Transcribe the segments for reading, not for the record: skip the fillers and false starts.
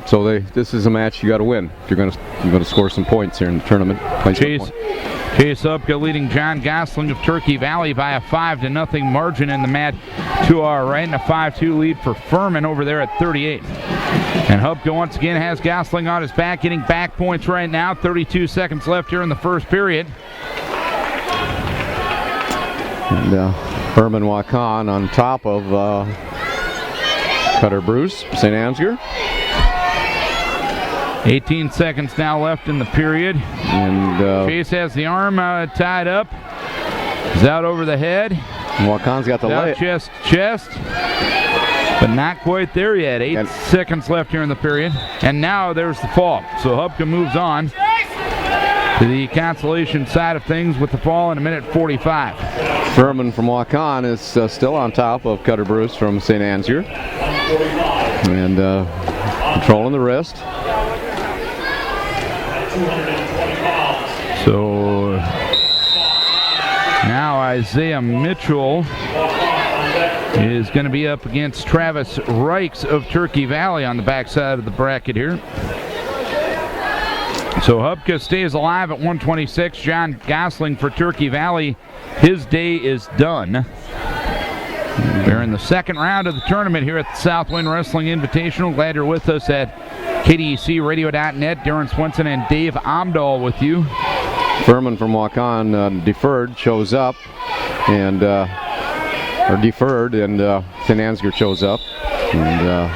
So this is a match you got to win if you're going to score some points here in the tournament. Chase Hupka leading John Gosling of Turkey Valley by a 5-0 margin in the mat to our right, and a 5-2 lead for Furman over there at 38. And Hupka once again has Gosling on his back, getting back points right now. 32 seconds left here in the first period. And Furman Waukon on top of Cutter Bruce, St. Ansgar. 18 seconds now left in the period. And Chase has the arm tied up. He's out over the head. Waukon's got the leg. Chest. But not quite there yet. 8 seconds left here in the period. And now there's the fall. So Hupka moves on to the consolation side of things with the fall in 1:45. Furman from Waukon is still on top of Cutter Bruce from St. Ansgar. And controlling the wrist. So now Isaiah Mitchell is going to be up against Travis Reichs of Turkey Valley on the backside of the bracket here. So Hupka stays alive at 126. John Gosling for Turkey Valley, his day is done. We're in the second round of the tournament here at the South Wind Wrestling Invitational. Glad you're with us at KDECradio.net. Darren Swenson and Dave Omdahl with you. Furman from Waukon deferred, shows up, and deferred, and St. Ansgar shows up, and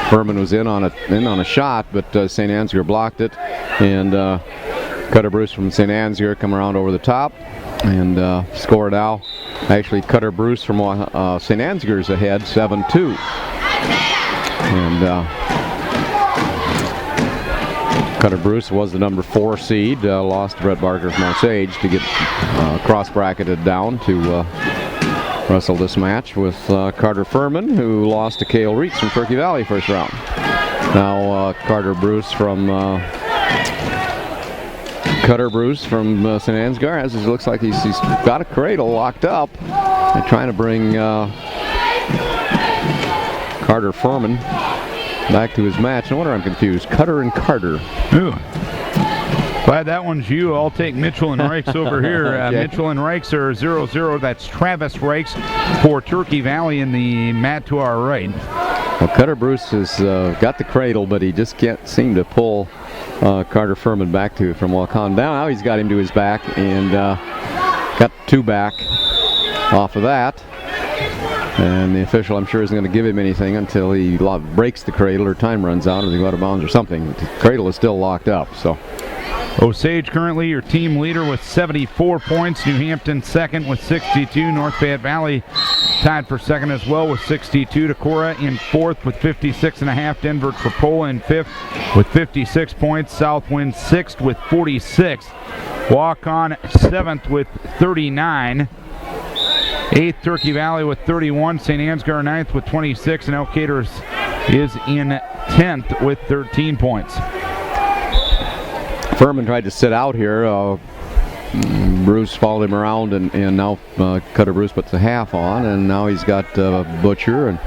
Furman was in on a shot, but St. Ansgar blocked it, and Cutter Bruce from St. Ansgar come around over the top and score now. Actually, Cutter Bruce from St. Ansgar's ahead, 7-2, and Cutter Bruce was the number 4 seed, lost to Brett Barker from Osage to get cross-bracketed down to wrestle this match with Carter Furman, who lost to Cale Reeks from Turkey Valley first round. Now Cutter Bruce from St. Ansgar, as it looks like he's got a cradle locked up. They're trying to bring Carter Furman back to his match. No wonder I'm confused. Cutter and Carter. Ooh. Glad that one's you. I'll take Mitchell and Reichs over here. Okay. Mitchell and Reichs are 0-0. That's Travis Reichs for Turkey Valley in the mat to our right. Well, Cutter Bruce has got the cradle, but he just can't seem to pull Carter Furman back to from Waukon down. Now he's got him to his back and got 2 back off of that. And the official, I'm sure, isn't going to give him anything until he breaks the cradle or time runs out or they go out of bounds or something. The cradle is still locked up. So Osage currently your team leader with 74 points. New Hampton second with 62. North Fayette Valley tied for second as well with 62. Decorah in fourth with 56.5. Denver Tripola in fifth with 56 points. Southwind sixth with 46. Waukon seventh with 39. 8th, Turkey Valley with 31. St. Ansgar 9th with 26. And Elk Caters is in 10th with 13 points. Furman tried to sit out here. Bruce followed him around, and now Cutter Bruce puts the half on, and now he's got Butcher, and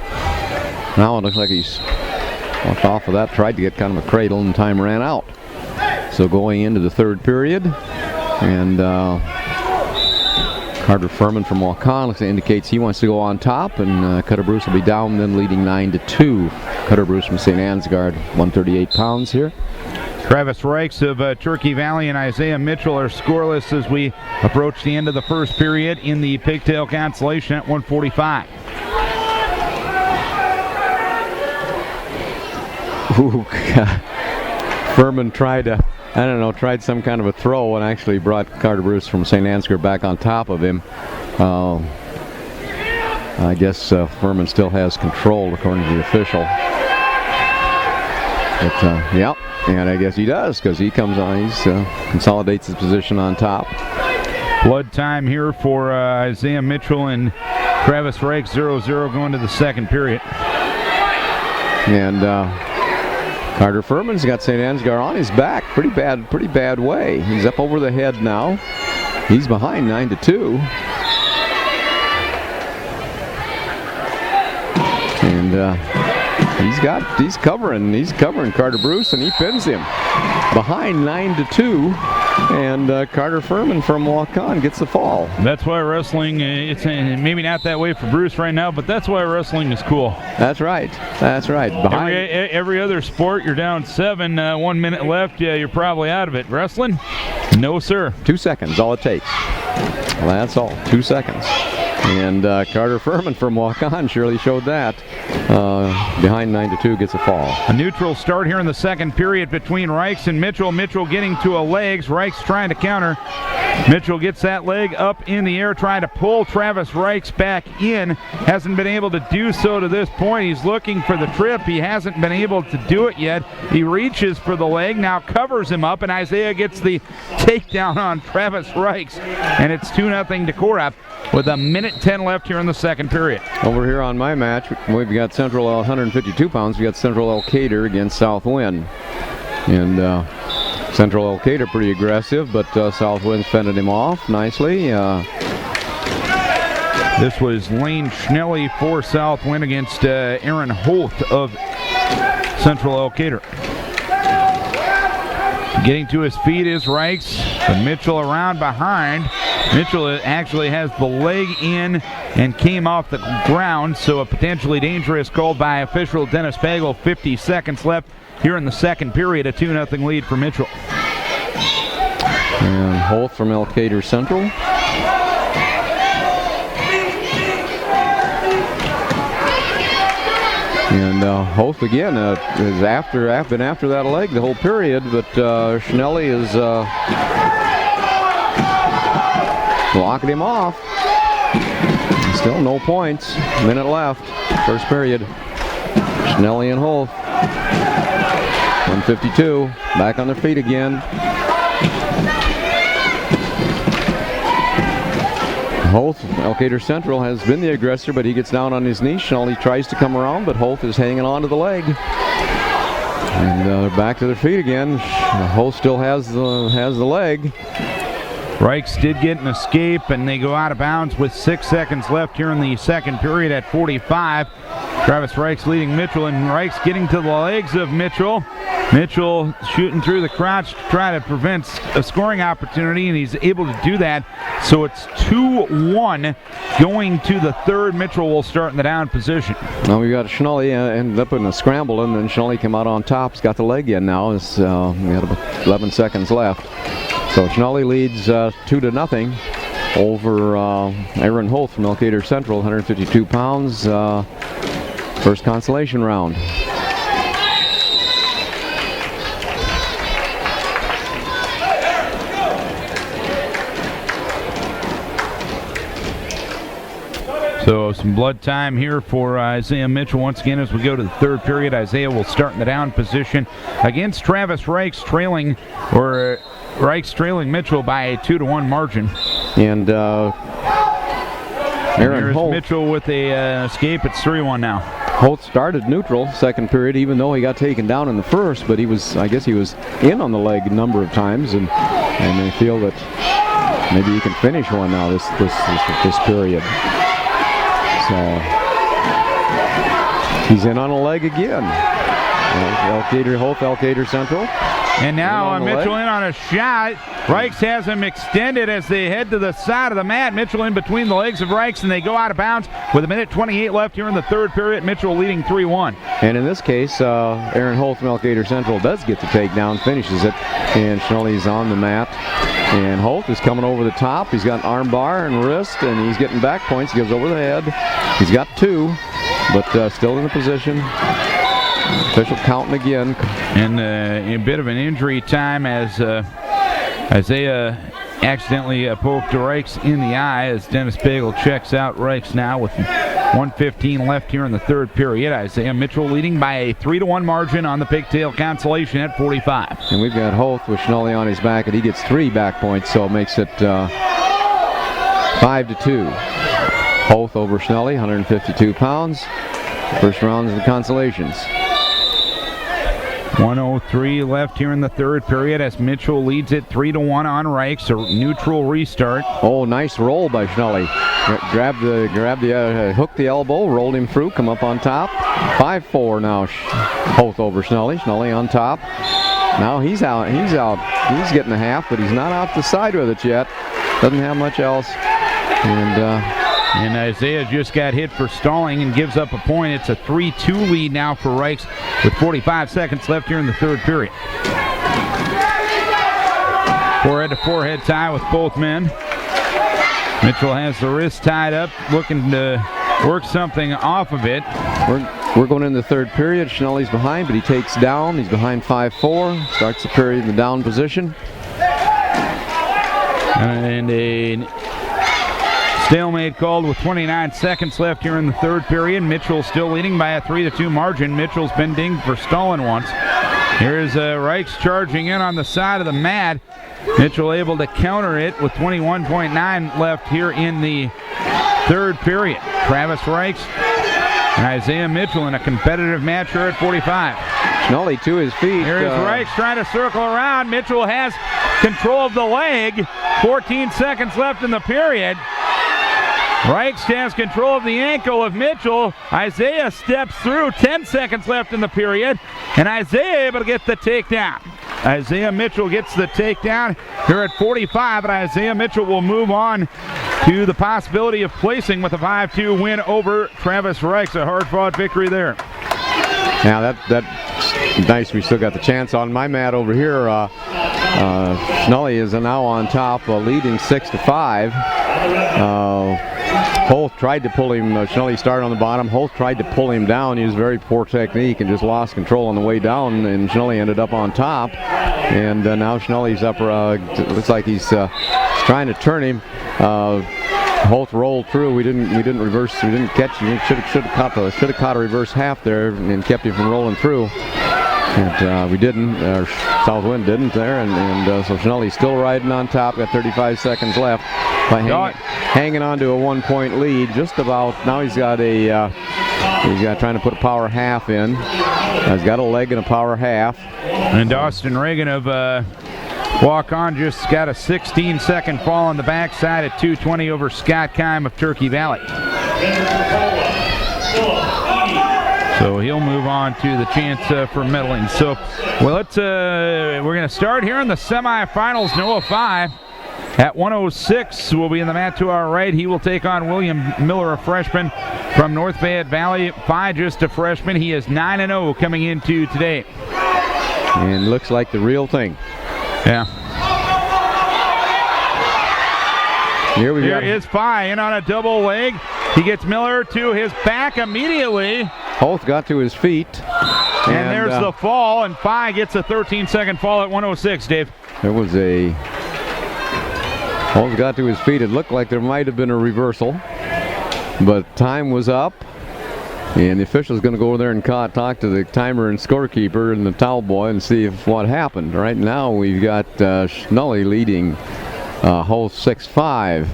now it looks like he's walked off of that, tried to get kind of a cradle, and time ran out. So going into the third period, and Carter Furman from Waukon indicates he wants to go on top, and Cutter Bruce will be down, then leading 9-2. Cutter Bruce from St. Ansgar, 138 pounds here. Travis Reichs of Turkey Valley and Isaiah Mitchell are scoreless as we approach the end of the first period in the pigtail consolation at 145. Ooh, Furman tried some kind of a throw and actually brought Carter Bruce from St. Ansgar back on top of him. I guess Furman still has control according to the official. But, yeah. And I guess he does, because he comes on, he consolidates his position on top. Blood time here for Isaiah Mitchell and Travis Reichs, 0-0 going to the second period. And Carter Furman's got St. Ansgar on his back, pretty bad way. He's up over the head now. He's behind 9-2. And He's covering Carter Bruce, and he pins him behind 9-2. And Carter Furman from Waukon gets the fall. That's why wrestling, it's maybe not that way for Bruce right now, but that's why wrestling is cool. That's right. Behind every other sport, you're down 7, 1 minute left, you're probably out of it. Wrestling? No, sir. 2 seconds, all it takes. Well, that's all, 2 seconds. And Carter Furman from Waukon surely showed that. Behind 9-2 gets a fall. A neutral start here in the second period between Reichs and Mitchell. Mitchell getting to a legs. Reichs trying to counter. Mitchell gets that leg up in the air, trying to pull Travis Reichs back in. Hasn't been able to do so to this point. He's looking for the trip. He hasn't been able to do it yet. He reaches for the leg, now covers him up, and Isaiah gets the takedown on Travis Reichs. And it's 2-0 to Cora with 1:10 left here in the second period. Over here on my match, we've got Central 152 pounds. We got Central Elkader against South Winn. And Central Elkader pretty aggressive, but South Winn's fended him off nicely. This was Lane Schnelly for South Winn against Aaron Holt of Central Elkader. Getting to his feet is Reichs, but Mitchell around behind. Mitchell actually has the leg in and came off the ground, so a potentially dangerous call by official Dennis Pagel. 50 seconds left here in the second period, a 2-0 lead for Mitchell. And Holt from Elkader Central. And Holt again is been after that leg the whole period, but Schnelly is blocking him off. Still no points. Minute left. First period. Schnelly and Holt. 152. Back on their feet again. Holt, Elkader Central, has been the aggressor, but he gets down on his knee. Schnelly tries to come around, but Holt is hanging on to the leg. And they're back to their feet again. Holt still has the leg. Reichs did get an escape, and they go out of bounds with 6 seconds left here in the second period at 45. Travis Reichs leading Mitchell, and Reichs getting to the legs of Mitchell. Mitchell shooting through the crotch to try to prevent a scoring opportunity, and he's able to do that. So it's 2-1 going to the third. Mitchell will start in the down position. Now we got Schnelly ended up in a scramble, and then Schnelly came out on top. He's got the leg in now. We had about 11 seconds left. So Schnelly leads 2-0 over Aaron Holt from Elkader Central, 152 pounds. First consolation round. So some blood time here for Isaiah Mitchell once again as we go to the third period. Isaiah will start in the down position against Travis Reichs, trailing Mitchell by a 2-1 margin. And Aaron Holt. Mitchell with a escape. It's 3-1 now. Holt started neutral second period, even though he got taken down in the first, but I guess he was in on the leg a number of times, and they feel that maybe he can finish one now this period. So he's in on a leg again. Elkader Central. And now Mitchell in on a shot. Reichs has him extended as they head to the side of the mat. Mitchell in between the legs of Reichs, and they go out of bounds with 1:28 left here in the third period. Mitchell leading 3-1. And in this case, Aaron Holt from Elkader Central does get the takedown, finishes it, and Schnelly's on the mat. And Holt is coming over the top. He's got an arm bar and wrist, and he's getting back points. He goes over the head. He's got 2, but still in the position. Official counting again. And a bit of an injury time as Isaiah accidentally poked Reichs in the eye as Dennis Pagel checks out Reichs now with 1:15 left here in the third period. Isaiah Mitchell leading by a 3-1 margin on the pigtail consolation at 45. And we've got Holt with Schnelly on his back, and he gets 3 back points, so it makes it 5-2. Holt over Schnelly, 152 pounds. First round of the consolations. 1:03 left here in the third period as Mitchell leads it 3-1 on Reichs. A neutral restart. Oh, nice roll by Schnelly. hooked the elbow, rolled him through, come up on top. 5-4 now. Hoth over Schnelly. Schnelly on top. Now he's out. He's getting a half, but he's not out the side with it yet. Doesn't have much else. And Isaiah just got hit for stalling and gives up a point. It's a 3-2 lead now for Reichs with 45 seconds left here in the third period. Forehead-to-forehead tie with both men. Mitchell has the wrist tied up, looking to work something off of it. We're going in the third period. Schnelly's behind, but he takes down. He's behind 5-4. Starts the period in the down position. And a stalemate called with 29 seconds left here in the third period. Mitchell still leading by a 3-2 margin. Mitchell's been dinged for stalling once. Here's Reichs charging in on the side of the mat. Mitchell able to counter it with 21.9 left here in the third period. Travis Reichs and Isaiah Mitchell in a competitive match here at 45. Schnelly to his feet. Here is Reichs trying to circle around. Mitchell has control of the leg. 14 seconds left in the period. Reichs has control of the ankle of Mitchell. Isaiah steps through. 10 seconds left in the period. And Isaiah able to get the takedown. Isaiah Mitchell gets the takedown here at 45, and Isaiah Mitchell will move on to the possibility of placing with a 5-2 win over Travis Reichs. A hard-fought victory there. Now that's nice. We still got the chance on my mat over here. Schnelly is now on top, leading 6-5. Hoth tried to pull him. Schnelly started on the bottom. Hoth tried to pull him down. He used very poor technique and just lost control on the way down. And Schnelly ended up on top. And now Schnelly's up. Looks like he's trying to turn him. Hoth rolled through. We didn't reverse. We didn't catch him. Should have caught a reverse half there and kept him from rolling through. And we didn't. South Wind didn't there. And so Schnelly's still riding on top. Got 35 seconds left. By hanging on to a 1-point lead, just about. Now he's got trying to put a power half in. He's got a leg and a power half. And Austin Reagan of Walk On just got a 16-second fall on the backside at 2:20 over Scott Keim of Turkey Valley. So he'll move on to the chance for medaling. So, well, we're going to start here in the semifinals. Noah Phi at 106 will be in the mat to our right. He will take on William Miller, a freshman from North Fayette Valley. Phi just a freshman. He is 9-0 coming into today. And looks like the real thing. Yeah. Here is Phi in on a double leg. He gets Miller to his back immediately. Hoth got to his feet. And there's the fall, and Phi gets a 13-second fall at 106, Dave. There was Hoth got to his feet. It looked like there might have been a reversal, but time was up. And the official's going to go over there and talk to the timer and scorekeeper and the towel boy and see what happened. Right now we've got Schnelly leading Hoth 6-5.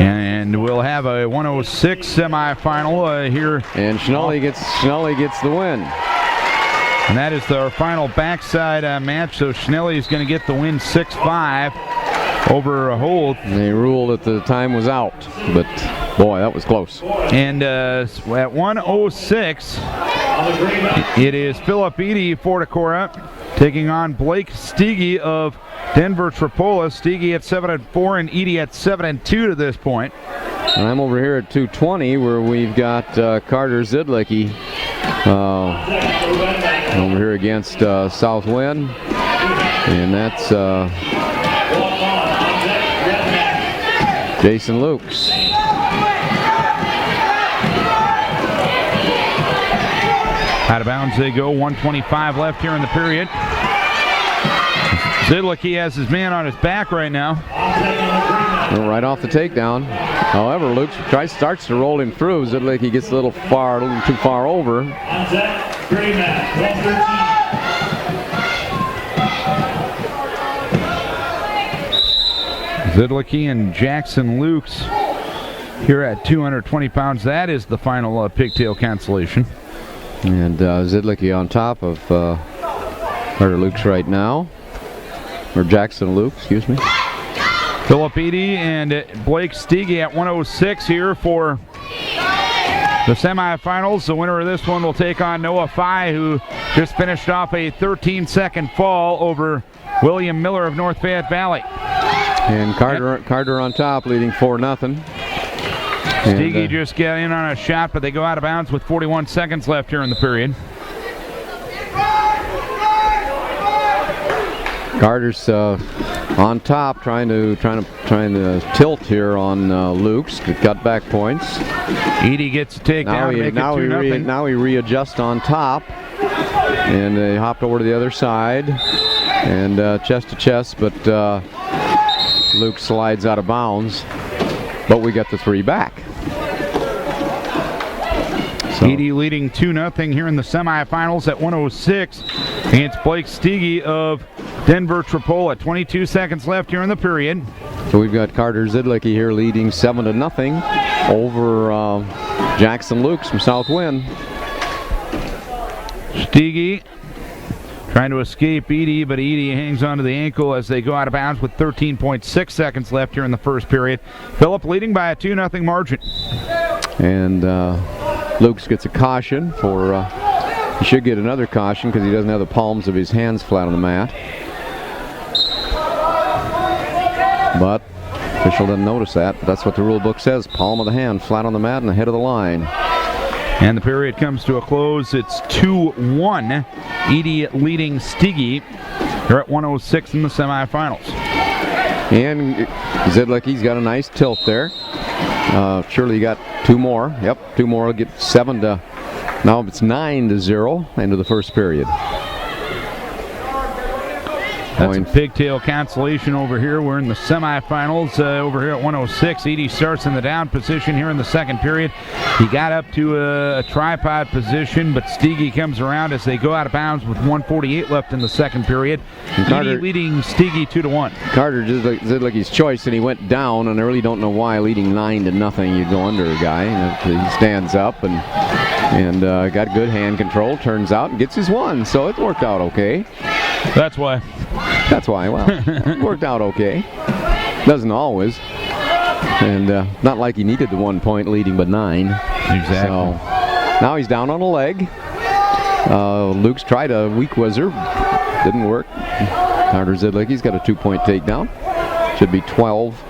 And we'll have a 106 semifinal here. And Schnelly gets the win. And that is our final backside match. So Schnelly is going to get the win 6-5 over Holt. They ruled that the time was out, but boy, that was close. And at 106, it is Philip Eady for Decorah taking on Blake Stiege of Denver Tripolis. Stiege at 7-4 and Eady at 7-2 to this point. And I'm over here at 220 where we've got Carter Zidlicki over here against South Wind, and that's Jason Lukes. Out of bounds they go. 1:25 left here in the period. Zidlicki has his man on his back right now. Right off the takedown. However, Luke starts to roll him through. Zidlicki gets a little too far over. Zidlicki and Jackson Lukes here at 220 pounds. That is the final pigtail consolation. And Zidlicki on top of Carter Lukes right now. Or Jackson Luke, excuse me. Philip Eady and Blake Stiege at 106 here for the semifinals. The winner of this one will take on Noah Fye, who just finished off a 13-second fall over William Miller of North Fayette Valley. And Carter on top, leading 4-0. Stiege just got in on a shot, but they go out of bounds with 41 seconds left here in the period. Carter's on top, trying to tilt here on Luke's to cut back points. Edie gets a takedown to make it 2-0. Now he readjusts on top, and they hopped over to the other side, and chest to chest, but Luke slides out of bounds. But we got the 3 back. So. Edie leading 2-0 here in the semifinals at 106 against Blake Stiege of Denver Tripola. 22 seconds left here in the period. So we've got Carter Zidlicki here leading 7-0 over Jackson Lukes from South Winn. Stiege trying to escape Edie, but Edie hangs onto the ankle as they go out of bounds with 13.6 seconds left here in the first period. Phillip leading by a 2-0 margin. And Lukes gets a caution for, he should get another caution because he doesn't have the palms of his hands flat on the mat. But official doesn't notice that. But that's what the rule book says. Palm of the hand flat on the mat and the head of the line. And the period comes to a close. It's 2-1. Edie leading Stiege. They're at 106 in the semifinals. And Zidlicki's got a nice tilt there. Shirley got 2 more. Yep, 2 more will get 7 to. Now it's 9-0 into the first period. That's a pigtail consolation over here. We're in the semifinals over here at 106. Edie starts in the down position here in the second period. He got up to a tripod position, but Stiege comes around as they go out of bounds with 1:48 left in the second period. Edie leading Stiege 2-1. Carter did like his choice, and he went down, and I really don't know why. Leading 9-0, you go under a guy, and he stands up and got good hand control. Turns out and gets his 1, so it worked out okay. That's why. Well, it worked out okay. Doesn't always. And not like he needed the 1 point leading, but 9. Exactly. So now he's down on a leg. Luke's tried a weak whizzer. Didn't work. Carter Zidlicki's got a 2-point takedown. Should be 12.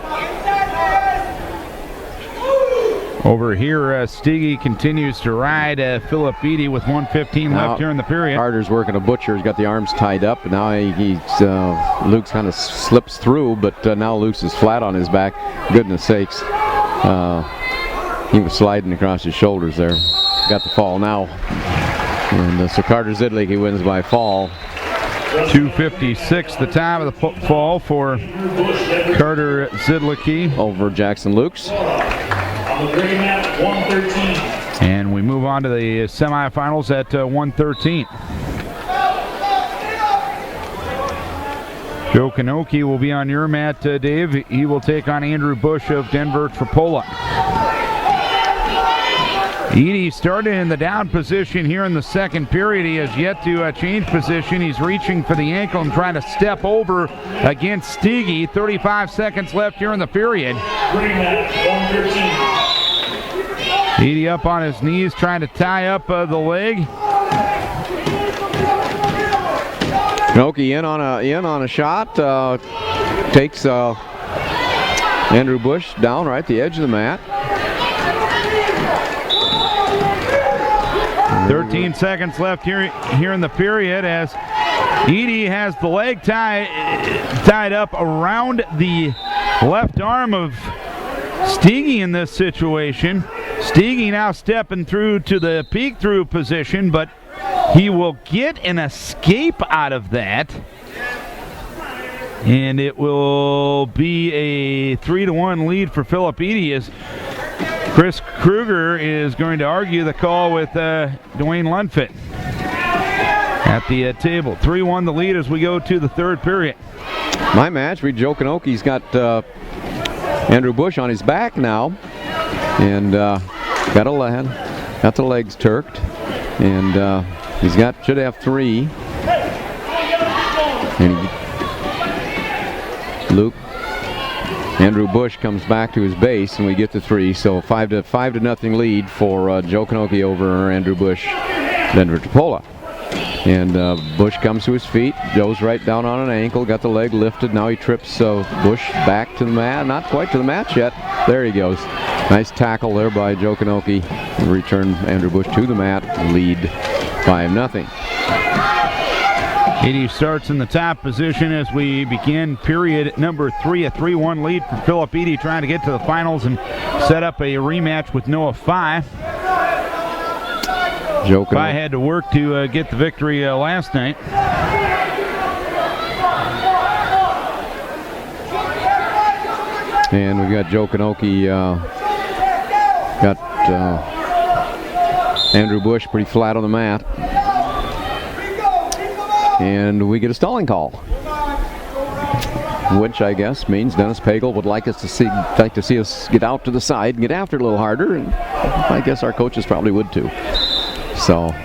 Over here, Stiege continues to ride Philip Edie with 1:15 left here in the period. Carter's working a butcher. He's got the arms tied up. Now Luke's kind of slips through, but now Luke's is flat on his back. Goodness sakes. He was sliding across his shoulders there. Got the fall now. And so Carter Zidlicki wins by fall. 2:56 the time of the fall for Carter Zidlicki over Jackson Lukes. And we move on to the semifinals at 1:13. Joe Kanoki will be on your mat, Dave. He will take on Andrew Bush of Denver Tripola. Edie started in the down position here in the second period. He has yet to change position. He's reaching for the ankle and trying to step over against Stiege. 35 seconds left here in the period. Edie up on his knees trying to tie up the leg. Kanoki in on a shot. Takes Andrew Bush down right at the edge of the mat. 13 seconds left here in the period as Edie has the leg tied up around the left arm of Stiege in this situation. Stiege now stepping through to the peek through position, but he will get an escape out of that. And it will be a 3-1 lead for Philip Edie as Chris Kruger is going to argue the call with Dwayne Lundfit at the table. 3-1 the lead as we go to the third period. My match, Joe Kanoki's got Andrew Bush on his back now, and got the legs turked, and should have 3. And Luke Andrew Bush comes back to his base, and we get the 3. So 5-0 lead for Joe Knoche over Andrew Bush, Denver Trapola. And Bush comes to his feet. Joe's right down on an ankle, got the leg lifted. Now he trips Bush back to the mat. Not quite to the match yet. There he goes. Nice tackle there by Joe Knoche. Return Andrew Bush to the mat. Lead 5-0. Edie starts in the top position as we begin period number 3. A 3-1 lead for Philip Edie, trying to get to the finals and set up a rematch with Noah Phi. Phi had to work to get the victory last night. And we've got Joe Knoche, got Andrew Bush pretty flat on the mat. And we get a stalling call, which I guess means Dennis Pagel would like to see us get out to the side and get after it a little harder, and I guess our coaches probably would too. So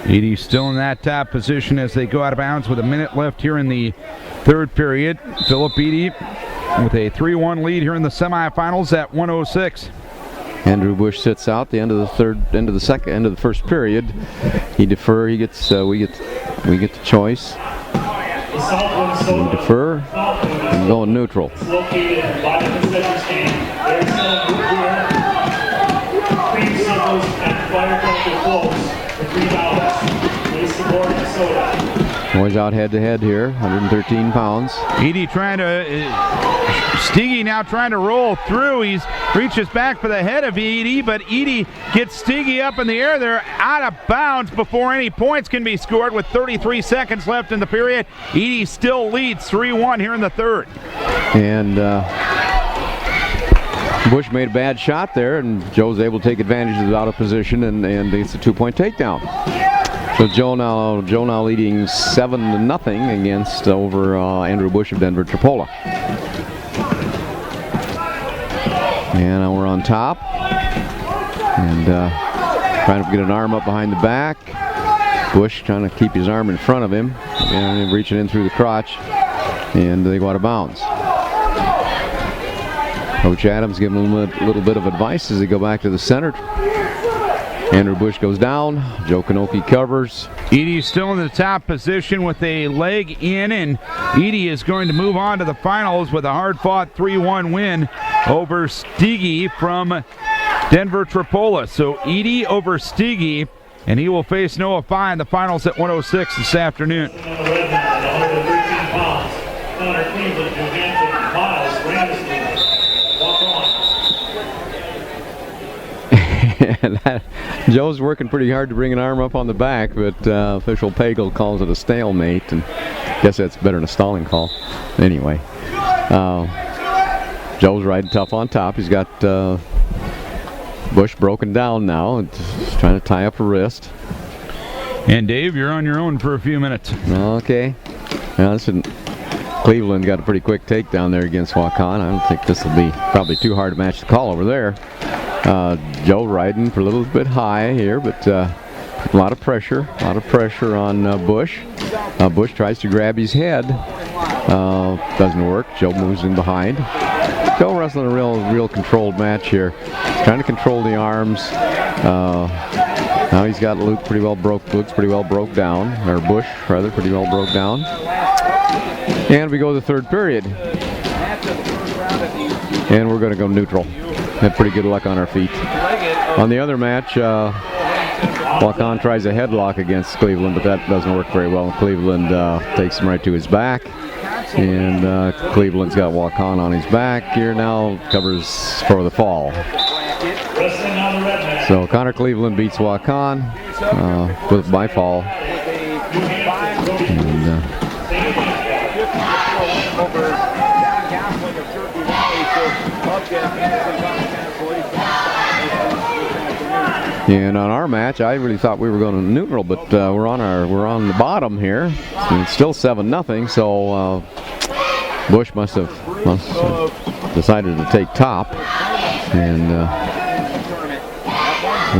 Edie still in that top position as they go out of bounds with a minute left here in the third period. Philip Edie with a 3-1 lead here in the semifinals at 1:06. Andrew Bush sits out the end of the first period. He defer. We get the choice. We defer and go in neutral. Boys out head-to-head here, 113 pounds. Edie Stiggy now trying to roll through. He reaches back for the head of Edie, but Edie gets Stiggy up in the air. They're out of bounds before any points can be scored with 33 seconds left in the period. Edie still leads 3-1 here in the third. And Bush made a bad shot there, and Joe's able to take advantage of the out of position and gets a 2-point takedown. So Joe now leading 7-0 against over Andrew Bush of Denver Trapola. And now we're on top, and trying to get an arm up behind the back. Bush trying to keep his arm in front of him, and reaching in through the crotch, and they go out of bounds. Coach Adams giving him a little bit of advice as they go back to the center. Andrew Bush goes down. Joe Knoche covers. Edie still in the top position with a leg in, and Edie is going to move on to the finals with a hard-fought 3-1 win over Stiggy from Denver Trapola. So Edie over Stiggy, and he will face Noah Phi in the finals at 1:06 this afternoon. Joe's working pretty hard to bring an arm up on the back, but official Pagel calls it a stalemate, and I guess that's better than a stalling call. Anyway, Joe's riding tough on top. He's got Bush broken down now, and trying to tie up a wrist. And Dave, you're on your own for a few minutes. Okay. Now Cleveland got a pretty quick takedown there against Waukon. I don't think this will be probably too hard to match the call over there. Joe riding for a little bit high here, but a lot of pressure on Bush. Bush tries to grab his head, doesn't work. Joe moves in behind. Joe wrestling a real controlled match here, trying to control the arms. Now he's got Luke's pretty well broke down, or Bush rather, pretty well broke down. And we go to the third period, and we're going to go neutral. Had pretty good luck on our feet. On the other match, Waukon tries a headlock against Cleveland, but that doesn't work very well. Cleveland takes him right to his back, and Cleveland's got Waukon on his back here now, covers for the fall. So Connor Cleveland beats Waukon by fall. And on our match, I really thought we were going to neutral, but we're on the bottom here. And it's still 7-0, so Bush must have decided to take top, and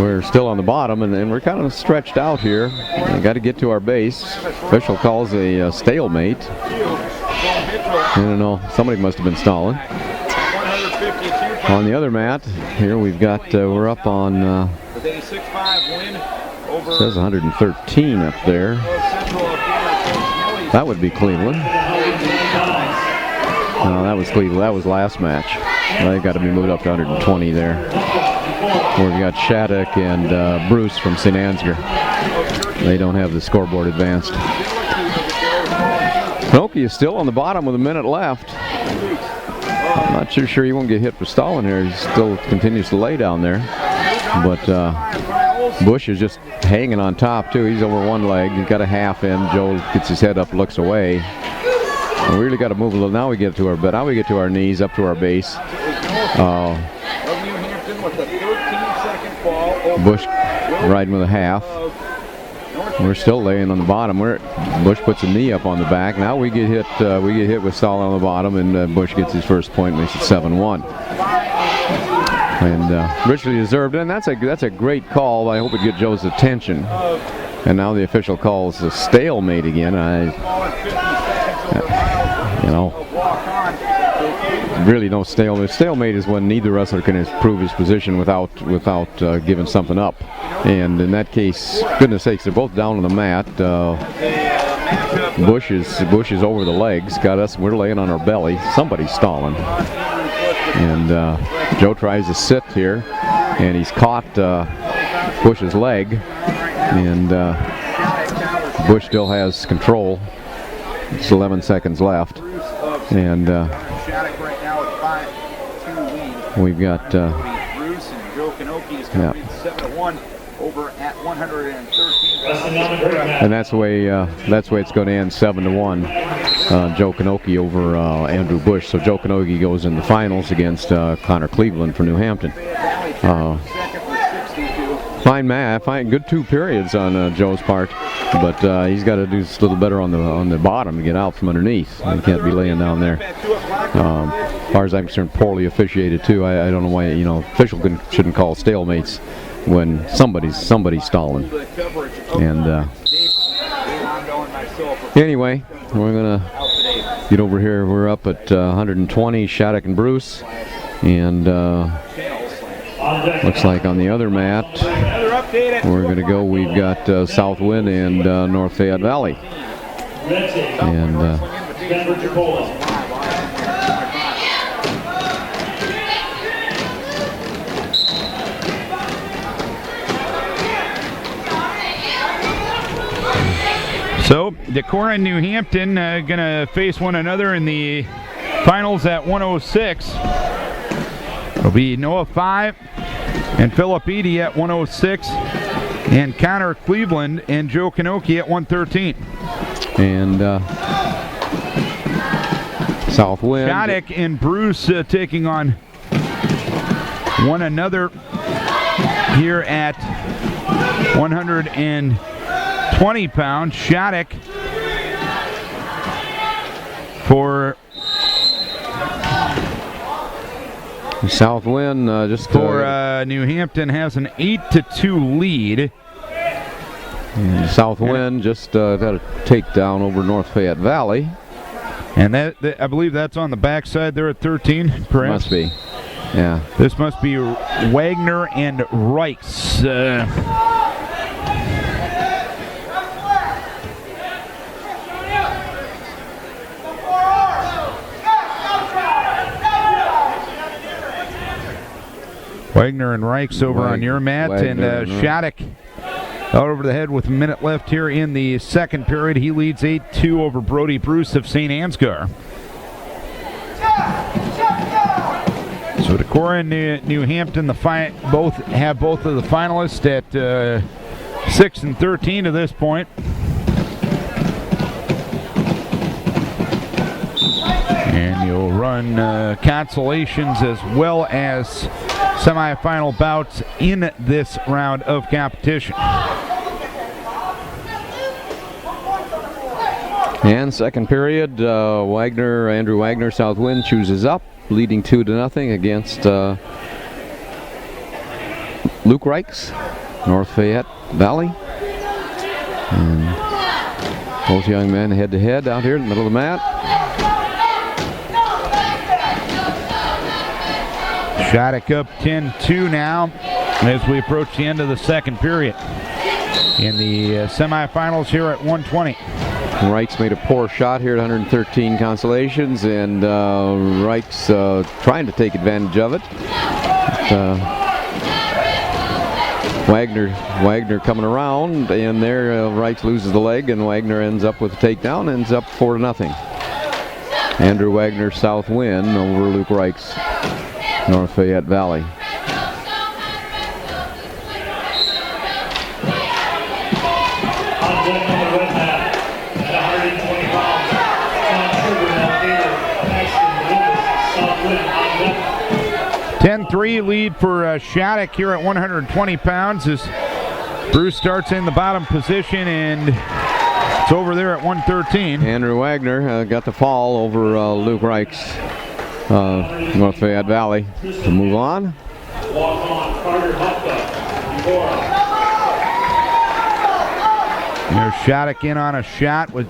we're still on the bottom, and we're kind of stretched out here. We got to get to our base. Official calls a stalemate. I don't know. Somebody must have been stalling. On the other mat, here we've got, we're up on, says 113 up there. That would be Cleveland. No, that was Cleveland. That was last match. They've got to be moved up to 120 there. Where we got Shattuck and Bruce from St. Ansgar. They don't have the scoreboard advanced. Noki is still on the bottom with a minute left. I'm not too sure he won't get hit for stalling here. He still continues to lay down there. But Bush is just hanging on top, too. He's over one leg. He's got a half in. Joe gets his head up, looks away. And we really got to move a little. Now we get to our knees, up to our base. Bush riding with a half. We're still laying on the bottom. Bush puts a knee up on the back. Now we get hit. With stalling on the bottom, and Bush gets his first point, makes it 7-1. And richly deserved. And that's a great call. I hope it gets Joe's attention. And now the official calls a stalemate again. Really no stalemate. Stalemate is when neither wrestler can improve his position without giving something up. And in that case, goodness sakes, they're both down on the mat. Bush is over the legs. Got us. We're laying on our belly. Somebody's stalling. And Joe tries to sit here, and he's caught Bush's leg. And Bush still has control. It's 11 seconds left. And we've got Bruce and Joe Kanoki is currently 7-1 over at 113. And that's the way it's going to end, 7-1. Joe Kanoki over Andrew Bush. So Joe Kanoki goes in the finals against Connor Cleveland for New Hampton. Fine match, good 2 periods on Joe's part, but he's got to do just a little better on the bottom to get out from underneath. He can't be laying down there. As far as I'm concerned, poorly officiated too. I don't know why official shouldn't call stalemates when somebody's stalling. And anyway, we're gonna get over here. We're up at 120. Shattuck and Bruce, and looks like on the other mat we're going to go. We've got South Wind and North Fayette Valley. And so Decorah and New Hampton going to face one another in the finals at 106. It'll be Noah 5 and Philip Eady at 106, and Connor Cleveland and Joe Kanoki at 113. And South Wind. Shattuck and Bruce taking on one another here at 120 pounds. Shattuck for South Wind just for New Hampton has an 8-2 lead. And South Wind just got a takedown over North Fayette Valley. And that I believe that's on the backside there at 13, perhaps. Must be. Yeah. This must be Wagner and Reichs. Wagner and Reichs over on your mat, and Shattuck out over the head with a minute left here in the second period. He leads 8-2 over Brody Bruce of St. Ansgar. So Decorah and New Hampton both have both of the finalists at 6 and 13 to this point. And you'll run consolations as well as semifinal bouts in this round of competition. And second period, Andrew Wagner, South Wind chooses up, leading 2-0 against Luke Reichs, North Fayette Valley. And both young men head to head out here in the middle of the mat. Shattuck up 10-2 now as we approach the end of the second period in the semifinals here at 120. Reich's made a poor shot here at 113 consolations, and Reich's trying to take advantage of it. Wagner coming around, and there Reich's loses the leg, and Wagner ends up with a takedown, ends up 4-0. Andrew Wagner, South Win over Luke Reich's, North Fayette Valley. (10-3) lead for Shattuck here at 120 pounds as Bruce starts in the bottom position, and it's over there at 113. Andrew Wagner got the fall over Luke Reich's, North Fayette Valley, to move on. There's Shattuck in on a shot with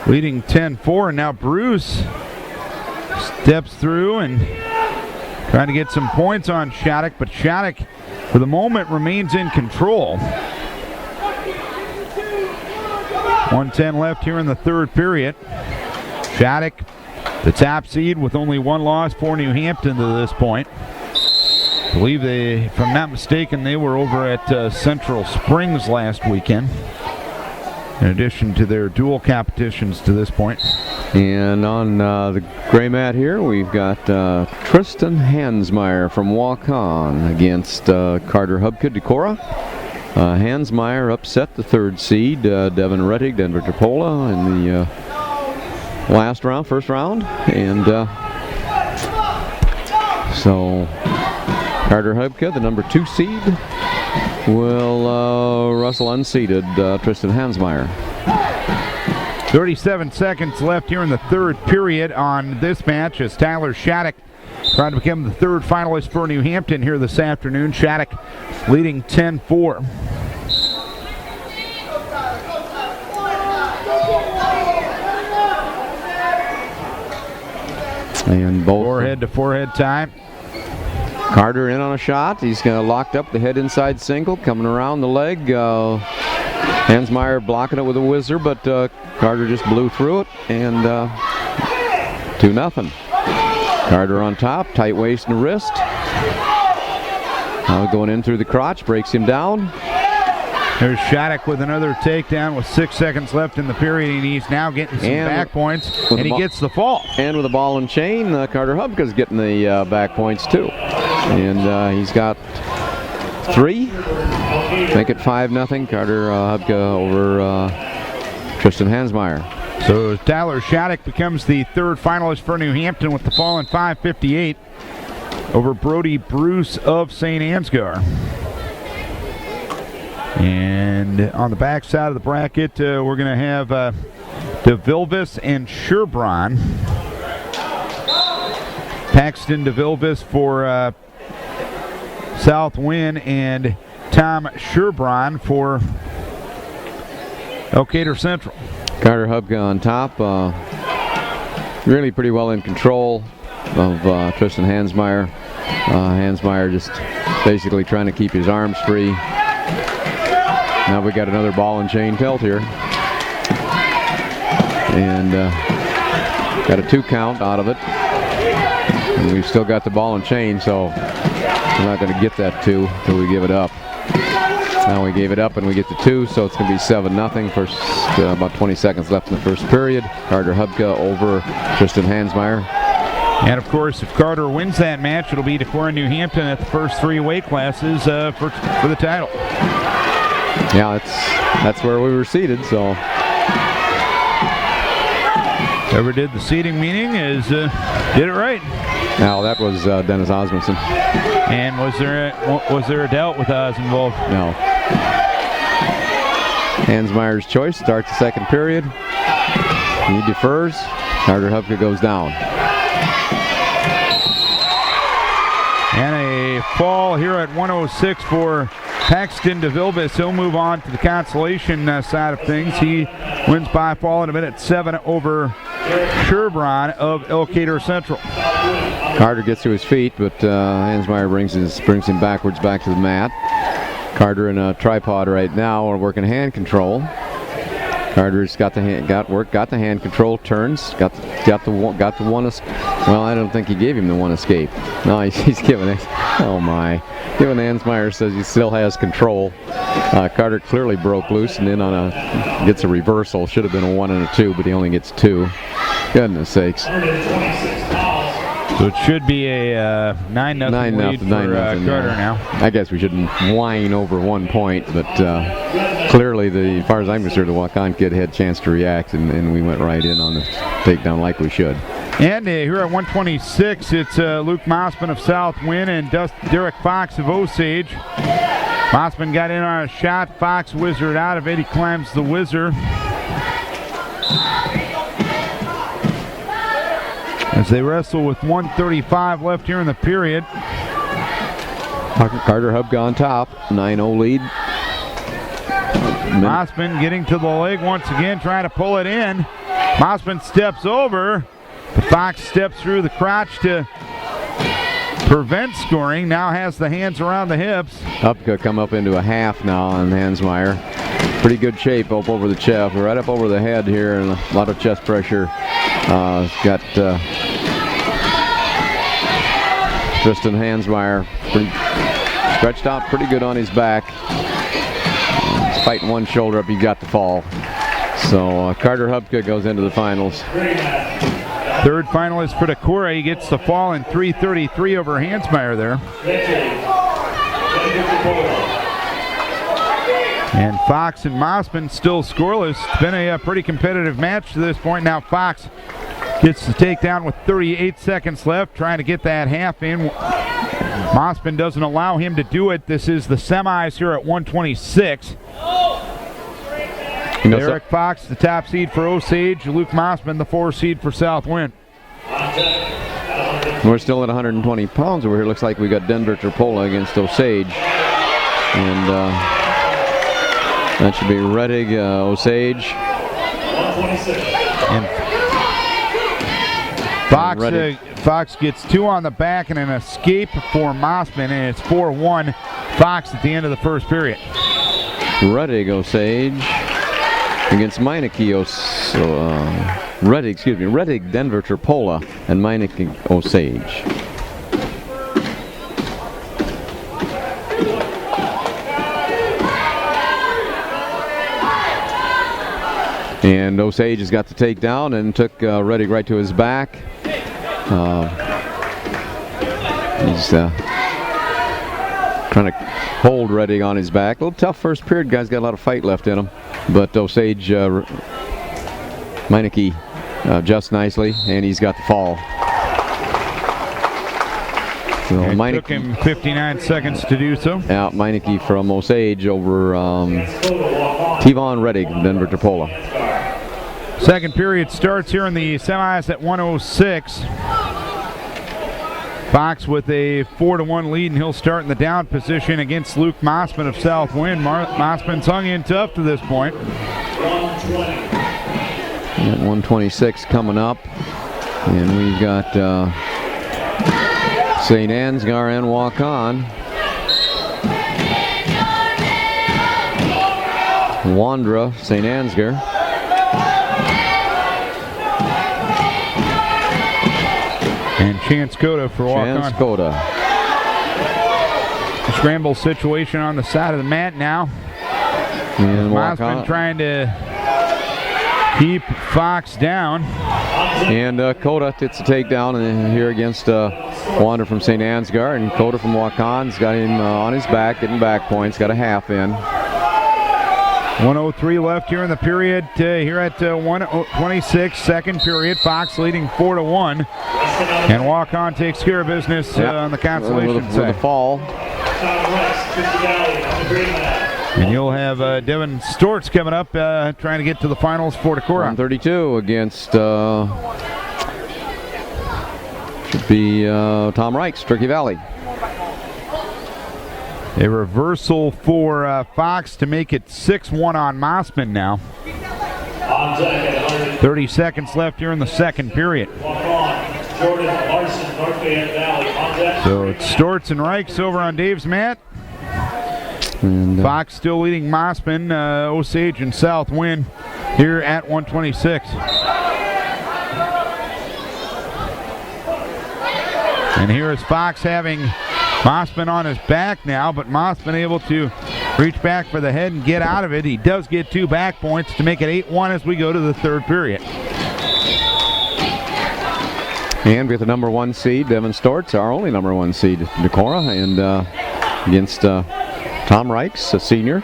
leading 10-4, and now Bruce steps through and trying to get some points on Shattuck, but Shattuck for the moment remains in control. 1:10 left here in the third period. Shattuck, the top seed with only one loss for New Hampton to this point. I believe they, if I'm not mistaken, they were over at Central Springs last weekend, in addition to their dual competitions to this point. And on the gray mat here, we've got Tristan Hansmeyer from Waukon against Carter Hubka Decorah. Hansmeyer upset the third seed, Devin Rettig, Denver Terpola, in the first round. And so Carter Hubka, the number 2 seed, will wrestle unseeded Tristan Hansmeyer. 37 seconds left here in the third period on this match as Tyler Shattuck trying to become the third finalist for New Hampton here this afternoon. Shattuck leading 10-4. And both forehead to forehead time. Carter in on a shot. He's locked up the head inside single, coming around the leg. Hansmeyer blocking it with a whizzer, but Carter just blew through it, and 2-0. Carter on top, tight waist and wrist. Now going in through the crotch, breaks him down. There's Shattuck with another takedown with 6 seconds left in the period, and he's now getting some back points, and he gets the fall. And with a ball and chain, Carter Hubka's getting the back points too. And he's got 3. Make it 5-0. Carter Hubka over Tristan Hansmeyer. So Tyler Shattuck becomes the third finalist for New Hampton with the fall in 5:58 over Brody Bruce of St. Ansgar. And on the back side of the bracket, we're going to have DeVilvis and Sherbrand. Paxton DeVilvis for South Win, and Tom Sherbrand for Elkader Central. Carter Hubka on top, really pretty well in control of Tristan Hansmeyer. Hansmeyer just basically trying to keep his arms free. Now we got another ball and chain tilt here. And got a 2 count out of it. And we've still got the ball and chain, so we're not going to get that 2 until we give it up. Now we gave it up and we get the 2, so it's going to be 7-0. First, about 20 seconds left in the first period. Carter Hubka over Tristan Hansmeyer. And of course, if Carter wins that match, it'll be Decorah New Hampton at the first 3 weight classes for the title. Yeah, that's where we were seated, so. Whoever did the seating meeting did it right. Now that was Dennis Osmondson. And was there a doubt with Oz involved? No. Hansmeyer's choice starts the second period. He defers. Carter Hubka goes down. And a fall here at 106 for Paxton DeVilvis. He'll move on to the consolation side of things. He wins by fall in a minute 7 over Sherburne of Elkader Central. Carter gets to his feet, but Hansmeyer brings him backwards back to the mat. Carter in a tripod right now, or working hand control. Carter's got the hand control, turns, got the one. Well, I don't think he gave him the one escape. No, he's giving it. Oh my! Given Hansmeyer says he still has control. Carter clearly broke loose and then gets a reversal. Should have been a 1 and a 2, but he only gets 2. Goodness sakes. So it should be a 9-0 lead for Carter now. I guess we shouldn't whine over 1 point, but clearly, as far as I'm concerned, the Waukon kid had a chance to react, and we went right in on the takedown like we should. And here at 126, it's Luke Mossman of South Win and Derek Fox of Osage. Mossman got in on a shot. Fox wizard out of it. He climbs the whizzer. As they wrestle with 1:35 left here in the period. Carter Hubka on top, 9-0 lead. Mossman getting to the leg once again, trying to pull it in. Mossman steps over. The Fox steps through the crotch to prevent scoring. Now has the hands around the hips. Hubka come up into a half now on Hansmeyer. Pretty good shape up over the chest. We're right up over the head here, and a lot of chest pressure. Got Tristan Hansmeyer stretched out pretty good on his back. He's fighting one shoulder up, he got the fall. So Carter Hubka goes into the finals. Third finalist for Decorah. He gets the fall in 3:33 over Hansmeyer there. And Fox and Mossman still scoreless. It's been a pretty competitive match to this point. Now Fox gets the takedown with 38 seconds left, trying to get that half in. Mossman doesn't allow him to do it. This is the semis here at 126. Derek Fox, the top seed for Osage. Luke Mossman, the 4 seed for South Wind. We're still at 120 pounds over here. Looks like we got Denver Terpola against Osage. And that should be Rettig, Osage. And Fox gets 2 on the back and an escape for Mossman, and it's 4-1 Fox at the end of the first period. Rettig, Osage against Meineke, Rettig, Denver Terpola, and Meineke, Osage. And Osage has got the takedown and took Rettig right to his back. He's trying to hold Rettig on his back. A little tough first period. Guy's got a lot of fight left in him. But Osage, Meineke adjusts nicely, and he's got the fall. So it took him 59 seconds to do so. Yeah, Meineke from Osage over Tevon Rettig from Denver Terpola. Second period starts here in the semis at 106. Fox with a 4-1 lead, and he'll start in the down position against Luke Mossman of South Wind. Mossman's hung in tough to this point. 126 coming up, and we've got St. Ansgar and Waukon. Wandra, St. Ansgar. And Chance Coda for Waukon. Chance Coda. Scramble situation on the side of the mat now. And Mossman trying to keep Fox down. And Coda gets a takedown here against Wander from St. Ansgar. And Coda from Waukon's got him on his back, getting back points, got a half in. 1:03 left here in the period. Here at 1:26, second period. Fox leading 4-1. And Waukon takes care of business on the consolation side. With a fall. And you'll have Devin Stortz coming up trying to get to the finals for Decorah. 132 against should be Tom Reichs, Turkey Valley. A reversal for Fox to make it 6-1 on Mossman now. On deck at 100. 30 seconds left here in the second period. So it's Stortz and Reichs over on Dave's mat. And Fox still leading Mossman, Osage, and South Wind here at 126. And here is Fox having Mossman on his back now, but Mossman able to reach back for the head and get out of it. He does get 2 back points to make it 8-1 as we go to the third period. And with the number 1 seed, Devin Stortz, our only number 1 seed, Decorah, and against Tom Reichs, a senior,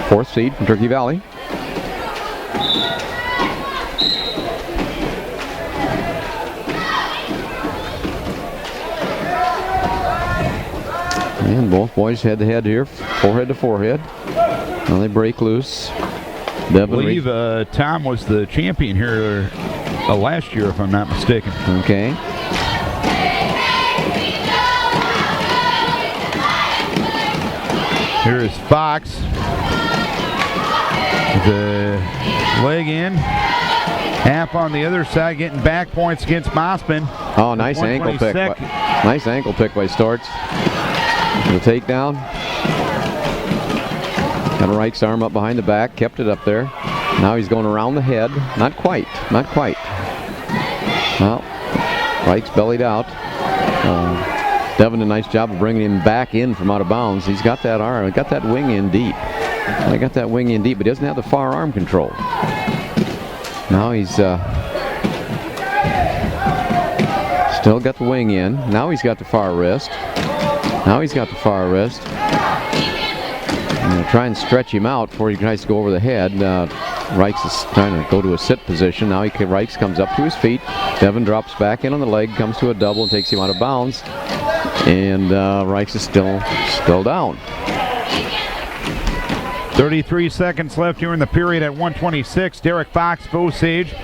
4th seed from Turkey Valley. And both boys head-to-head here, forehead to forehead. Now they break loose. I believe Tom was the champion here last year, if I'm not mistaken. Okay. Here is Fox. The leg in. Half on the other side, getting back points against Mossman. Oh, nice ankle pick. Nice ankle pick by Stortz. The takedown. Got a Reich's arm up behind the back, kept it up there. Now he's going around the head. Not quite. Well, Reich's bellied out. Devin, a nice job of bringing him back in from out of bounds. He's got that arm, got that wing in deep. But he doesn't have the far arm control. Now he's still got the wing in. Now he's got the far wrist. Try and stretch him out before he tries to go over the head. Reichs is trying to go to a sit position. Now Reichs comes up to his feet. Devin drops back in on the leg, comes to a double and takes him out of bounds. And Reichs is still down. 33 seconds left here in the period at 126. Derek Fox, Osage,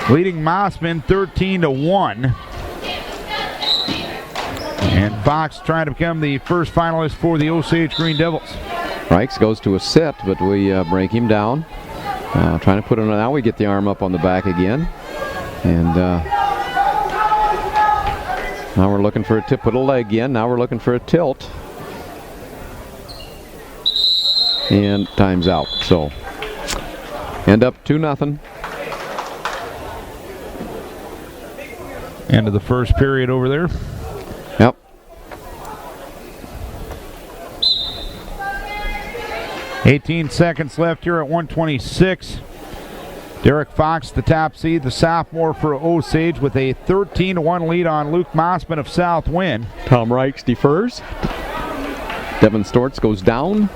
leading Mossman 13-1. And Fox trying to become the first finalist for the Osage Green Devils. Reichs goes to a sit, but we break him down. Trying to put it on. Now we get the arm up on the back again. And now we're looking for a tip, put a leg in. Now we're looking for a tilt. And time's out. So end up 2-0. End of the first period over there. Yep. $18 seconds left here at 126. Derek Fox, the top seed, the sophomore for Osage, with a 13-1 lead on Luke Mossman of South Wind. Tom Reichs defers. Devin Stortz goes down.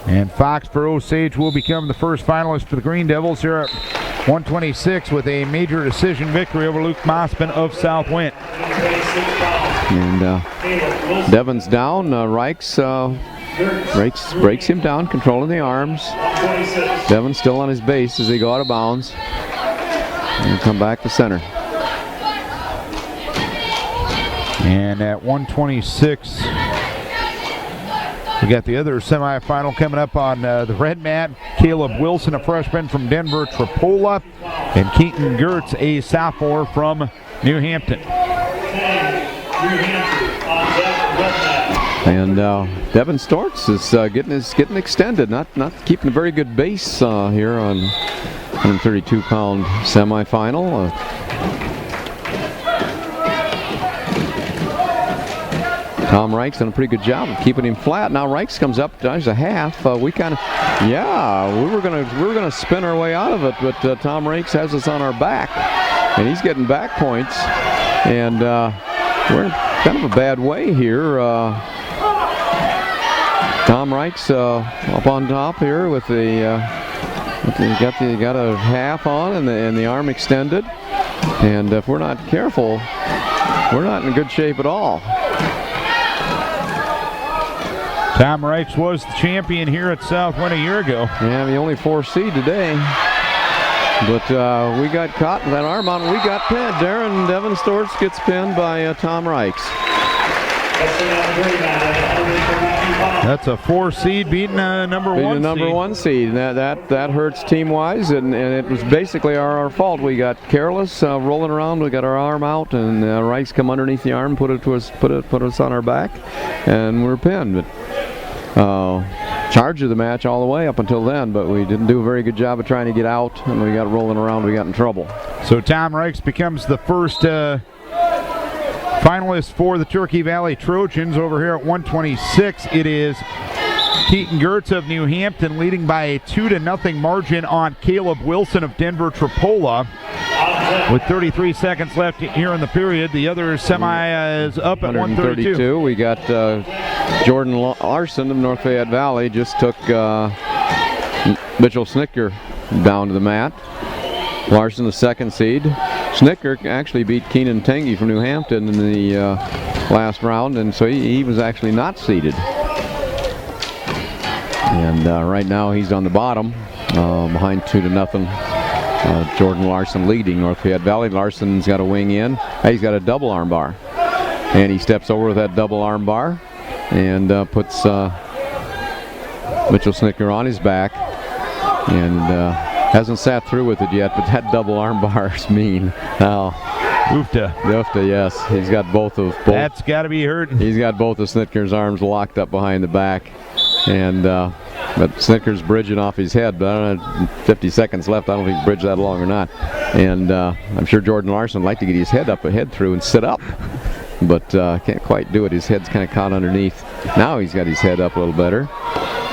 And Fox for Osage will become the first finalist for the Green Devils here at 126 with a major decision victory over Luke Mossman of South Wind. And Devin's down. Reichs breaks him down, controlling the arms. Devin's still on his base as they go out of bounds. And come back to center. And at 126, we got the other semifinal coming up on the red mat. Caleb Wilson, a freshman from Denver, Tripola, and Keaton Gertz, a sophomore from New Hampton. And Devin Stortz is getting extended, not keeping a very good base here on 132-pound semifinal. Tom Reichs done a pretty good job of keeping him flat. Now Reichs comes up, does a half. We were gonna spin our way out of it, but Tom Reichs has us on our back, and he's getting back points, and we're in kind of a bad way here. Tom Reichs up on top here with the got a half on and the arm extended, and if we're not careful, we're not in good shape at all. Tom Reichs was the champion here at South Wind a year ago. Yeah, the only 4 seed today. But we got caught with that arm on, and we got pinned. Devin Stortz gets pinned by Tom Reichs. That's a 4 seed beating a number 1 seed. Number 1 seed, and that hurts team-wise, and it was basically our fault. We got careless, rolling around. We got our arm out, and Rice come underneath the arm, put us on our back, and we're pinned. But charge of the match all the way up until then, but we didn't do a very good job of trying to get out, and we got rolling around. We got in trouble. So Tom Reichs becomes the first finalist for the Turkey Valley Trojans. Over here at 126, it is Keaton Gertz of New Hampton leading by a 2-0 margin on Caleb Wilson of Denver Tripola. With 33 seconds left here in the period, the other semi is up at 132. We got Jordan Larson of North Fayette Valley just took Mitchell Snicker down to the mat. Larson, the 2nd seed. Snicker actually beat Keenan Tengi from New Hampton in the last round, and so he was actually not seeded. And right now he's on the bottom, behind 2-0. Jordan Larson leading North Fayette Valley. Larson's got a wing in. He's got a double arm bar, and he steps over with that double arm bar and puts Mitchell Snicker on his back, and hasn't sat through with it yet, but that double arm bar is mean. Ufta, yes. He's got both. That's got to be hurting. He's got both of Snitker's arms locked up behind the back, and but Snitker's bridging off his head. But I don't know, 50 seconds left. I don't think he bridged that long or not. And I'm sure Jordan Larson would like to get his head through and sit up, but can't quite do it. His head's kind of caught underneath. Now he's got his head up a little better.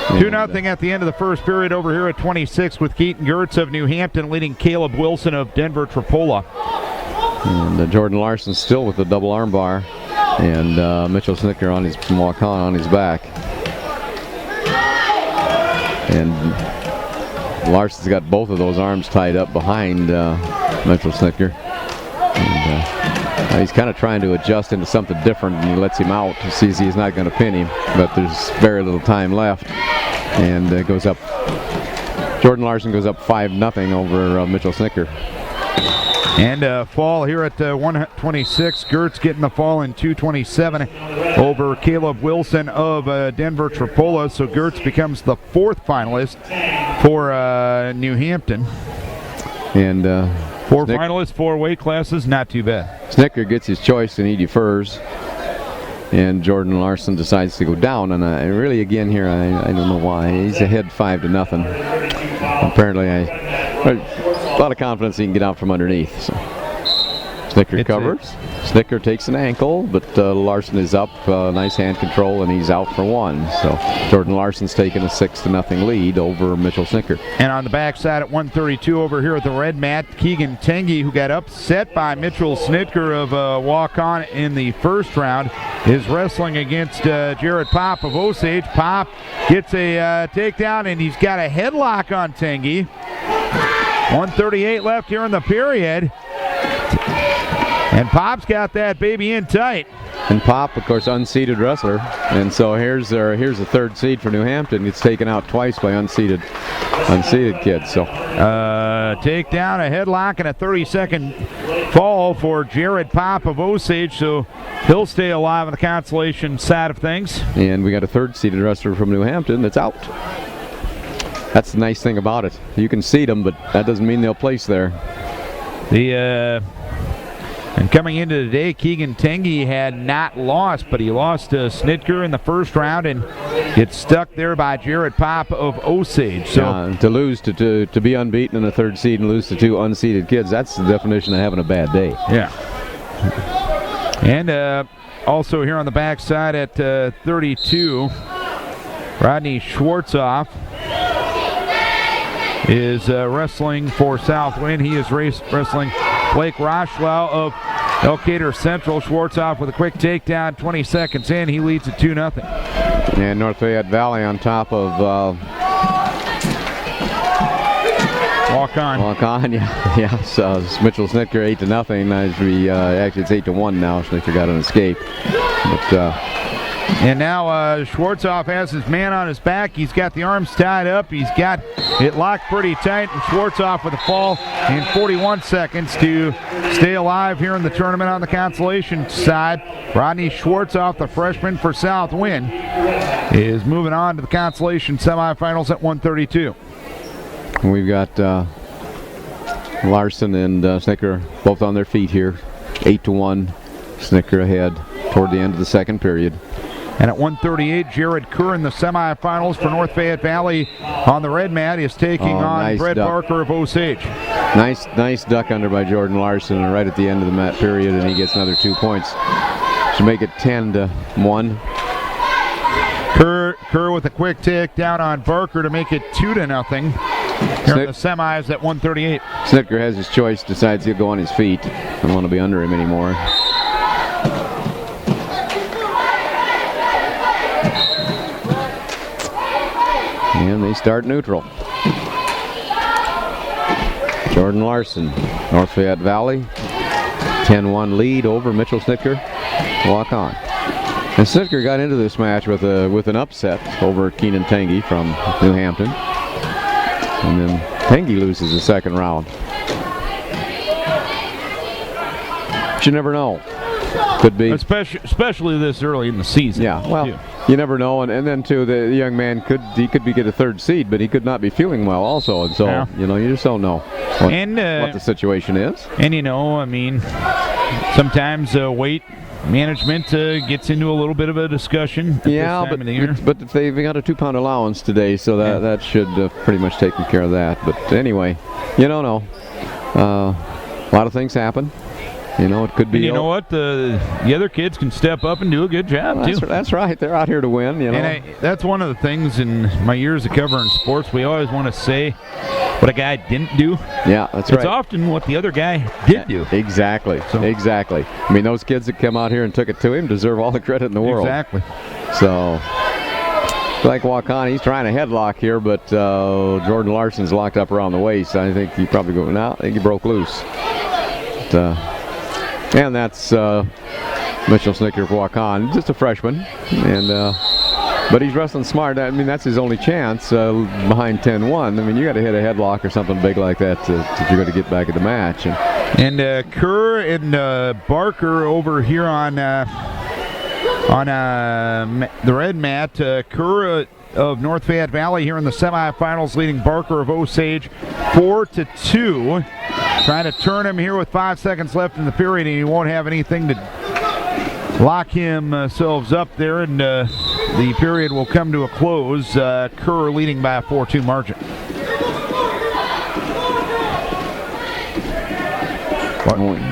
2-0 at the end of the first period over here at 26 with Keaton Gertz of New Hampton leading Caleb Wilson of Denver Tripola. And Jordan Larson still with the double arm bar, and Mitchell Snicker on his walk-on on his back. And Larson's got both of those arms tied up behind Mitchell Snicker. And he's kind of trying to adjust into something different, and he lets him out. He sees he's not going to pin him, but there's very little time left. And it goes up. Jordan Larson goes up 5-0 over Mitchell Snicker. And a fall here at 126. Gertz getting the fall in 2:27 over Caleb Wilson of Denver Tripola. So Gertz becomes the 4th finalist for New Hampton. And 4 finalists, 4 weight classes, not too bad. Snicker gets his choice and he defers. And Jordan Larson decides to go down. And really, again, here, I don't know why. He's ahead 5-0. Apparently, a lot of confidence he can get out from underneath. So. Snicker covers. Snicker takes an ankle, but Larson is up. Nice hand control, and he's out for 1. So Jordan Larson's taking a 6-0 lead over Mitchell Snicker. And on the backside at 132 over here at the red mat, Keegan Tengi, who got upset by Mitchell Snicker of walk-on in the first round, is wrestling against Jared Pop of Osage. Pop gets a takedown, and he's got a headlock on Tengi. 1:38 left here in the period. And Pop's got that baby in tight. And Pop, of course, unseeded wrestler. And so here's the 3rd seed for New Hampton. It's taken out twice by unseeded kids. So takedown, a headlock, and a 30-second fall for Jared Pop of Osage. So he'll stay alive on the consolation side of things. And we got a 3rd seeded wrestler from New Hampton that's out. That's the nice thing about it. You can seed them, but that doesn't mean they'll place there. And coming into today, Keegan Tengi had not lost, but he lost to Snitker in the first round and gets stuck there by Jared Pop of Osage. So to lose to be unbeaten in a 3rd seed and lose to 2 unseeded kids, that's the definition of having a bad day. Yeah. And also here on the backside at 32, Rodney Schwartzoff is wrestling for South Wind. He is wrestling Blake Rochlau of Elkader Central. Schwartzoff with a quick takedown, 20 seconds in. He leads at 2-0. And North Fayette Valley on top of Walk-on, yeah. So Mitchell Snicker 8-0. As we actually it's 8-1 now. Snicker got an escape, but And now Schwartzoff has his man on his back. He's got the arms tied up. He's got it locked pretty tight. And Schwartzoff with a fall in 41 seconds to stay alive here in the tournament on the consolation side. Rodney Schwartzoff, the freshman for South Win, is moving on to the consolation semifinals at 132. We've got Larson and Snicker both on their feet here. 8-1. Snicker ahead toward the end of the second period. And at 138, Jared Kerr in the semifinals for North Fayette Valley on the red mat is taking on nice Brett duck. Barker of Osage. Nice duck under by Jordan Larson right at the end of the mat period, and he gets another 2 points to make it 10-1. Kerr with a quick takedown on Barker to make it 2-0. Here in the semis at 138. Snitker has his choice, decides he'll go on his feet. Don't want to be under him anymore. And they start neutral. Jordan Larson, North Fayette Valley, 10-1 lead over Mitchell Snitker. Walk on. And Snitker got into this match with an upset over Keenan Tangy from New Hampton. And then Tangy loses the second round. But you never know. Could be. Especially this early in the season. Yeah, well, too. You never know. And then, too, the young man could get a third seed, but he could not be feeling well also. And so, Yeah. you just don't know what the situation is. And, I mean, sometimes weight management gets into a little bit of a discussion at this time of the year. But they've got a 2-pound allowance today, so that should pretty much take care of that. But anyway, you don't know. A lot of things happen. It could be. And you know what? The other kids can step up and do a good job, too. That's right. They're out here to win, And that's one of the things in my years of covering sports. We always want to say what a guy didn't do. Yeah, that's right. It's often what the other guy did do. Exactly. Exactly. I mean, those kids that come out here and took it to him deserve all the credit in the world. Exactly. So, like Waukon, he's trying a headlock here, but Jordan Larson's locked up around the waist. I think he probably I think he broke loose. But, and that's Mitchell Snicker for Waukon, just a freshman, and but he's wrestling smart. I mean, that's his only chance behind 10-1. I mean, you got to hit a headlock or something big like that if you're going to get back in the match. And Kerr and Barker over here on the red mat. Kerr of North Fayette Valley here in the semifinals, leading Barker of Osage 4-2. Trying to turn him here with 5 seconds left in the period, and he won't have anything to lock himself up there, and the period will come to a close. Kerr leading by a 4-2 margin.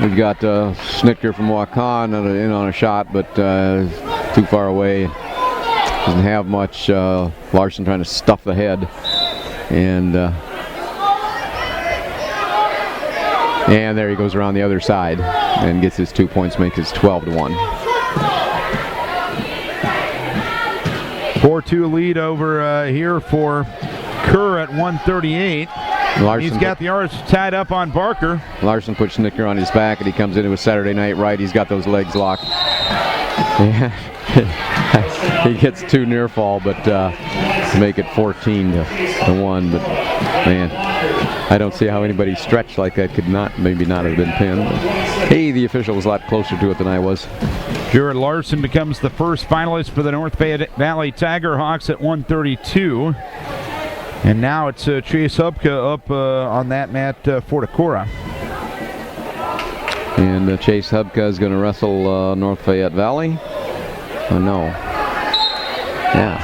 We've got Snitker from Waukon in on a shot, but too far away. Doesn't have much. Larson trying to stuff the head, and there he goes around the other side and gets his 2 points, makes it 12-1. 4-2 lead over here for Kerr at 138. He's got the arms tied up on Barker. Larson puts Snicker on his back, and he comes into a Saturday night right. He's got those legs locked. He gets 2 near fall, but to make it 14-1. But man, I don't see how anybody stretched like that could maybe not have been pinned. Hey, the official was a lot closer to it than I was. Jared Larson becomes the first finalist for the North Fayette Valley Tiger Hawks at 132. And now it's Chase Hubka up on that mat for Decorah. And Chase Hubka is going to wrestle North Fayette Valley. Oh, no. Yeah.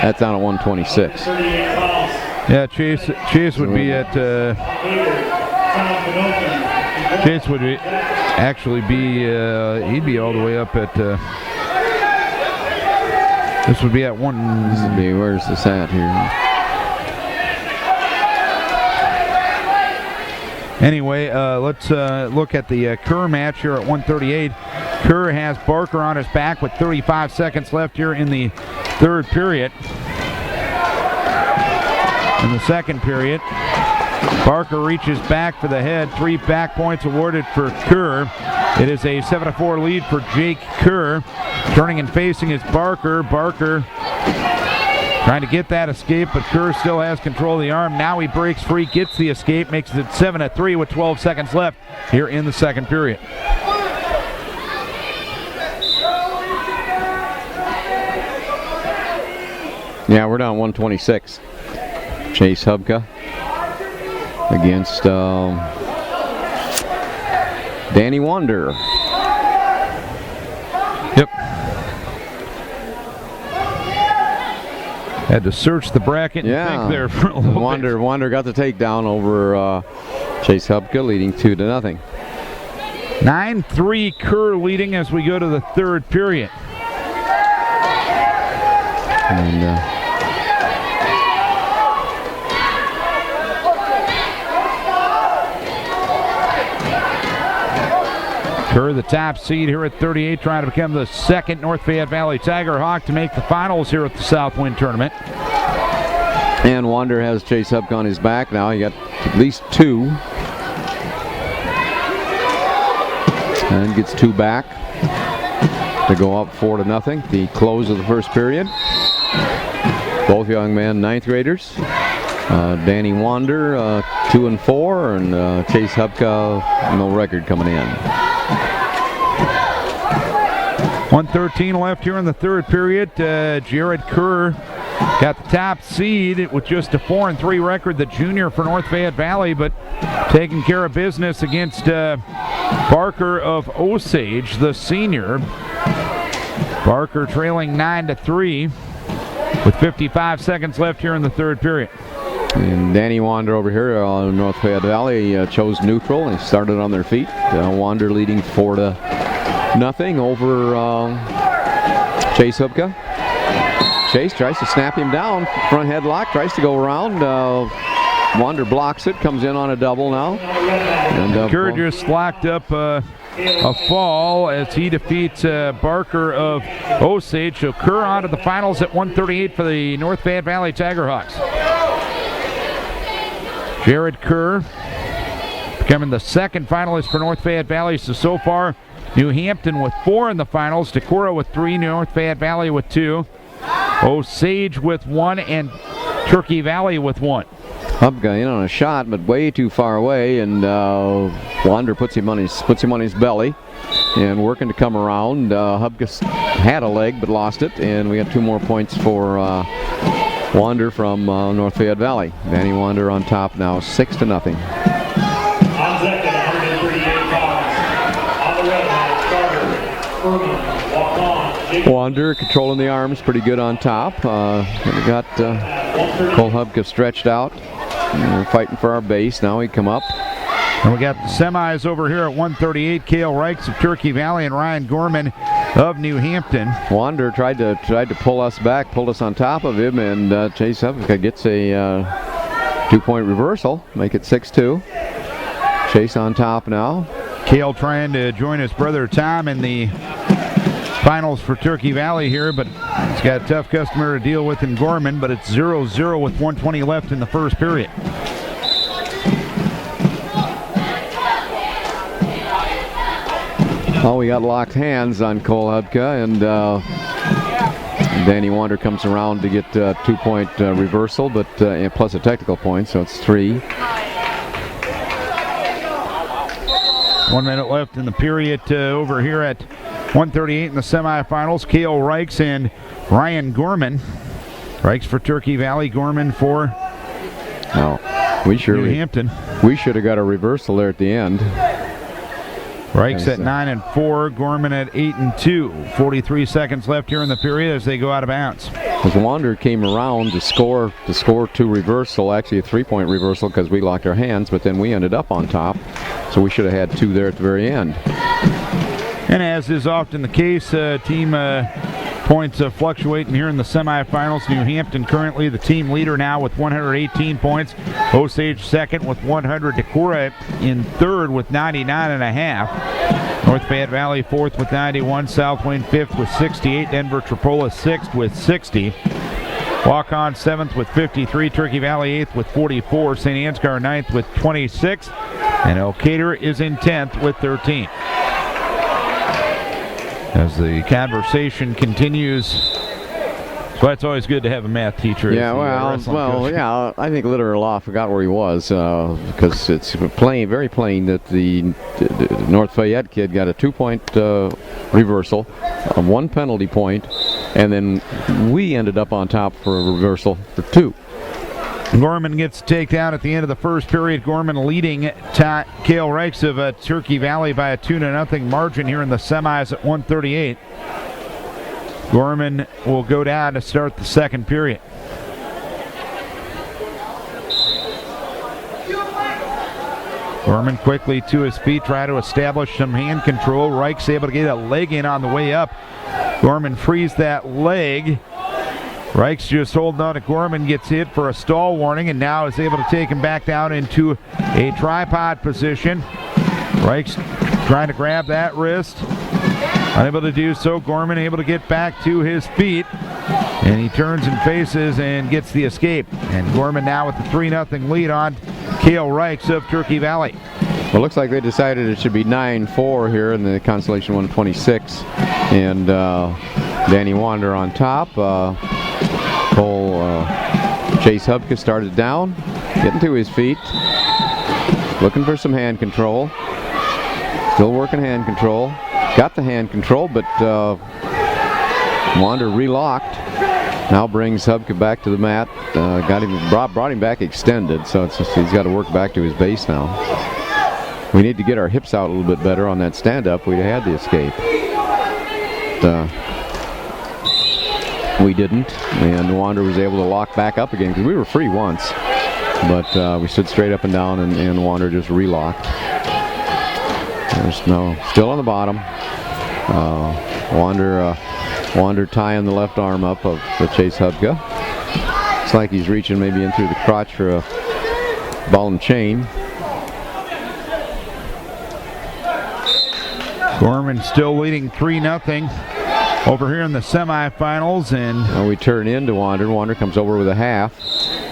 That's down at 126. Yeah, Chase would be at... Chase would actually be... he'd be all the way up at... this would be at one... This would be, where's this at here? Anyway, let's look at the Kerr match here at 138. Kerr has Barker on his back with 35 seconds left here in the third period. In the second period, Barker reaches back for the head. 3 back points awarded for Kerr. It is a 7-4 lead for Jake Kerr. Turning and facing is Barker. Barker trying to get that escape, but Kerr still has control of the arm. Now he breaks free, gets the escape, makes it 7-3 with 12 seconds left here in the second period. Yeah, we're down 126. Chase Hubka against Danny Wander. Yep. Had to search the bracket and think there for a little bit. Wander got the takedown over Chase Hubka, leading 2-0. 9-3 Kerr leading as we go to the third period. And Kerr, the top seed here at 38, trying to become the second North Fayette Valley Tiger Hawk to make the finals here at the Southwind tournament. And Wander has Chase Hubka on his back now. He got at least 2. And gets 2 back to go up 4-0. The close of the first period. Both young men, 9th graders. Danny Wander, 2-4, and Chase Hubka, no record coming in. 1:13 left here in the third period. Jared Kerr got the top seed with just a 4-3 record, the junior for North Fayette Valley, but taking care of business against Barker of Osage, the senior. Barker trailing 9-3 with 55 seconds left here in the third period. And Danny Wander over here on North Fayette Valley chose neutral and started on their feet. Wander leading 4-0 over Chase Hubka. Chase tries to snap him down, front headlock, tries to go around. Wander blocks it, comes in on a double now. And Kerr just locked up a fall as he defeats Barker of Osage. So Kerr on to the finals at 1:38 for the North Fayette Valley Tiger Hawks. Jared Kerr becoming the second finalist for North Fayette Valley. So far, New Hampton with 4 in the finals, Decorah with 3, North Fayette Valley with 2, Osage with 1, and Turkey Valley with 1. Hubka in on a shot, but way too far away, and Wander puts him on his belly, and working to come around. Hubka had a leg but lost it, and we got 2 more points for Wander from North Fayette Valley. Danny Wander on top now, 6-0. On second, 138 pounds. On the red line, starter, Furman, walk on. Wander controlling the arms pretty good on top. We got Cole Hubka stretched out. We're fighting for our base. Now we come up. And we got the semis over here at 138. Cale Reichs of Turkey Valley and Ryan Gorman of New Hampton. Wander tried to pull us back, pulled us on top of him, and Chase Hubka gets a 2-point reversal, make it 6-2. Chase on top now. Cale trying to join his brother Tom in the finals for Turkey Valley here, but he's got a tough customer to deal with in Gorman, but it's 0-0 with 1:20 left in the first period. Oh, we got locked hands on Cole Hubka, and Danny Wander comes around to get a 2-point reversal, but plus a technical point, so it's 3. 1 minute left in the period over here at 1:38 in the semifinals. Cale Reichs and Ryan Gorman. Reichs for Turkey Valley, Gorman for New Hampton. We should have got a reversal there at the end. Reichs at 9-4, Gorman at 8-2. 43 seconds left here in the period as they go out of bounds. As Wander came around to score 2 reversal, actually a 3-point reversal because we locked our hands, but then we ended up on top. So we should have had 2 there at the very end. And as is often the case, team points fluctuating here in the semifinals. New Hampton currently the team leader now with 118 points. Osage second with 100. Decorah in third with 99.5. North Fayette Valley fourth with 91. Southwind fifth with 68. Denver Tripola sixth with 60. Walk-On seventh with 53. Turkey Valley eighth with 44. St. Ansgar ninth with 26. And Elkader is in 10th with 13. as the conversation continues. That's why it's always good to have a math teacher. Yeah, well, I think literal law forgot where he was because it's very plain that the North Fayette kid got a 2-point reversal, 1 penalty point, and then we ended up on top for a reversal for 2. Gorman gets a takedown at the end of the first period. Gorman leading Cale Reichs of Turkey Valley by a 2-0 margin here in the semis at 1:38. Gorman will go down to start the second period. Gorman quickly to his feet, try to establish some hand control. Reichs able to get a leg in on the way up. Gorman frees that leg. Reichs just holding on to Gorman, gets hit for a stall warning, and now is able to take him back down into a tripod position. Reichs trying to grab that wrist. Unable to do so. Gorman able to get back to his feet. And he turns and faces and gets the escape. And Gorman now with the 3-0 lead on Cale Reichs of Turkey Valley. Well, it looks like they decided it should be 9-4 here in the Constellation 126. And Danny Wander on top. Chase Hubka started down, getting to his feet, looking for some hand control. Still working hand control. Got the hand control, but Wander relocked. Now brings Hubka back to the mat. Brought him back extended, so he's got to work back to his base now. We need to get our hips out a little bit better on that stand-up. We'd have had the escape. We didn't, and Wander was able to lock back up again because we were free once, but we stood straight up and down, and Wander just relocked. There's still on the bottom. Wander tying the left arm up of the Chase Hubka. It's like he's reaching maybe in through the crotch for a ball and chain. Gorman still leading 3-0 over here in the semifinals, and we turn into Wander. Wander comes over with a half.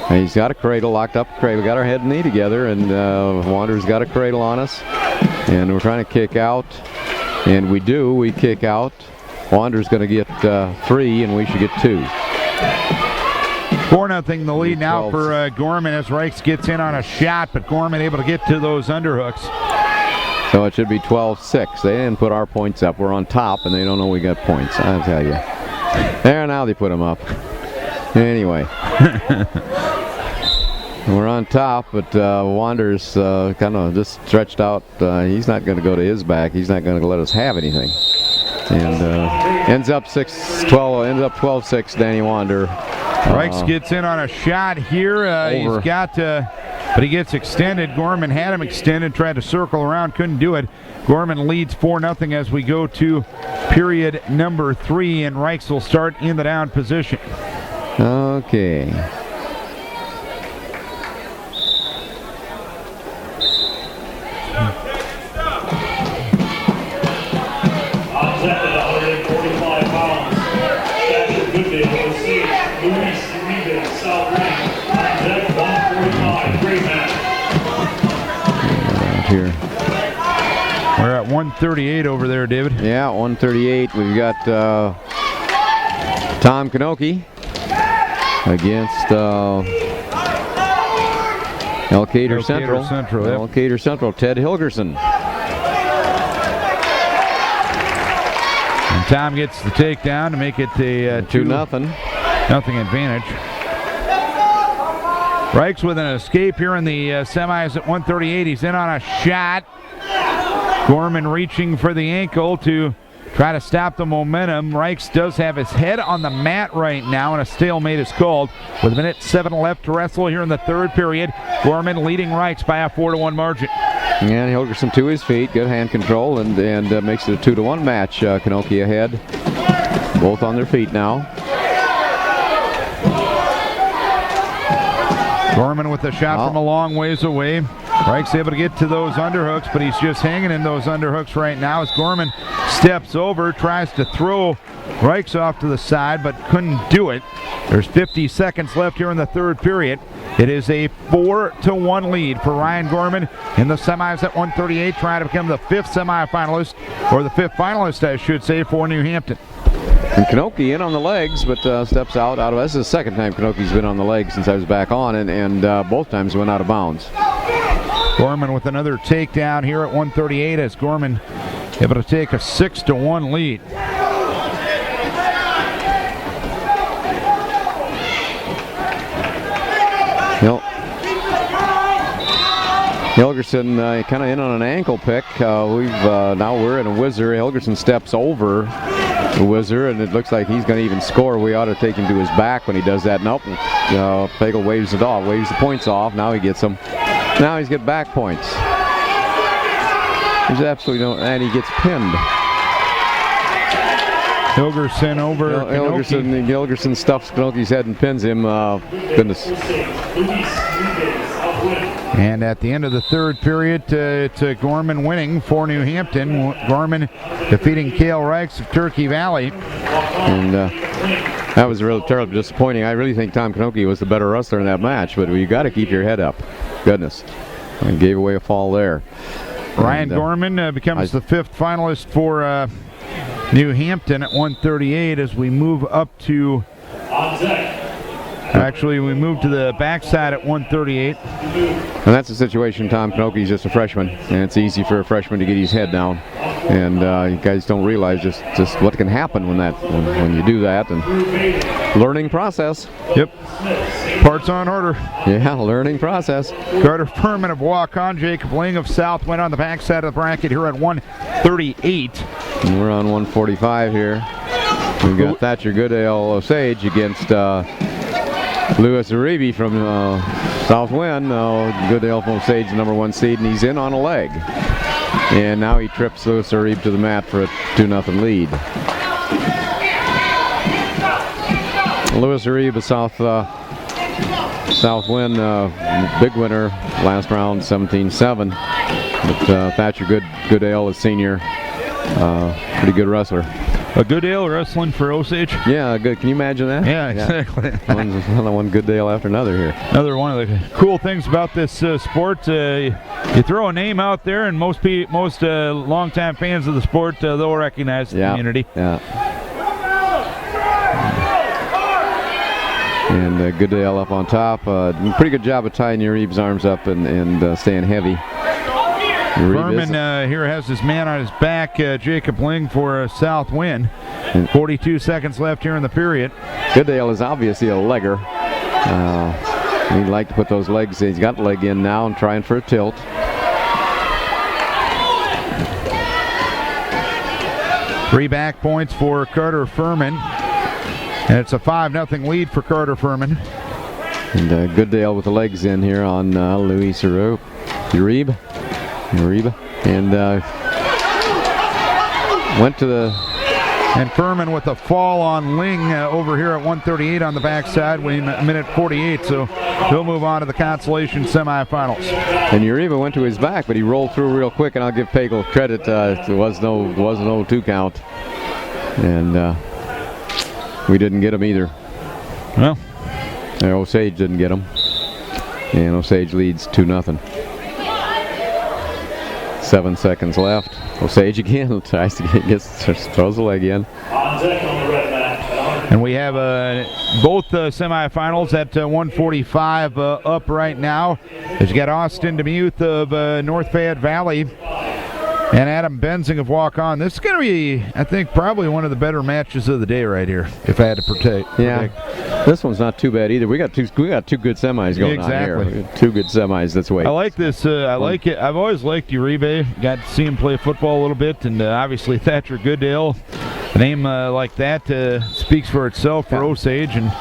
And he's got a cradle, locked up a cradle, got our head and knee together, and Wander's got a cradle on us. And we're trying to kick out, and we kick out. Wander's going to get 3, and we should get 2. 4-0 the lead now for Gorman as Reichs gets in on a shot, but Gorman able to get to those underhooks. So it should be 12-6. They didn't put our points up. We're on top, and they don't know we got points. I'll tell you. There, now they put them up. Anyway. We're on top, but Wander's kind of just stretched out. He's not going to go to his back. He's not going to let us have anything. And ends up 12-6, Danny Wander. Reichs gets in on a shot here. He's got but he gets extended. Gorman had him extended, tried to circle around, couldn't do it. Gorman leads 4-0 as we go to period number 3, and Reichs will start in the down position. Okay. Here. We're at 138 over there, David. Yeah, 138. We've got Tom Kanoki against Elkader Central. Elkader Central, Ted Hilgerson. And Tom gets the takedown to make it a 2-0 advantage. Reichs with an escape here in the semis at 138. He's in on a shot. Gorman reaching for the ankle to try to stop the momentum. Reichs does have his head on the mat right now, and a stalemate is called with 1:07 left to wrestle here in the third period. Gorman leading Reichs by a 4-1 margin. And Hilgerson to his feet, good hand control, and makes it a 2-1 match. Kanoki ahead, both on their feet now. Gorman with a shot from a long ways away. Reich's able to get to those underhooks, but he's just hanging in those underhooks right now as Gorman steps over, tries to throw Reich's off to the side, but couldn't do it. There's 50 seconds left here in the third period. It is a 4-1 lead for Ryan Gorman in the semis at 138, trying to become the fifth semifinalist, or the fifth finalist, I should say, for New Hampton. And Knoche in on the legs, but steps out of. This is the second time Knoche's been on the legs since I was back on, and both times went out of bounds. Gorman with another takedown here at 138 as Gorman able to take a 6-1 lead. Helgerson kind of in on an ankle pick. Now we're in a whizzer. Helgerson steps over the whizzer, and it looks like he's going to even score. We ought to take him to his back when he does that. Nope. Pagel waves it off, waves the points off. Now he gets them. Now he's got back points. There's absolutely no, and he gets pinned. Helgerson over. Helgerson stuffs Knoche's head and pins him. Goodness. And at the end of the third period, it's Gorman winning for New Hampton. Gorman defeating Cale Reichs of Turkey Valley. And that was really terribly disappointing. I really think Tom Knoche was the better wrestler in that match, but you got to keep your head up. Goodness. And gave away a fall there. Ryan Gorman becomes the fifth finalist for New Hampton at 138 as we move up to... Actually, we move to the backside at 138. And that's the situation. Tom Knoche's just a freshman, and it's easy for a freshman to get his head down. And you guys don't realize just what can happen when you do that. And learning process. Yep. Parts on order. Yeah, learning process. Carter Furman of Waukon, Jacob Ling of South went on the backside of the bracket here at 138. And we're on 145 here. We've got Thatcher Goodale Osage against Lewis Uribe from South Winn. Goodale from Osage, the number 1 seed, and he's in on a leg. And now he trips Lewis Uribe to the mat for a 2-0 lead. Lewis Uribe, South Winn, big winner last round, 17-7. But Thatcher Goodale, a senior, pretty good wrestler. A Goodale wrestling for Osage? Yeah, good. Can you imagine that? Yeah, exactly. one Goodale after another here. Another one of the cool things about this sport, you throw a name out there, and most longtime fans of the sport, they'll recognize the community. Yeah. And Goodale up on top. Pretty good job of tying Uribe's arms up and staying heavy. Furman here has his man on his back, Jacob Ling for South Winn. 42 seconds left here in the period. Goodale is obviously a legger. He'd like to put those legs in. He's got the leg in now and trying for a tilt. Three back points for Carter Furman. And it's a 5-0 lead for Carter Furman. And Goodale with the legs in here on Luis Uribe. And went to the... And Furman with a fall on Ling over here at 138 on the backside, minute 48, so he'll move on to the consolation semifinals. And Uribe went to his back, but he rolled through real quick, and I'll give Pagel credit. There was no 2 count. And we didn't get him either. Well, Osage didn't get him. And Osage leads 2-0. 7 seconds left. Osage again tries to throws the leg in. And we have both semifinals at 145 up right now. As you got Austin DeMuth of North Fayette Valley and Adam Benzing of Waukon. This is going to be, I think, probably one of the better matches of the day right here, if I had to predict. Yeah, this one's not too bad either. We got two good semis going on here. 2 good semis. That's the way. I like this. I like it. I've always liked Uribe. Got to see him play football a little bit, and obviously Thatcher Goodale. A name like that speaks for itself for Osage, and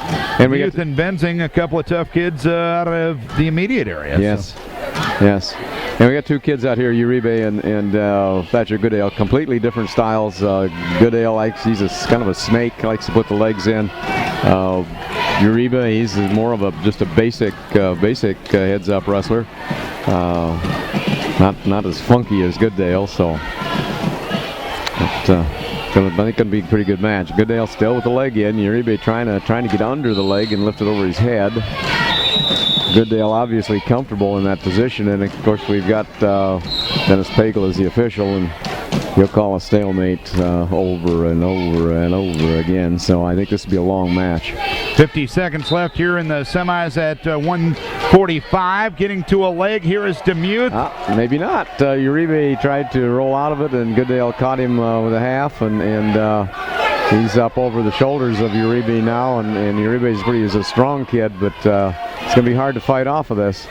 we Youth and Benzing, a couple of tough kids out of the immediate area. Yes, yes. And we got 2 kids out here, Uribe and Thatcher Goodale, completely different styles. Goodale he's kind of a snake, likes to put the legs in. Uribe, he's more of just a basic heads-up wrestler. Not as funky as Goodale, so I think it's gonna be a pretty good match. Goodale still with the leg in. Uribe trying to get under the leg and lift it over his head. Goodale obviously comfortable in that position, and of course we've got Dennis Pagel as the official, and he'll call a stalemate over and over and over again. So I think this will be a long match. 50 seconds left here in the semis at 145. Getting to a leg here is Demuth. Maybe not. Uribe tried to roll out of it, and Goodale caught him with a half, and he's up over the shoulders of Uribe now, and Uribe is a strong kid, but it's going to be hard to fight off of this.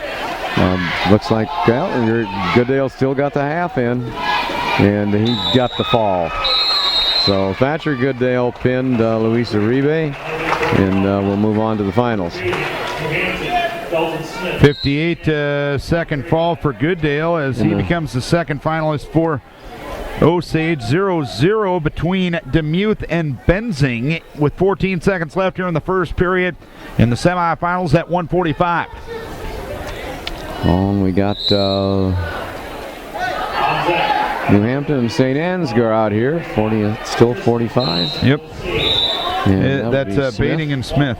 Looks like Goodale still got the half in, and he got the fall. So Thatcher Goodale pinned Luis Uribe, and we'll move on to the finals. 58-second fall for Goodale as he becomes the second finalist for Osage. 0-0 between Demuth and Benzing with 14 seconds left here in the first period in the semifinals at 145. And we got New Hampton and St. Ansgar out here. Still 45. Yep. And that's Bating and Smith.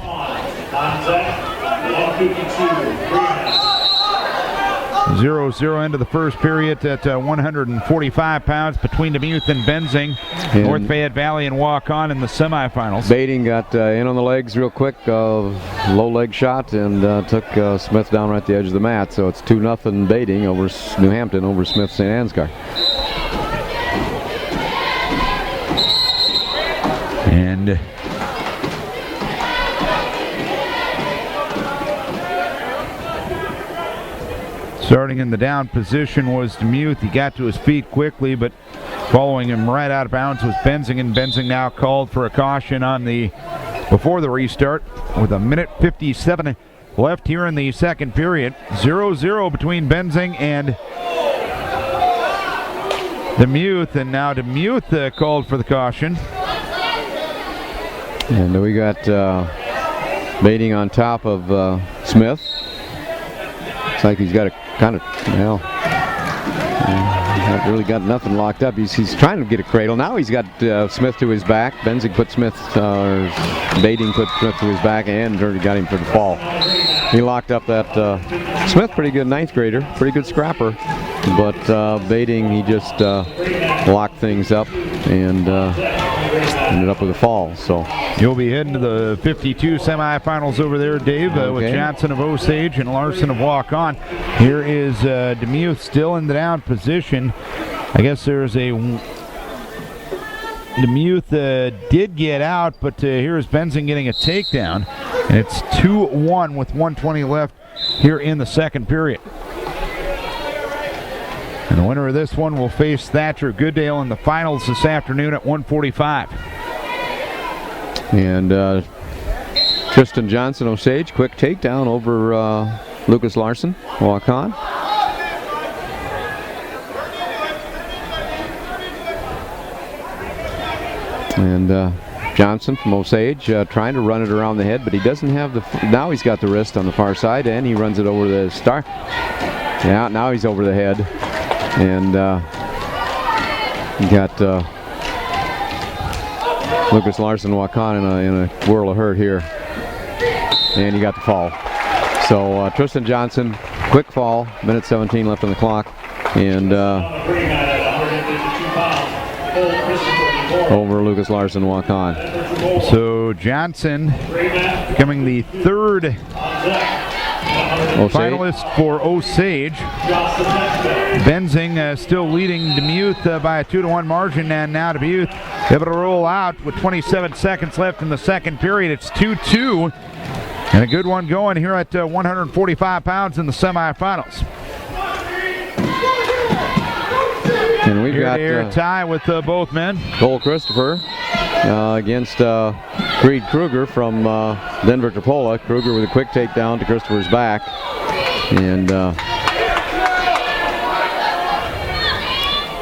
0-0 into the first period at 145 pounds between Demuth and Benzing. North Fayette Valley and Walk-On in the semifinals. Bating got in on the legs real quick, low leg shot, and took Smith down right at the edge of the mat. So it's 2-0 Bating over New Hampton over Smith St. Ansgar. And starting in the down position was Demuth. He got to his feet quickly, but following him right out of bounds was Benzing, and Benzing now called for a caution on before the restart with 1:57 left here in the second period. 0-0 between Benzing and Demuth, and now Demuth called for the caution. And we got Bating on top of Smith. Looks like he's got a kind of, not really got nothing locked up. He's trying to get a cradle. Now he's got Smith to his back. Benzing put Smith, or Bating put Smith to his back and got him for the fall. He locked up that Smith, pretty good ninth grader, pretty good scrapper. But Bating, he just locked things up and ended up with a fall. So you'll be heading to the 52 semifinals over there, Dave, with Johnson of Osage and Larson of Walk-On. Here is Demuth still in the down position. I guess there's Demuth did get out, but here is Benzing getting a takedown, and it's 2-1 with 1:20 left here in the second period. And the winner of this one will face Thatcher Goodale in the finals this afternoon at 1:45. And Tristan Johnson Osage, quick takedown over Lucas Larson, Walk-On. And Johnson from Osage trying to run it around the head, but he doesn't have now he's got the wrist on the far side, and he runs it over the star. Yeah, now he's over the head. And you got Lucas Larson Walk-On in a whirl of hurt here. And he got the fall. So Tristan Johnson, quick fall, 1:17 left on the clock. And over Lucas Larson Walk-On. So Johnson becoming the third finalist for Osage. Benzing still leading Demuth by a 2-1 margin, and now Demuth able to roll out with 27 seconds left in the second period. It's 2-2, and a good one going here at 145 pounds in the semifinals. And we've got a tie with both men. Cole Christopher against Creed Kruger from Denver Tripola. Kruger with a quick takedown to Christopher's back. And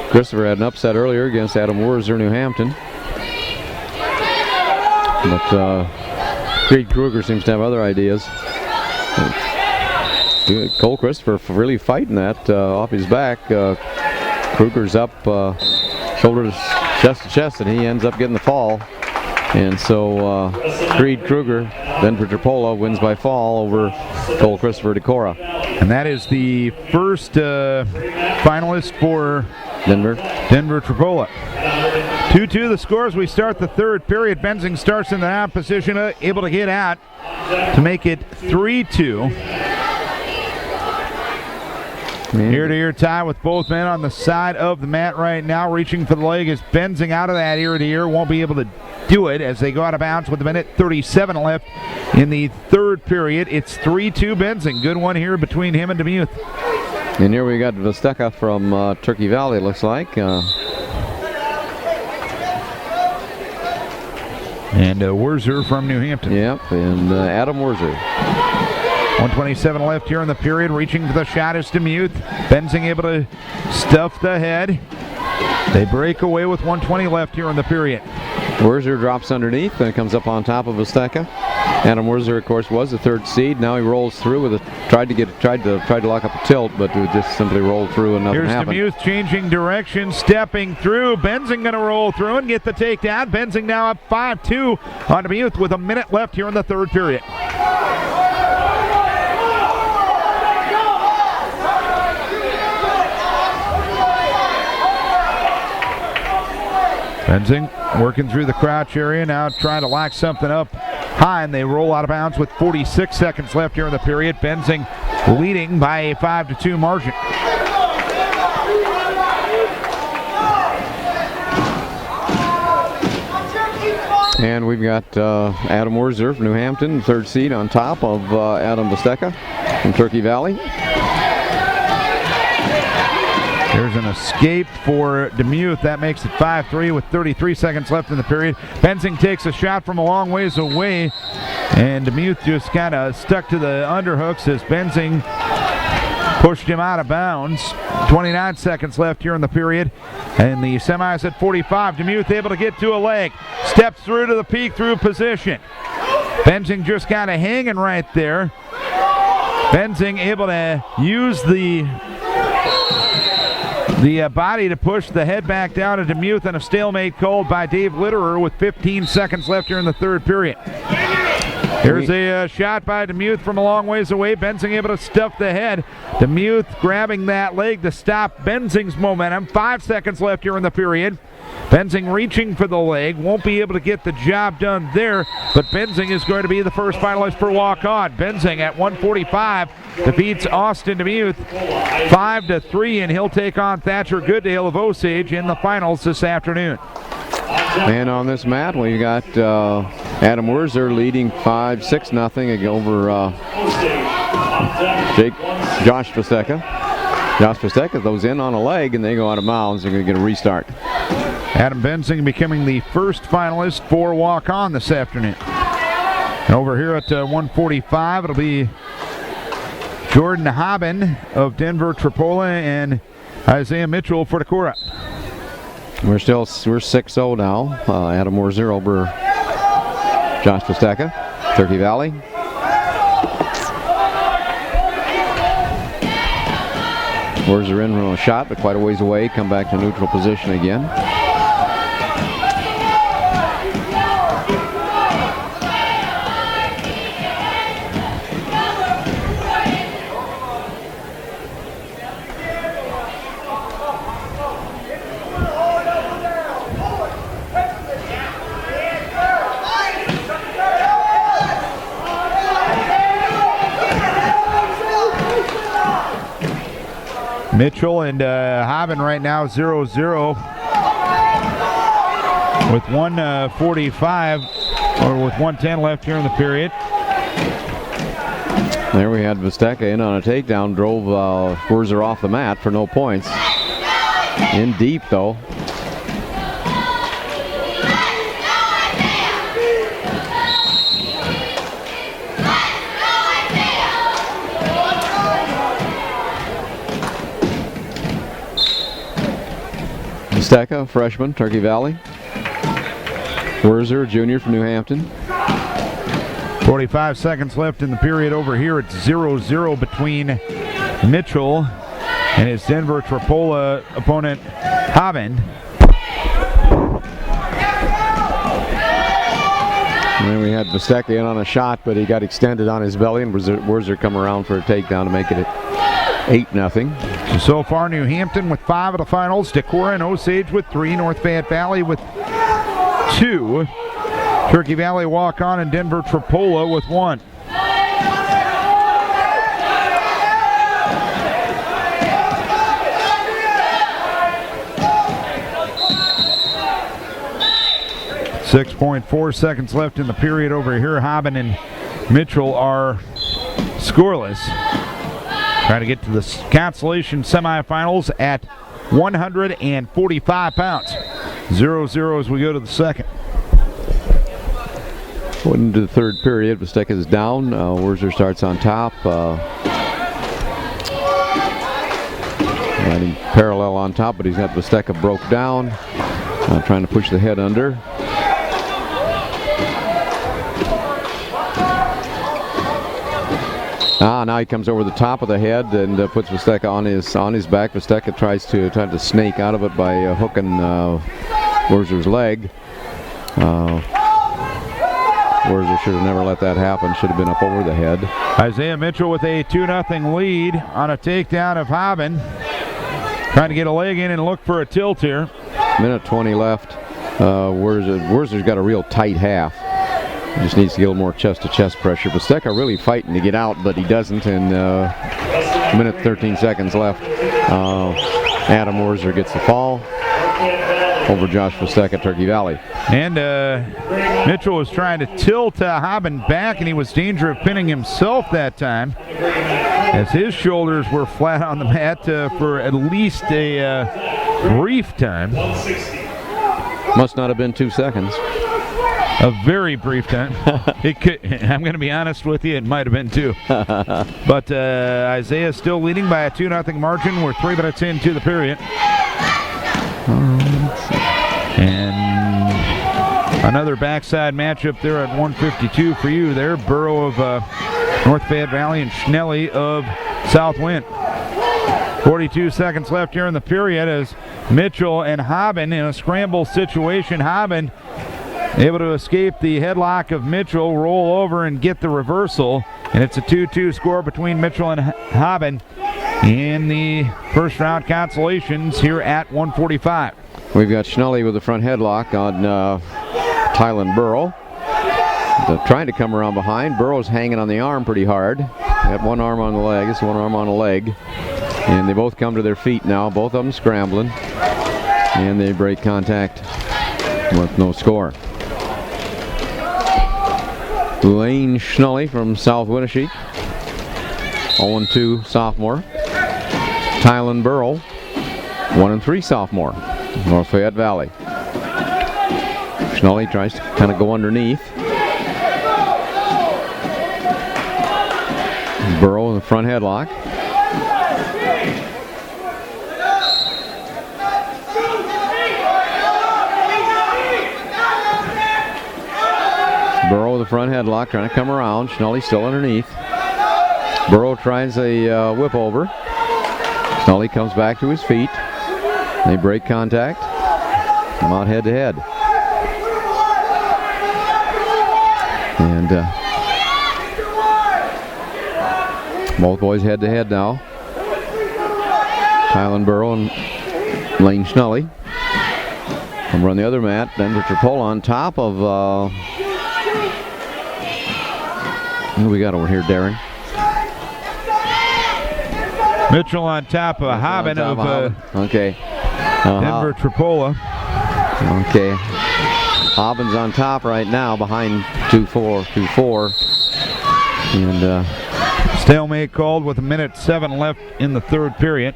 Christopher had an upset earlier against Adam Wurzer, New Hampton. But Creed Kruger seems to have other ideas. Cole Christopher really fighting that off his back. Kruger's up shoulder to chest, and he ends up getting the fall. And so Creed Kruger, Denver Tripola, wins by fall over Cole Christopher Decorah. And that is the first finalist for Denver Tripola. 2-2 the scores. We start the third period. Benzing starts in the half position, able to get out to make it 3-2. Ear-to-ear tie with both men on the side of the mat right now. Reaching for the leg is Benzing out of that ear-to-ear. Won't be able to do it as they go out of bounds with a minute 37 left in the third period. It's 3-2 Benzing. Good one here between him and Demuth. And here we got Vesteka from Turkey Valley, it looks like. And Werzer from New Hampton. Yep, and Adam Werzer. 1:27 left here in the period. Reaching for the shot is Demuth. Benzing able to stuff the head. They break away with 1:20 left here in the period. Werzer drops underneath and comes up on top of Vesteka. Adam Werzer, of course, was the third seed. Now he rolls through with a tried to lock up a tilt, but it just simply rolled through and nothing happened. Here's Demuth changing direction, stepping through. Benzing going to roll through and get the takedown. Benzing now up 5-2 on Demuth with a minute left here in the third period. Benzing working through the crouch area, now trying to lock something up high, and they roll out of bounds with 46 seconds left here in the period. Benzing leading by a 5-2 margin. And we've got Adam Werzer from New Hampton, third seed on top of Adam Vesteka from Turkey Valley. There's an escape for Demuth. That makes it 5-3 with 33 seconds left in the period. Benzing takes a shot from a long ways away, and Demuth just kind of stuck to the underhooks as Benzing pushed him out of bounds. 29 seconds left here in the period, and the semis at 45. Demuth able to get to a leg. Steps through to the peek through position. Benzing just kind of hanging right there. Benzing able to use the body to push the head back down to Demuth, and a stalemate called by Dave Litterer with 15 seconds left here in the third period. Here's a shot by Demuth from a long ways away. Benzing able to stuff the head. Demuth grabbing that leg to stop Benzing's momentum. 5 seconds left here in the period. Benzing reaching for the leg. Won't be able to get the job done there, but Benzing is going to be the first finalist for walk-on. Benzing at 1:45 defeats Austin Demuth 5-3, and he'll take on Thatcher Goodale of Osage in the finals this afternoon. And on this mat, we got Adam Werzer leading 5-6-0 over Josh Vesteka. Josh Vesteka goes in on a leg, and they go out of bounds. They're going to get a restart. Adam Benzing becoming the first finalist for walk-on this afternoon. And over here at 1:45, it'll be Jordan Haben of Denver Tripola and Isaiah Mitchell for Decorah. We're 6-0 now. Adam Werzer over Josh Vesteka, Turkey Valley. Werzer in from a shot, but quite a ways away. Come back to neutral position again. Mitchell and Haben right now 0-0 with 1:45 or with 1:10 left here in the period. There we had Vesteka in on a takedown, drove Werzer off the mat for no points. In deep though. Vesteka, freshman, Turkey Valley. Werzer, junior from New Hampton. 45 seconds left in the period over here. It's 0-0 between Mitchell and his Denver Tripola opponent, Haben. And then we had Vesteka in on a shot, but he got extended on his belly, and Werzer come around for a takedown to make it 8-0. So far, New Hampton with 5 of the finals, Decorah and Osage with 3, North Fayette Valley with 2, Turkey Valley walk-on, and Denver Tripola with 1. .4 seconds left in the period over here. Haben and Mitchell are scoreless. Trying to get to the consolation semifinals at 145 pounds. 0-0 as we go to the second. Going into the third period, Vesteka is down. Werzer starts on top. Riding parallel on top, but he's got Vesteka broke down. Trying to push the head under. Now he comes over the top of the head and puts Vesteka on his back. Vesteka tries to snake out of it by hooking Werzer's leg. Werzer should have never let that happen. Should have been up over the head. Isaiah Mitchell with a 2-0 lead on a takedown of Haben. Trying to get a leg in and look for a tilt here. Minute 20 left. Werzer's got a real tight half. He just needs to get a little more chest-to-chest pressure. Vesteka really fighting to get out, but he doesn't. And minute 13 seconds left. Adam Werzer gets the fall over Josh Vesteka, Turkey Valley. And Mitchell was trying to tilt Haben back, and he was in danger of pinning himself that time, as his shoulders were flat on the mat for at least a brief time. Must not have been 2 seconds. A very brief time. I'm going to be honest with you, it might have been 2. But Isaiah still leading by a 2-0 margin. We're 3 minutes into the period. And another backside matchup there at 152 for you there. Burrow of North Fayette Valley and Schnelly of South Wind. 42 seconds left here in the period as Mitchell and Haben in a scramble situation. Haben able to escape the headlock of Mitchell, roll over and get the reversal. And it's a 2-2 score between Mitchell and Haben in the first round consolations here at 145. We've got Schnelly with the front headlock on Tylen Burrow. Trying to come around behind. Burrow's hanging on the arm pretty hard. Got one arm on the leg. It's one arm on a leg. And they both come to their feet now. Both of them scrambling. And they break contact with no score. Lane Schnelly from South Winneshiek, 0-2 sophomore. Tylen Burrow, 1-3 sophomore, North Fayette Valley. Schnelly tries to kind of go underneath. Burrow in the front headlock. Burrow with the front headlock, trying to come around. Schnelly still underneath. Burrow tries a whip over. Schnelly comes back to his feet. They break contact. Come out head to head. And both boys head to head now. Tylen Burrow and Lane Schnelly. Come run the other mat. Denver Tripola on top of who we got over here, Darren? Mitchell on top of Haben of okay. Denver Tripola. Okay. Haben's on top right now behind 2-4. And stalemate called with 1:07 left in the third period.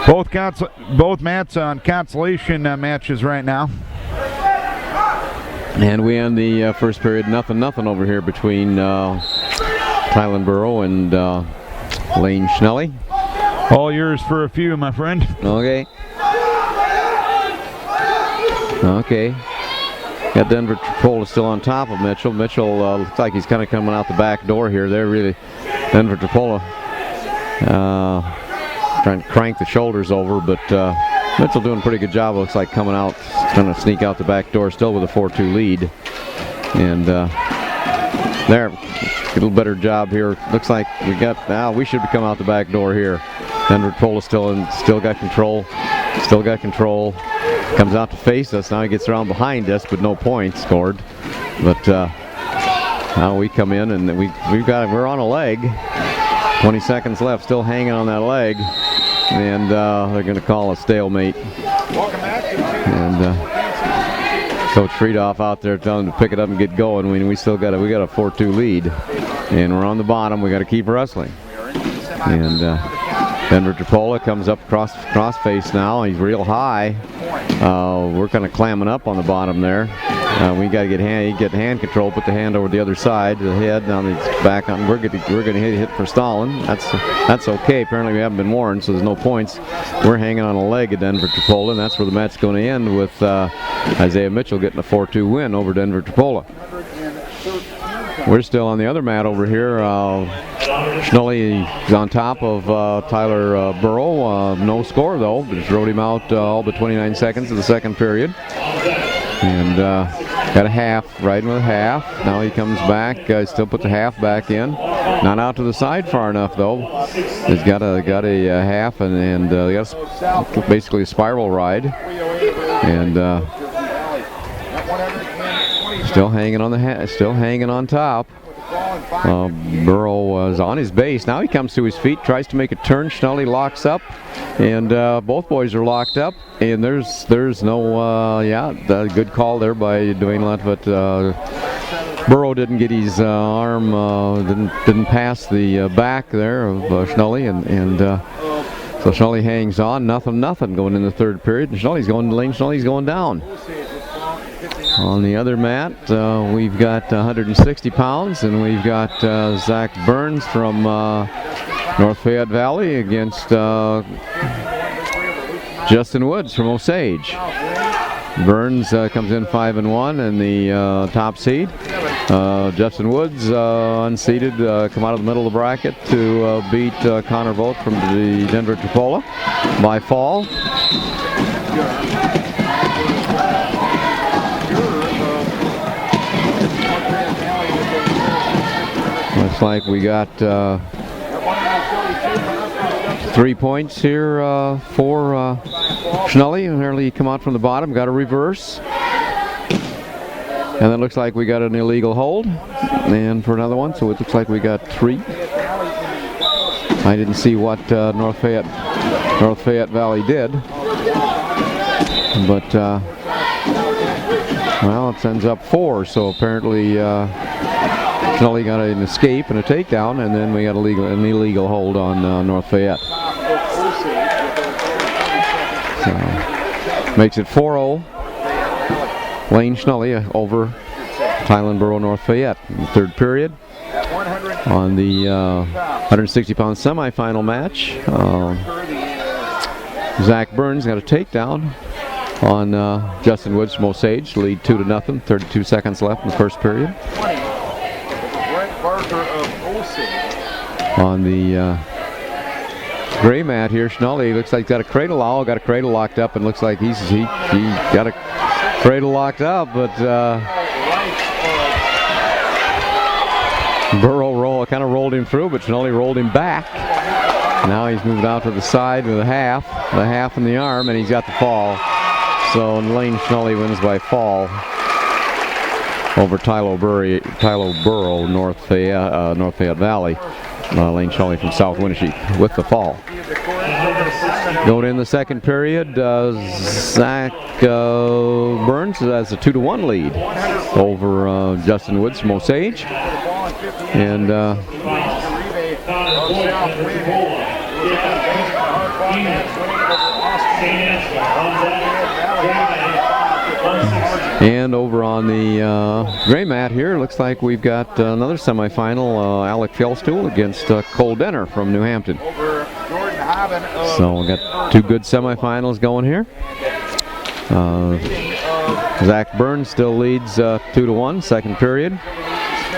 Both mats on consolation matches right now. And we end the first period 0-0 over here between Tylen Burrow and Lane Schnelly. All yours for a few, my friend. Okay. Okay. Got Denver Tripoli still on top of Mitchell. Mitchell looks like he's kind of coming out the back door here. They're really, Denver Tripoli trying to crank the shoulders over, but Mitchell doing a pretty good job. Looks like coming out, trying to sneak out the back door, still with a 4-2 lead. And there, a little better job here. Looks like we should come out the back door here. Denver Tripoli still got control. Still got control. Comes out to face us. Now he gets around behind us, but no points scored. But now we come in and we're on a leg. 20 seconds left, still hanging on that leg, and they're going to call a stalemate. And Coach Friedoff out there telling them to pick it up and get going. We got a 4-2 lead, and we're on the bottom. We got to keep wrestling. And Denver Tripoli comes up cross face now. He's real high. We're kind of clamming up on the bottom there. We got to get hand control. Put the hand over the other side, the head. Now he's back on. We're going to hit for stalling. That's okay. Apparently we haven't been warned, so there's no points. We're hanging on a leg at Denver Tripoli, and that's where the match's going to end with Isaiah Mitchell getting a 4-2 win over Denver Tripoli. We're still on the other mat over here. Schnully is on top of Tyler Burrow. No score though, but just rode him out all but 29 seconds of the second period. And got a half, riding with a half. Now he comes back, still put the half back in. Not out to the side far enough though. He's got a half and basically a spiral ride. And still hanging on top. Burrow was on his base. Now he comes to his feet, tries to make a turn. Schnully locks up, and both boys are locked up. And there's no, good call there by Dwayne Lunt, but Burrow didn't get his arm, didn't pass the back there of Schnully, and so Schnully hangs on. Nothing going in the third period. And Schnully's going down. On the other mat, we've got 160 pounds, and we've got Zach Burns from North Fayette Valley against Justin Woods from Osage. Burns comes in 5-1 in the top seed. Justin Woods, unseeded, come out of the middle of the bracket to beat Connor Vogt from the Denver Tripoli by fall. Looks like we got 3 points here for Schnully. Apparently he come out from the bottom, got a reverse. And then looks like we got an illegal hold. And for another one, so it looks like we got 3. I didn't see what North Fayette Valley did. But, well, it ends up 4, so apparently Schnully got an escape and a takedown, and then we got an illegal hold on North Fayette. So, makes it 4-0. Lane Schnully over Highland Borough North Fayette in the third period. On the 160-pound semifinal match, Zach Burns got a takedown on Justin Woods from Osage, lead 2-0, 32 seconds left in the first period. On the gray mat here, Schnully looks like he's got a cradle locked up, and looks like he got a cradle locked up, but Burrow kind of rolled him through, but Schnully rolled him back. Now he's moved out to the side with the half in the arm, and he's got the fall. So Lane Schnully wins by fall over Tyler Burrow, North Fayette Valley. Lane Schnully from South Winneshiek with the fall. Going in the second period, Zach Burns has a 2-1 lead over Justin Woods from Osage. And and over on the gray mat here, looks like we've got another semifinal, Alec Fjellstool against Cole Denner from New Hampton. So we've got 2 good semifinals going here. Zach Burns still leads 2-1, second period,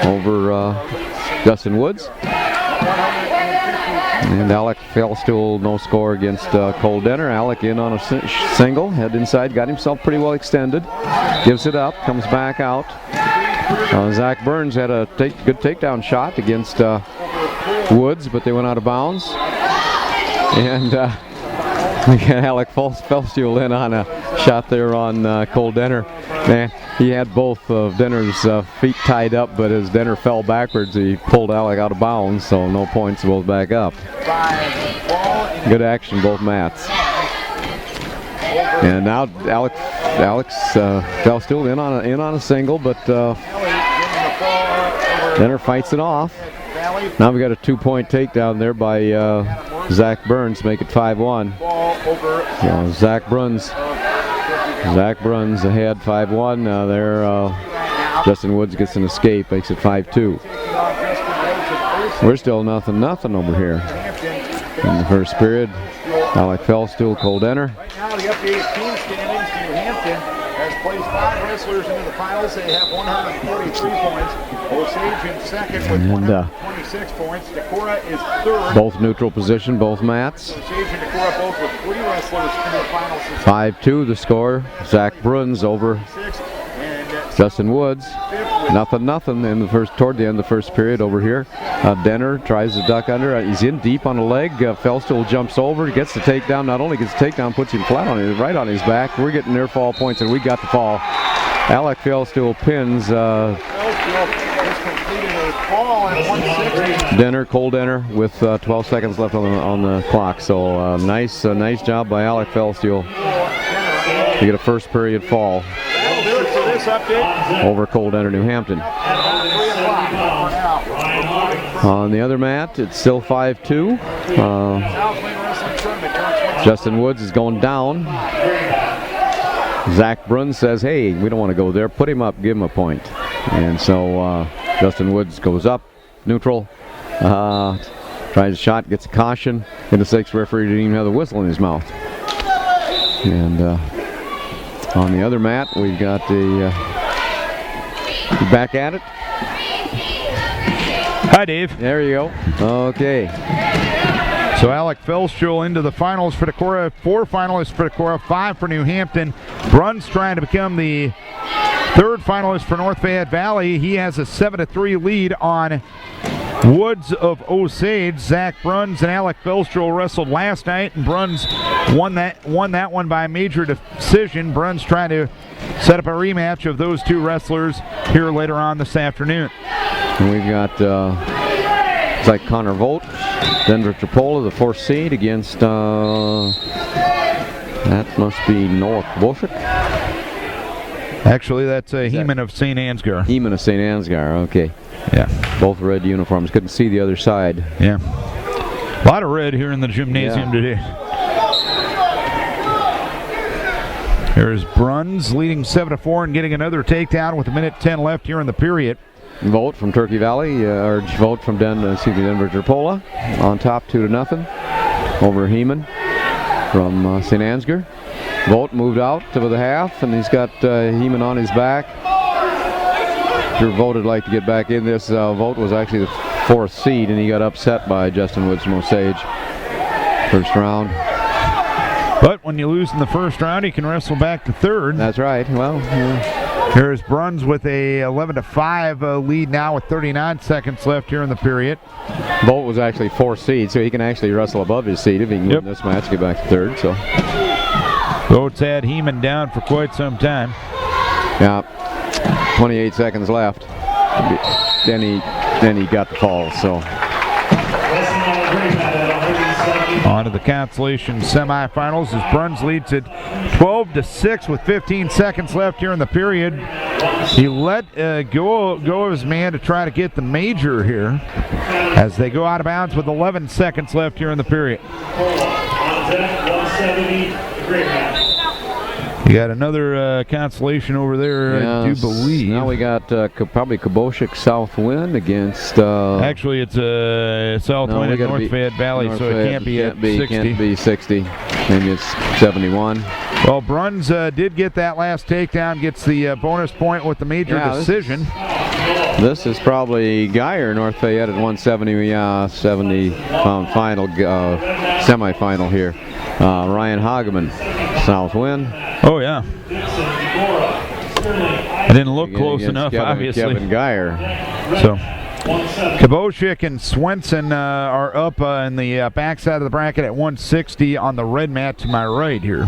over Justin Woods. And Alec Feldstuhl, no score against Cole Denner. Alec in on a single, head inside, got himself pretty well extended. Gives it up, comes back out. Zach Burns had a good takedown shot against Woods, but they went out of bounds. And we got Alec Feldstuhl in on a shot there on Cole Denner. He had both of Denner's feet tied up, but as Denner fell backwards, he pulled Alec out of bounds, so no points, both back up. Good action, both mats. And now Alex Feldstuhl in on a single, but Denner fights it off. Now we got a 2-point takedown there by Zach Burns, make it 5-1. So Zach Bruns ahead 5-1. There, Justin Woods gets an escape, makes it 5-2. We're still 0-0 over here in the first period. Alec Feldstuhl, Cole Denner. Now the updated team standings. New Hampton has placed 5 wrestlers into the finals. They have 143 points. Osage in second with 126 points. Decorah is third. Both neutral position, both mats. Osage and Decorah both with 3 wrestlers into the finals. 5-2 the score. Zach Bruns over Justin Woods. 0-0 in the toward the end of the first period over here. Denner tries to duck under. He's in deep on the leg. Feldstuhl jumps over, gets the takedown. Not only gets the takedown, puts him flat on his right on his back. We're getting near fall points, and we got the fall. Alec Feldstuhl pins Denner, Cole Denner, with 12 seconds left on the clock. So nice job by Alec Feldstuhl to get a first period fall over Cole Denner, New Hampton. On the other mat, it's still 5-2. Justin Woods is going down. Zach Bruns says, hey, we don't want to go there. Put him up, give him a point. And so Justin Woods goes up, neutral. Tries a shot, gets a caution. And the 6th referee didn't even have the whistle in his mouth. And on the other mat, we've got the back at it. Hi, Dave. There you go. Okay. So Alec Feldstuhl into the finals for Decorah. 4 finalists for Decorah, 5 for New Hampton. Bruns trying to become the 3rd finalist for North Fayette Valley. He has a 7-3 lead on Woods of Osage. Zach Bruns and Alec Feldstuhl wrestled last night, and Bruns won that one by a major decision. Bruns trying to set up a rematch of those 2 wrestlers here later on this afternoon. And we've got it's like Connor Vogt, Denver Tripola, the 4th seed against that must be Noah Boschek. Actually, that's Heeman of St. Ansgar. Heeman of St. Ansgar, okay. Yeah. Both red uniforms. Couldn't see the other side. Yeah. A lot of red here in the gymnasium today. Here's Bruns leading 7-4 and getting another takedown with 1:10 left here in the period. Vote from Turkey Valley, or vote from Denver Tripola on top 2-0 over Heeman from St. Ansgar. Vogt moved out to the half, and he's got Heeman on his back. Sure, Vogt would like to get back in this. Vogt was actually the 4th seed, and he got upset by Justin Woods from Osage. First round. But when you lose in the first round, you can wrestle back to 3rd. That's right. Well, yeah. Here's Bruns with a 11-5 lead now with 39 seconds left here in the period. Vogt was actually 4th seed, so he can actually wrestle above his seed if he can win this match, get back to 3rd. So Vogt's had Heeman down for quite some time. Yeah, 28 seconds left. Then he got the fall. So on to the consolation semifinals as Bruns leads at 12-6 with 15 seconds left here in the period. He let go of his man to try to get the major here as they go out of bounds with 11 seconds left here in the period. You got another consolation over there, yes, I do believe. Now we got probably Kaboshic South Wind against... Actually, it's South Wind at North Fayette Valley, so it can't be at 60. Can't be 60. Maybe it's 71. Well, Bruns did get that last takedown, gets the bonus point with the major decision. This is probably Geyer, North Fayette at 170, 70-pound final, semifinal here. Ryan Hageman, South Win. Oh, yeah. I didn't look close enough, obviously. Kevin Geyer. So, Kaboshick and Swenson are up in the backside of the bracket at 160 on the red mat to my right here.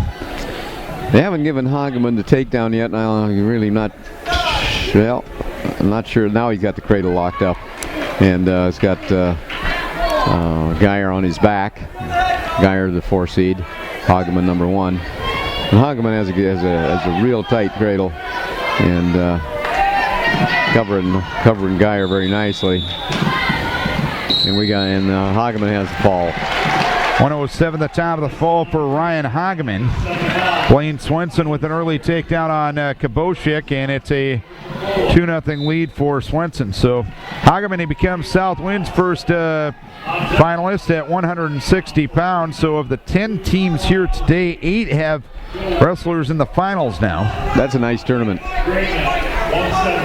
They haven't given Hageman the takedown yet. Now, you're really not, well, I'm not sure. Now he's got the cradle locked up. And he's got Geyer on his back. Geyer, the 4 seed. Hageman, number 1. And Hageman has a real tight cradle. And covering Geyer very nicely. And Hageman has the fall. 107 the top of the fall for Ryan Hageman. Blaine Swenson with an early takedown on Kaboshick, and it's a 2-0 lead for Swenson. So Hageman, he becomes South Wind's first finalist at 160 pounds. So of the 10 teams here today, 8 have wrestlers in the finals now. That's a nice tournament.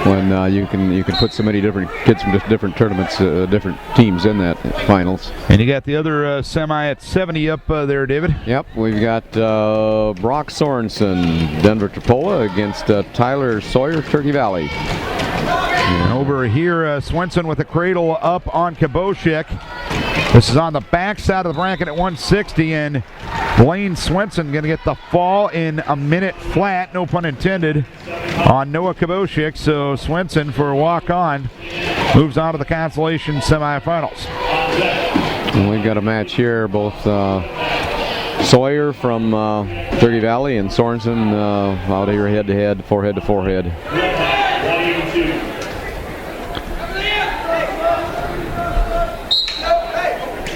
When you can put so many different kids from different tournaments, different teams in that finals. And you got the other semi at 70 up there, David. Yep, we've got Brock Sorensen, Denver Tripola against Tyler Sawyer, Turkey Valley. And over here, Swenson with a cradle up on Kaboshick. This is on the back side of the bracket at 160, and Blaine Swenson going to get the fall in a minute flat, no pun intended, on Noah Kaboshick. So Swenson, for a walk-on, moves on to the consolation semifinals. And we've got a match here, both Sawyer from Turkey Valley and Sorensen out here head-to-head, forehead to forehead.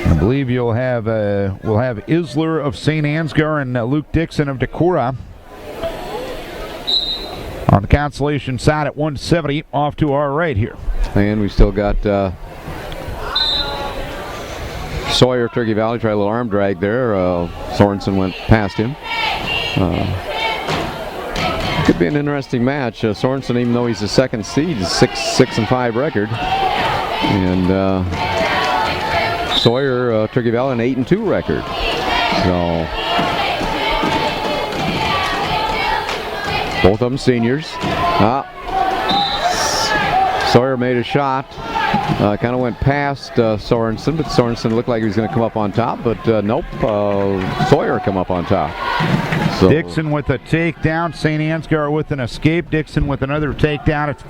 I believe we'll have Isler of St. Ansgar and Luke Dixon of Decorah on the consolation side at 170, off to our right here. And we still got Sawyer, Turkey Valley, tried a little arm drag there. Sorensen went past him. Could be an interesting match. Sorensen, even though he's the 2nd seed, is 6-5 record. And Sawyer, Turkey Valley, an 8-2 record. So both of them seniors. Sawyer made a shot. Kind of went past Sorensen, but Sorensen looked like he was going to come up on top, but nope. Sawyer come up on top. So Dixon with a takedown. St. Ansgar with an escape. Dixon with another takedown. It's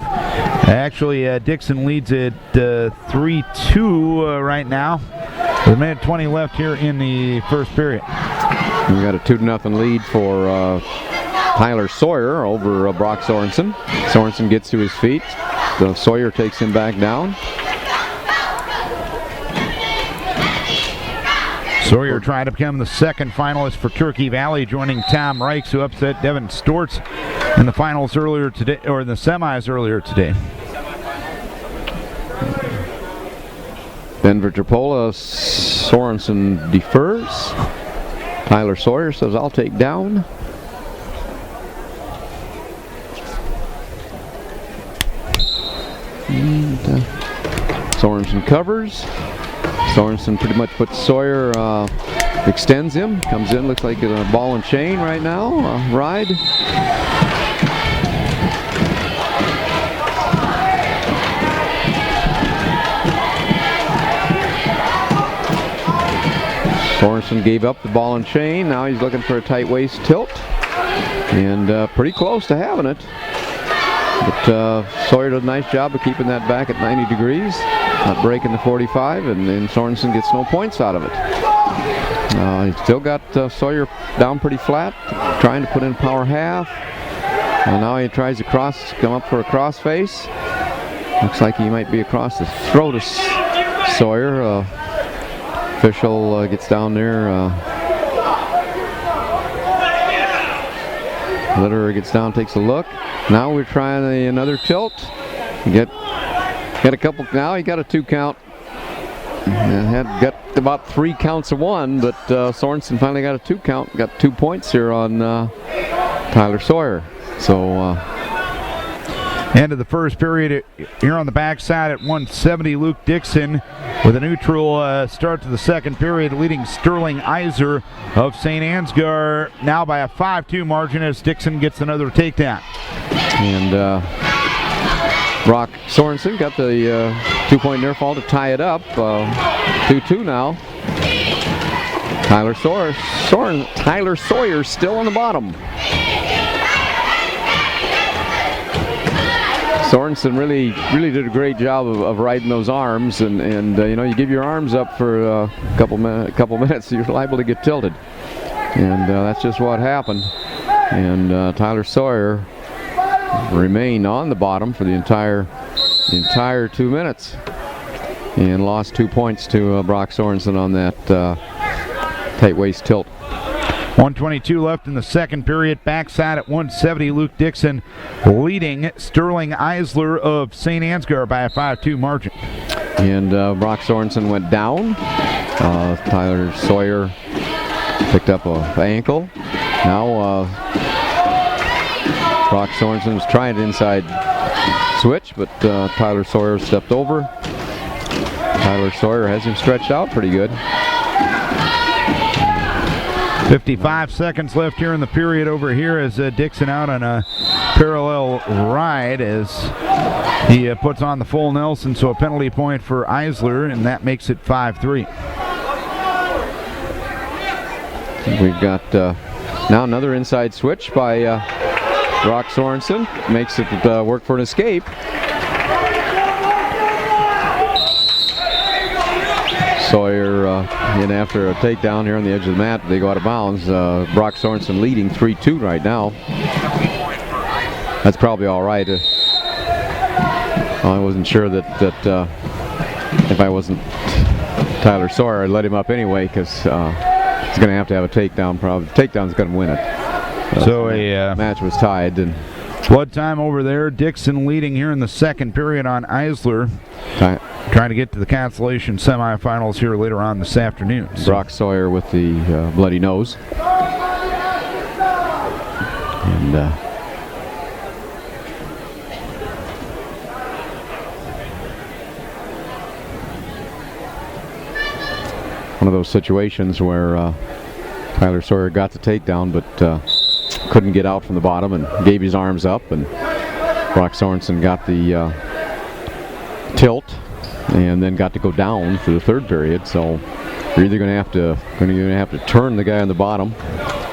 actually Dixon leads at 3-2 right now. With a minute 20 left here in the first period. We got a 2-0 lead for Tyler Sawyer over Brock Sorensen. Sorensen gets to his feet. Sawyer takes him back down. Sawyer trying to become the 2nd finalist for Turkey Valley, joining Tom Reichs, who upset Devin Stortz in the finals earlier today, or in the semis earlier today. Denver Tripola, Sorensen defers. Tyler Sawyer says, I'll take down. And Sorensen covers. Sorensen pretty much puts Sawyer, extends him, comes in, looks like a ball and chain right now, ride. Sorensen gave up the ball and chain. Now he's looking for a tight waist tilt. And pretty close to having it. But Sawyer does a nice job of keeping that back at 90 degrees. Not breaking the 45, and then Sorensen gets no points out of it. He's still got Sawyer down pretty flat, trying to put in power half. And now he tries to come up for a cross face. Looks like he might be across the throat of Sawyer. Official gets down there. Litterer gets down, takes a look. Now we're trying another tilt. Get a couple. Now he got a 2 count. had got about 3 counts of 1, but Sorensen finally got a 2 count, got 2 points here on Tyler Sawyer. So end of the first period here on the backside at 170. Luke Dixon with a neutral start to the second period, leading Sterling Iser of St. Ansgar now by a 5-2 margin as Dixon gets another takedown. And Brock Sorensen got the 2-point near fall to tie it up. 2-2 now. Tyler Sawyer still on the bottom. Sorensen really did a great job of riding those arms, and you know, you give your arms up for a couple minutes, you're liable to get tilted, and that's just what happened. And Tyler Sawyer remained on the bottom for the entire 2 minutes, and lost 2 points to Brock Sorensen on that tight waist tilt. 1:22 left in the second period. Backside at 170. Luke Dixon leading Sterling Eisler of St. Ansgar by a 5-2 margin. And Brock Sorensen went down. Tyler Sawyer picked up an ankle. Now Brock Sorensen was trying an inside switch, but Tyler Sawyer stepped over. Tyler Sawyer has him stretched out pretty good. 55 seconds left here in the period over here as Dixon out on a parallel ride as he puts on the full Nelson, so a penalty point for Eisler, and that makes it 5-3. We've got now another inside switch by Brock Sorensen. Makes it work for an escape. Sawyer in after a takedown here on the edge of the mat. They go out of bounds. Brock Sorensen leading 3-2 right now. That's probably all right. I wasn't sure that if I wasn't Tyler Sawyer, I'd let him up anyway, because he's going to have a takedown. Probably takedown's going to win it. So a match was tied. And blood time over there. Dixon leading here in the second period on Eisler. Trying to get to the consolation semifinals here later on this afternoon. Brock Sawyer with the bloody nose. And one of those situations where Tyler Sawyer got the takedown, but couldn't get out from the bottom and gave his arms up, and Brock Sorensen got the tilt and then got to go down for the third period. So you're either going to have to turn the guy on the bottom,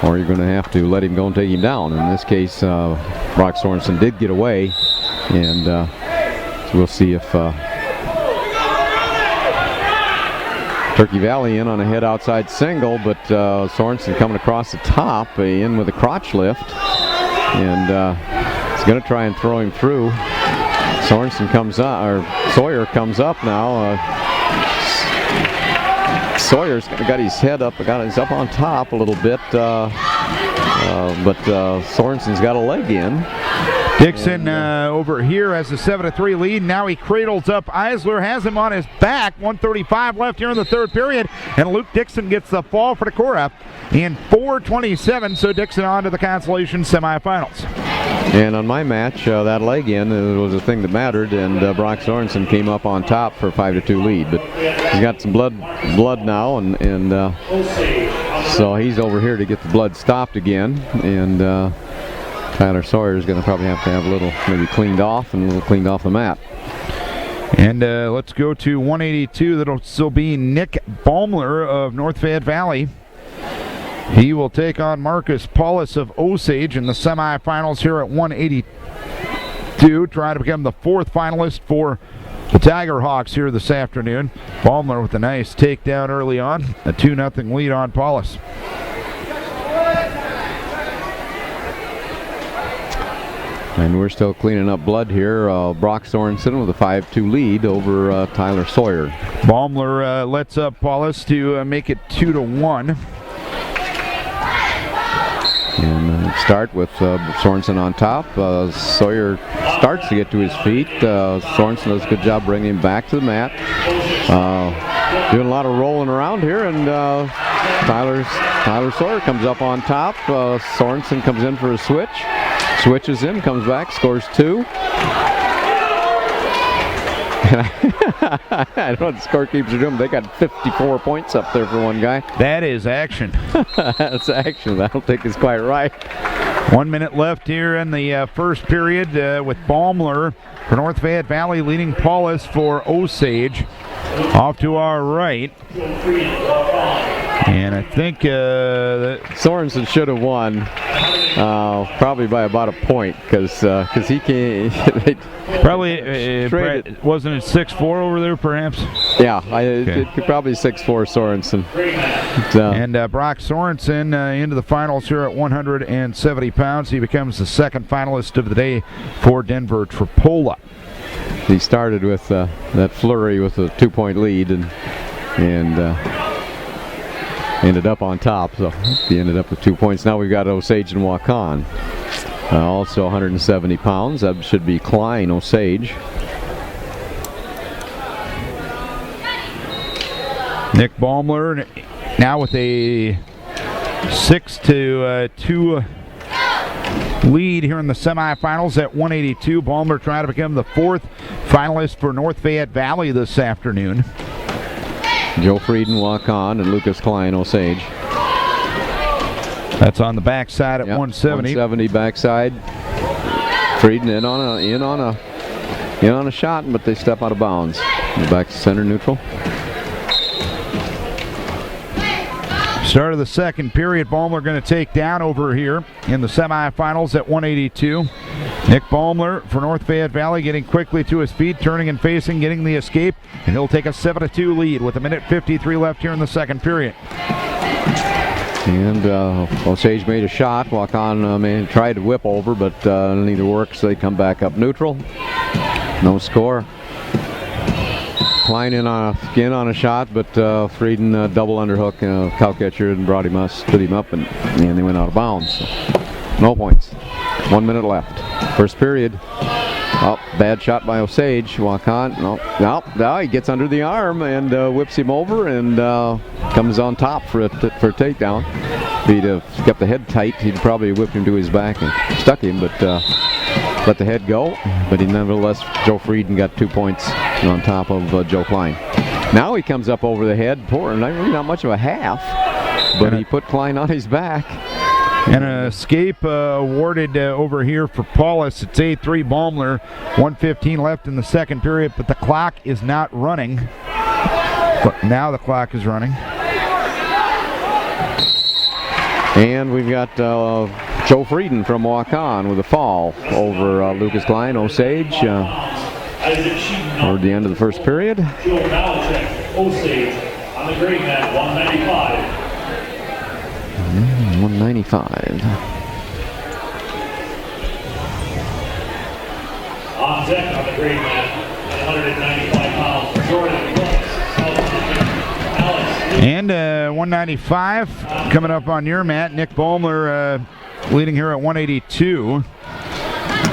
or you're going to have to let him go and take him down. In this case, Brock Sorensen did get away, and so we'll see if Turkey Valley in on a head outside single, but Sorensen coming across the top, in with a crotch lift, and he's going to try and throw him through. Sorensen comes up, or Sawyer comes up now. Sawyer's got his head up, he's up on top a little bit, but Sorensen's got a leg in. Dixon over here has a 7-3 lead. Now he cradles up Eisler, has him on his back. 1:35 left here in the third period, and Luke Dixon gets the fall for Decorah in 4:27. So Dixon on to the consolation semifinals. And on my match, that leg in was the thing that mattered, and Brock Sorensen came up on top for a 5-2 lead. But he's got some blood now, and so he's over here to get the blood stopped again. And Tyler Sawyer is going to probably have a little maybe cleaned off and a little cleaned off the mat. And let's go to 182. That'll still be Nick Baumler of North Fayette Valley. He will take on Marcus Paulus of Osage in the semifinals here at 182. Trying to become the fourth finalist for the Tiger Hawks here this afternoon. Baumler with a nice takedown early on. A 2-0 lead on Paulus. And we're still cleaning up blood here. Brock Sorensen with a 5-2 lead over Tyler Sawyer. Baumler lets up Paulus to make it 2-1. And start with Sorensen on top. Sawyer starts to get to his feet. Sorensen does a good job bringing him back to the mat. doing a lot of rolling around here, and Tyler Sawyer comes up on top. Sorensen comes in for a switch. Switches in, comes back, scores 2. I don't know what the scorekeepers are doing. They got 54 points up there for one guy. That is action. That's action. I don't think it's quite right. 1 minute left here in the first period with Baumler for North Fayette Valley leading Paulus for Osage. Off to our right. And I think Sorensen should have won probably by about a point because he can't. Probably wasn't it 6-4 over there perhaps? Yeah, it could probably 6-4 Sorensen. And Brock Sorensen into the finals here at 170 pounds. He becomes the second finalist of the day for Denver Tripola. He started with that flurry with a 2-point lead and ended up on top. So he ended up with 2 points. Now we've got Osage and Waukon. Also 170 pounds. That should be Klein Osage. Nick Baumler now with a 6-2 lead here in the semifinals at 182. Baumler trying to become the fourth finalist for North Fayette Valley this afternoon. Joe Frieden, Waukon, and Lucas Klein, Osage. That's on the backside at 170. 170 backside. Frieden in on a shot, but they step out of bounds. Back to center neutral. Start of the second period, Baumler going to take down over here in the semifinals at 182. Nick Baumler for North Fayette Valley getting quickly to his feet, turning and facing, getting the escape, and he'll take a 7-2 lead with 1:53 left here in the second period. And Osage made a shot. Waukon tried to whip over, but neither works. So they come back up neutral. No score. Klein in on a shot, but Frieden double underhook, cow catcher, and brought him up, stood him up, and they went out of bounds. So no points. 1 minute left. First period. Oh, bad shot by Osage. Waukon. No, he gets under the arm and whips him over and comes on top for a takedown. If he'd have kept the head tight, he'd probably whipped him to his back and stuck him, but let the head go. But he nevertheless, Joe Frieden got 2 points on top of Joe Klein. Now he comes up over the head. Poor, not much of a half, but he put Klein on his back. And an escape awarded over here for Paulus. It's 8-3 Baumler. 1:15 left in the second period, but the clock is not running. But now the clock is running. And we've got Joe Frieden from Waukon with a fall over Lucas Klein, Osage, toward the end of the first period. Osage on the green mat, 195. 195. On deck on the green mat, 195 pounds, Jordan Brooks, South Winneshiek, Alex. And 195 coming up on your mat. Nick Baumler leading here at 182.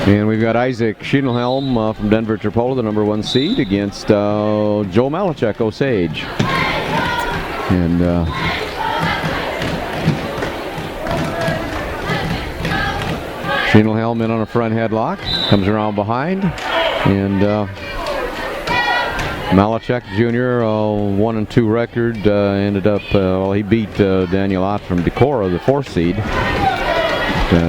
And we've got Isaac Schienelhelm from Denver Tripola, the number 1 seed, against Joe Malachek, Osage. And Schienelhelm in on a front headlock, comes around behind, and Malachek Jr., 1-2 record, ended up, he beat Daniel Ott from Decorah, the 4th seed.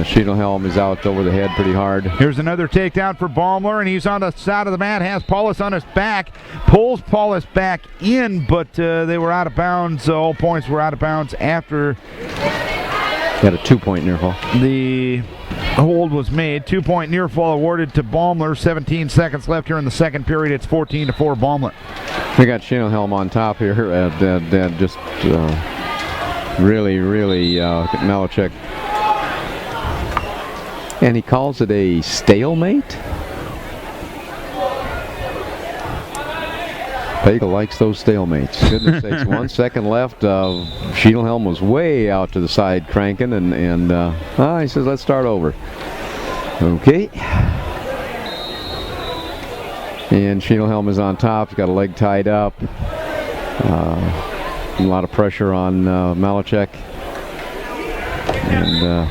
Schienelhelm is out over the head pretty hard. Here's another takedown for Baumler, and he's on the side of the mat, has Paulus on his back, pulls Paulus back in, but they were out of bounds. All points were out of bounds after. Got a 2-point near fall. The hold was made. 2-point near fall awarded to Baumler. 17 seconds left here in the second period. It's 14-4 Baumler. We got Schienelhelm on top here. Just really, Malachek. And he calls it a stalemate. Pagel likes those stalemates. Goodness sakes, 1 second left. Schienelhelm was way out to the side cranking, and he says, let's start over. Okay. And Schienelhelm is on top. He's got a leg tied up. A lot of pressure on Malachek. And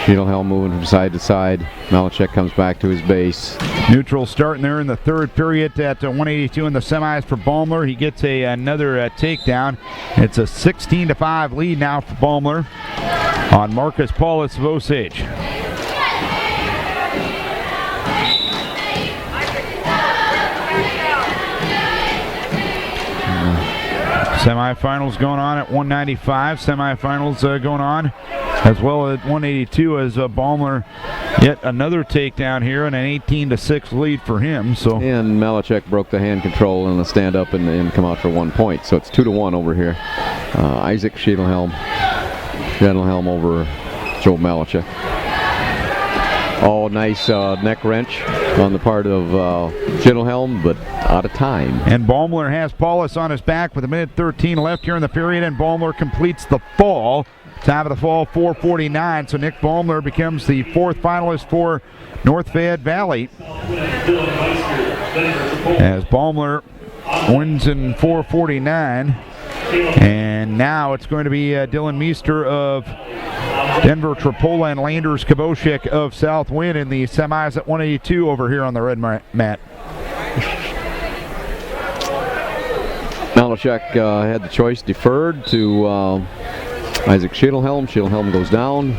Shedelhelm moving from side to side. Malachek comes back to his base. Neutral starting there in the third period at 182 in the semis for Baumler. He gets another takedown. It's a 16-5 lead now for Baumler on Marcus Paulus of Osage. Semifinals going on at 195. Semifinals going on as well at 182 as Baumler yet another takedown here and an 18-6 lead for him. So and Malachek broke the hand control and the stand up and come out for 1 point. So it's 2-1 over here. Isaac Shedelhelm over Joe Malachek. Oh, nice neck wrench on the part of Shedelhelm, but out of time. And Baumler has Paulus on his back with 1:13 left here in the period, and Baumler completes the fall. Time of the fall, 4:49. So Nick Baumler becomes the fourth finalist for North Fayette Valley. As Baumler wins in 4:49. And now it's going to be Dylan Meester of Denver Tripola and Landers Koboshik of South Win in the semis at 182 over here on the red mat. Malachek had the choice deferred to Isaac Shedelhelm. Shedelhelm goes down.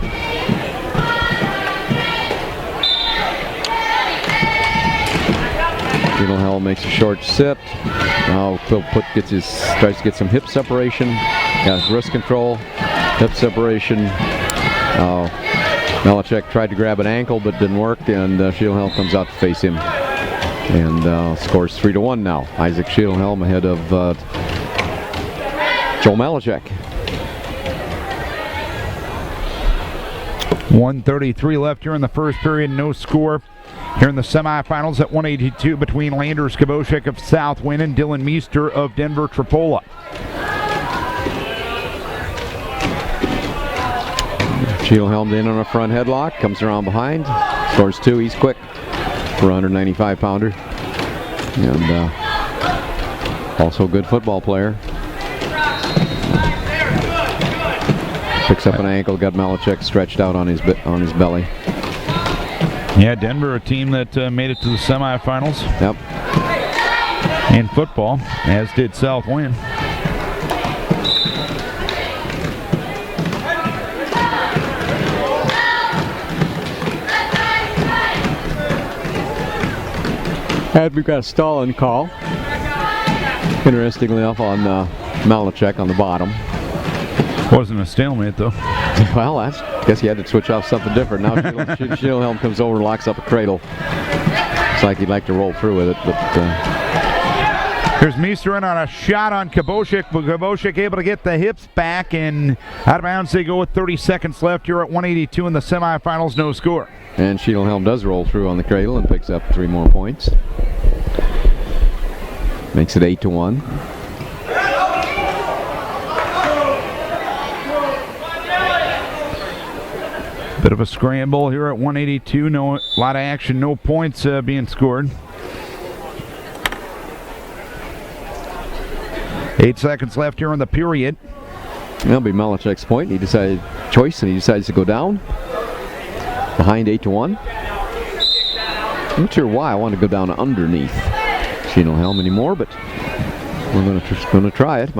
Shedelhelm makes a short sit. Now tries to get some hip separation. Got wrist control, hip separation. Malachek tried to grab an ankle but didn't work, and Shedelhelm comes out to face him and scores 3-1 now. Isaac Shedelhelm ahead of Joe Malachek. 1:33 left here in the first period, no score. Here in the semifinals at 182 between Landers Koboshik of South Win and Dylan Meester of Denver Tripola. Shedelhelm in on a front headlock, comes around behind, scores 2. He's quick for a 195-pounder. And also a good football player. Picks up an ankle, got Malachek stretched out on his belly. Yeah, Denver, a team that made it to the semifinals. Yep. In football, as did South Win. And we've got a stalling call. Interestingly enough on Malachek on the bottom. Wasn't a stalemate though. Well, I guess he had to switch off something different. Now Shedelhelm comes over and locks up a cradle. It's like he'd like to roll through with it, but... Here's Meester in on a shot on Koboshik, but Koboshik able to get the hips back, and out of bounds they go with 30 seconds left here at 182 in the semifinals, no score. And Shedelhelm does roll through on the cradle and picks up 3 more points. Makes it 8-1. Bit of a scramble here at 182. No, a lot of action, no points being scored. 8 seconds left here in the period. That'll be Malachek's point. He decides to go down. Behind 8-1. I'm not sure why I want to go down underneath Shedelhelm anymore, but we're going to try it.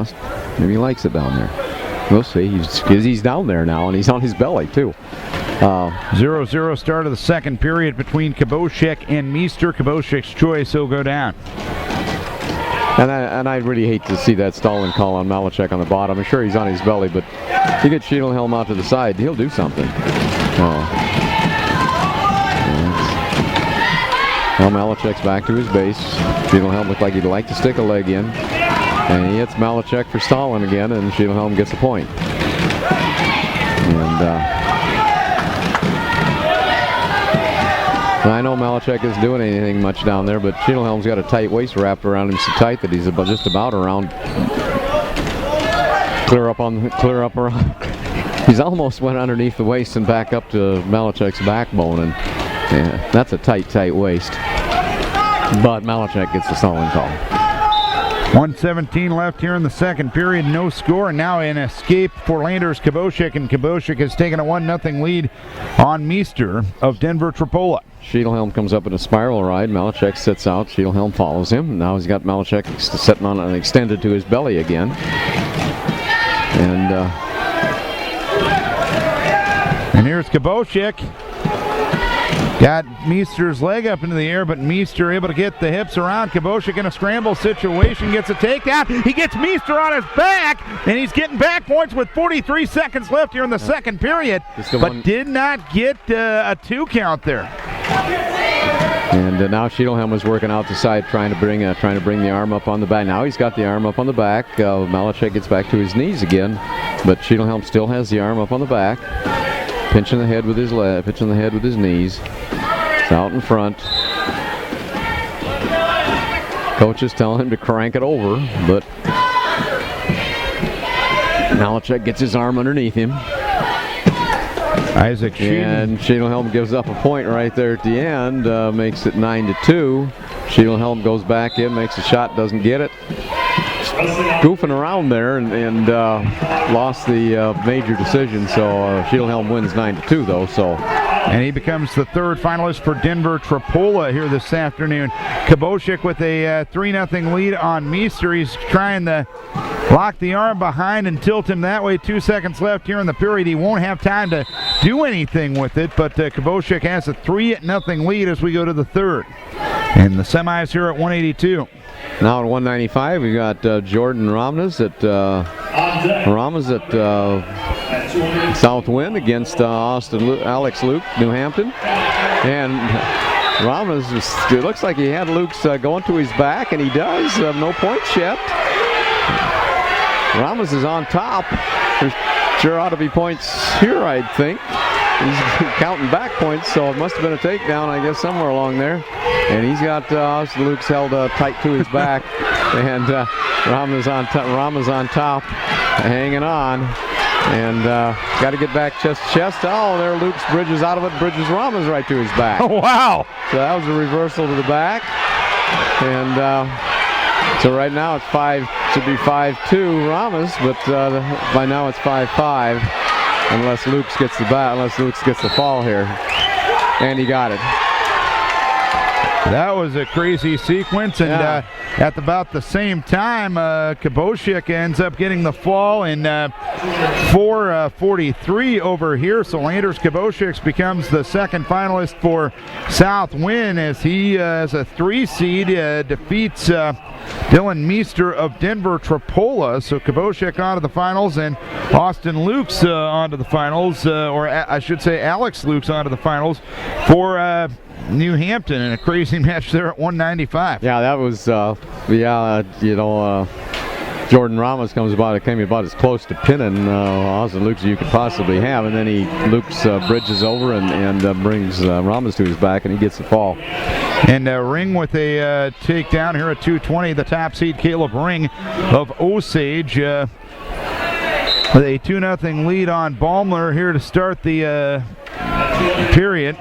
Maybe he likes it down there. We'll see. He's down there now, and he's on his belly too. 0-0 start of the second period between Koboshik and Meester. Koboshik's choice, he'll go down. And I really hate to see that stalling call on Malachek on the bottom. I'm sure he's on his belly, but if you get Shedelhelm out to the side, he'll do something. Well, Malachek's back to his base. Shedelhelm looked like he'd like to stick a leg in. And he hits Malachek for stalling again, and Shedelhelm gets a point. And I know Malachek isn't doing anything much down there, but Shedelhelm's got a tight waist wrapped around him so tight that he's just about around. Clear up around. He's almost went underneath the waist and back up to Malachek's backbone, and yeah, that's a tight waist. But Malachek gets the stalling call. 1:17 left here in the second period. No score. And now an escape for Landers Kabosik. And Kabosik has taken a 1-0 lead on Meester of Denver Tripola. Shedelhelm comes up in a spiral ride. Malachek sits out. Shedelhelm follows him. Now he's got Malachek sitting on and extended to his belly again. And here's Kabosik. Got Meester's leg up into the air, but Meester able to get the hips around. Kabosik in a scramble situation, gets a takedown. He gets Meester on his back, and he's getting back points with 43 seconds left here in the second period, but did not get a 2 count there. And now Shedelhelm is working out the side, trying to bring the arm up on the back. Now he's got the arm up on the back. Malachek gets back to his knees again, but Shedelhelm still has the arm up on the back, pinching the head with his knees. It's out in front. Coach is telling him to crank it over, but Malachek gets his arm underneath him. Isaac Sheehan. And Shedelhelm gives up a point right there at the end, makes it 9-2. Shedelhelm goes back in, makes a shot, doesn't get it. Goofing around there and lost the major decision, so Shedelhelm wins 9-2 though. And he becomes the third finalist for Denver Tripola here this afternoon. Kabosik with a 3-0 lead on Meester. He's trying to lock the arm behind and tilt him that way. 2 seconds left here in the period. He won't have time to do anything with it, but Kabosik has a 3-0 lead as we go to the third. And the semis here at 182. Now at 195, we've got Jordan Ramnes at South Wind against Alex Luke, New Hampton. And Ramnes, it looks like he had Luke's going to his back, and he does. No points yet. Ramnes is on top. There sure ought to be points here, I think. He's counting back points, so it must have been a takedown, I guess, somewhere along there. And he's got Luke's held tight to his back, and Ramnes on top, hanging on, and got to get back chest to chest. Oh, there Luke's bridges out of it, bridges Ramnes right to his back. Oh, wow! So that was a reversal to the back, and so right now it's 5-2 Ramnes, but by now it's 5-5. Unless Luke gets the fall here, and he got it. That was a crazy sequence, and at about the same time, Kabosik ends up getting the fall in 4:43 over here. So Landers Kabosik becomes the second finalist for South Win as he, as a 3 seed, defeats Dylan Meester of Denver Tripola. So Kabosik onto the finals, and Austin Lukes onto the finals, or I should say Alex Lukes onto the finals for New Hampton in a crazy match there at 195. Yeah, that was, Jordan Ramos came about as close to pinning Austin Lukes as you could possibly have, and then Lukes bridges over and brings Ramos to his back, and he gets the fall. And Ring with a takedown here at 220, the top seed Caleb Ring of Osage with a 2-0 lead on Baumler here to start the period.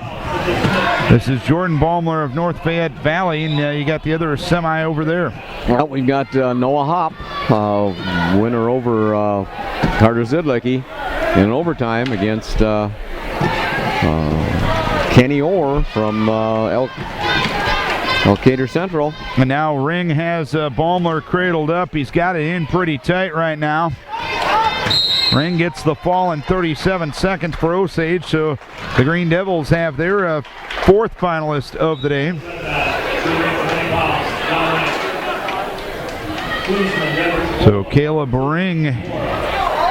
This is Jordan Baumler of North Fayette Valley, and you got the other semi over there. Well, we've got Noah Hopp, winner over Carter Zidlicki in overtime against Kenny Orr from Elkader Central. And now Ring has Baumler cradled up. He's got it in pretty tight right now. Ring gets the fall in 37 seconds for Osage, so the Green Devils have their fourth finalist of the day. So Caleb Ring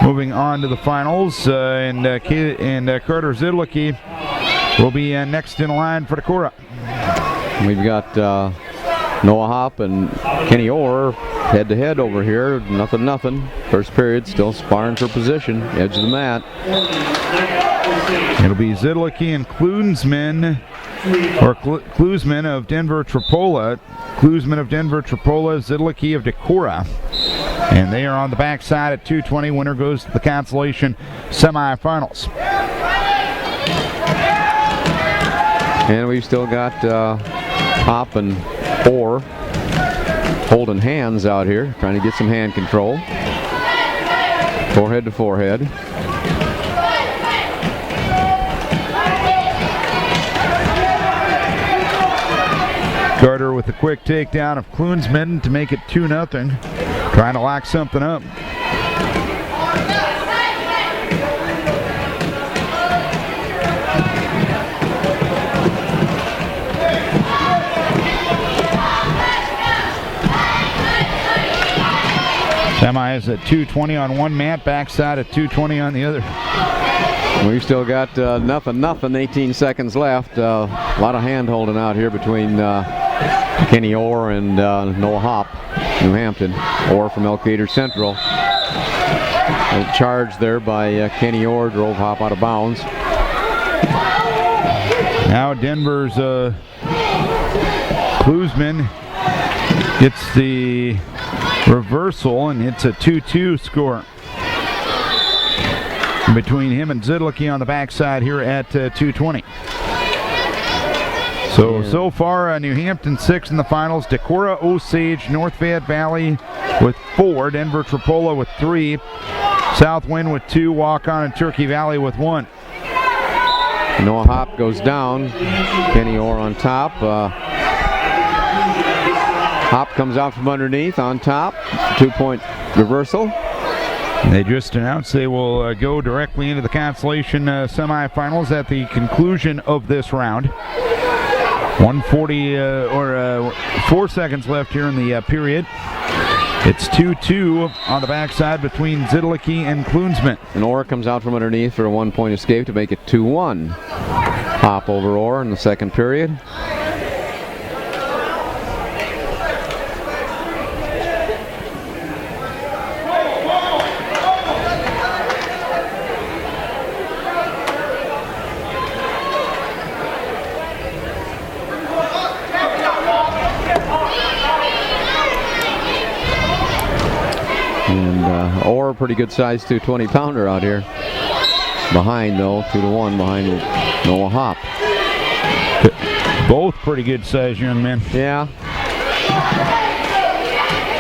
moving on to the finals, and Carter Zidlicki will be next in line for the Cora. We've got Noah Hopp and Kenny Orr head-to-head over here, nothing. First period, still sparring for position, edge of the mat. It'll be Zidlicki and Klusman of Denver Tripola. Klusman of Denver Tripola, Zidlicki of Decorah. And they are on the backside at 220. Winner goes to the consolation semifinals. And we've still got Hopp and Orr holding hands out here, trying to get some hand control. Forehead to forehead. Carter with a quick takedown of Klunsman to make it 2-0. Trying to lock something up. Semi is at 220 on one mat, backside at 220 on the other. We've still got nothing, 18 seconds left. A lot of hand holding out here between Kenny Orr and Noah Hop, New Hampton. Orr from Elkader Central. A charge there by Kenny Orr, drove Hop out of bounds. Now Denver's Klunsman gets the reversal, and it's a 2-2 score between him and Zidlicki on the backside here at 220. So far, New Hampton 6 in the finals. Decorah, Osage, North Fayette Valley with 4. Denver Tripola with 3. South Wind with 2. Waukon and Turkey Valley with 1. Noah Hop goes down. Kenny Orr on top. Hop comes out from underneath on top. 2-point reversal. They just announced they will go directly into the consolation semifinals at the conclusion of this round. 4 seconds left here in the period. It's 2-2 on the backside between Zidlicki and Klunsman. And Orr comes out from underneath for a 1-point escape to make it 2-1. Hop over Orr in the second period. Orr, pretty good size 220-pounder out here. Behind though, 2-1 behind Noah Hop. Both pretty good size young men. Yeah.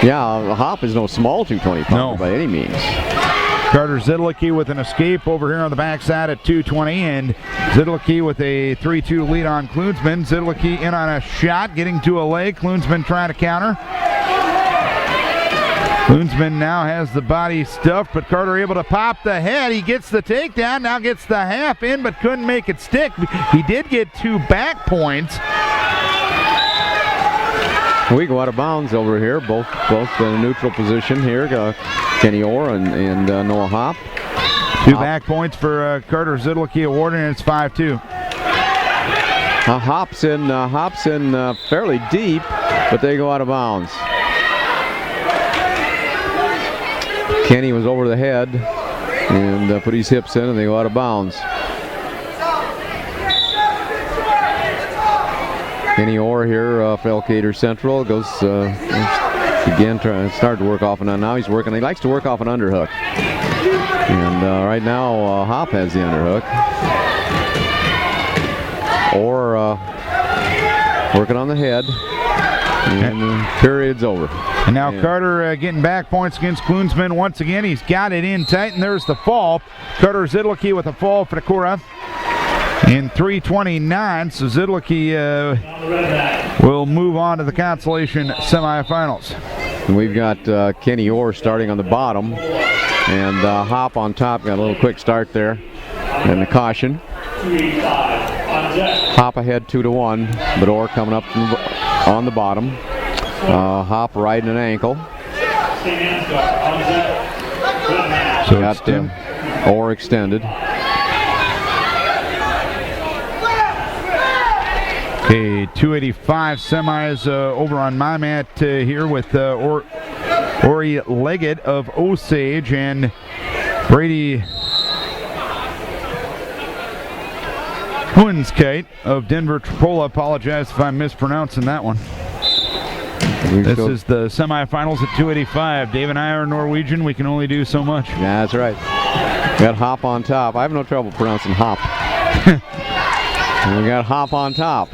Yeah, Hop is no small 220-pounder by any means. Carter Zidlicki with an escape over here on the backside at 220, and Zidlicki with a 3-2 lead on Klunsman. Zidlicki in on a shot, getting to a leg. Klunsman trying to counter. Klunsman now has the body stuffed, but Carter able to pop the head. He gets the takedown, now gets the half in, but couldn't make it stick. He did get 2 back points. We go out of bounds over here, both in a neutral position here. Kenny Orr and Noah Hop. 2 back points for Carter Zidlicki awarded, and it's 5-2. Hop's in fairly deep, but they go out of bounds. Kenny was over the head and put his hips in, and they go out of bounds. Kenny Orr here for Elkader Central goes again started to work off and on. Now he's working. He likes to work off an underhook, and right now Hop has the underhook. Orr working on the head, and the period's over. And now Carter getting back points against Klunsman once again. He's got it in tight, and there's the fall. Carter Zidlicki with a fall for Decorah in 3:29. So Zidlicki will move on to the consolation semifinals. And we've got Kenny Orr starting on the bottom, and Hop on top. Got a little quick start there, and the caution. Hop ahead 2-1, but Orr coming up on the bottom. Hop riding an ankle. So got Orr extended. Okay, 285 semis over on my mat here with Ori Leggett of Osage and Brady Hunskite of Denver Tripola. Apologize if I'm mispronouncing that one. This is the semifinals at 285. Dave and I are Norwegian. We can only do so much. Yeah, that's right. Got Hop on top. I have no trouble pronouncing Hop. And we got Hop on top.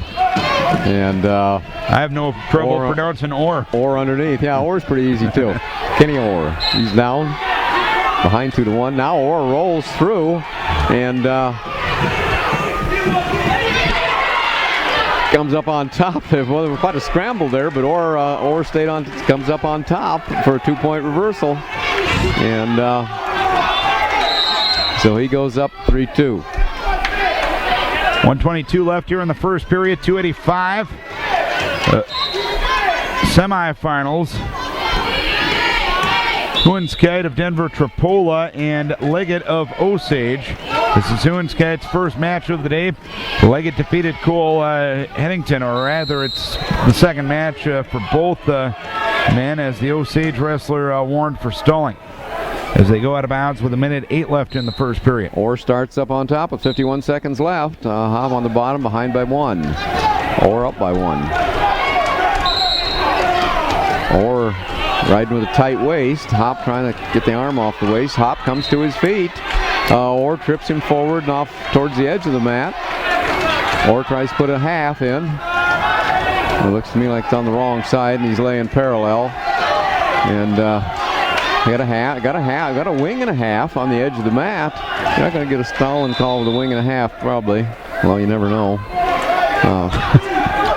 And I have no trouble Orr. pronouncing Orr. Orr underneath. Yeah, Orr's pretty easy too. Kenny Orr. He's down behind 2-1. Now Orr rolls through and comes up on top. Well, there was quite a scramble there, but Orr stayed on, comes up on top for a 2-point reversal. And so he goes up 3-2. 1:22 left here in the first period. 285. Semifinals. Winneshiek of Denver Tripola and Leggett of Osage. This is Winneshiek's first match of the day. Leggett defeated Cole Headington, or rather it's the second match for both men, as the Osage wrestler warned for stalling as they go out of bounds with 1:08 left in the first period. Orr starts up on top with 51 seconds left. Hop on the bottom, behind by 1. Orr up by 1. Orr riding with a tight waist. Hop trying to get the arm off the waist. Hop comes to his feet. Orr trips him forward and off towards the edge of the mat. Orr tries to put a half in. It looks to me like it's on the wrong side, and he's laying parallel. And got a wing and a half on the edge of the mat. You're not going to get a stalling call with a wing and a half, probably. Well, you never know.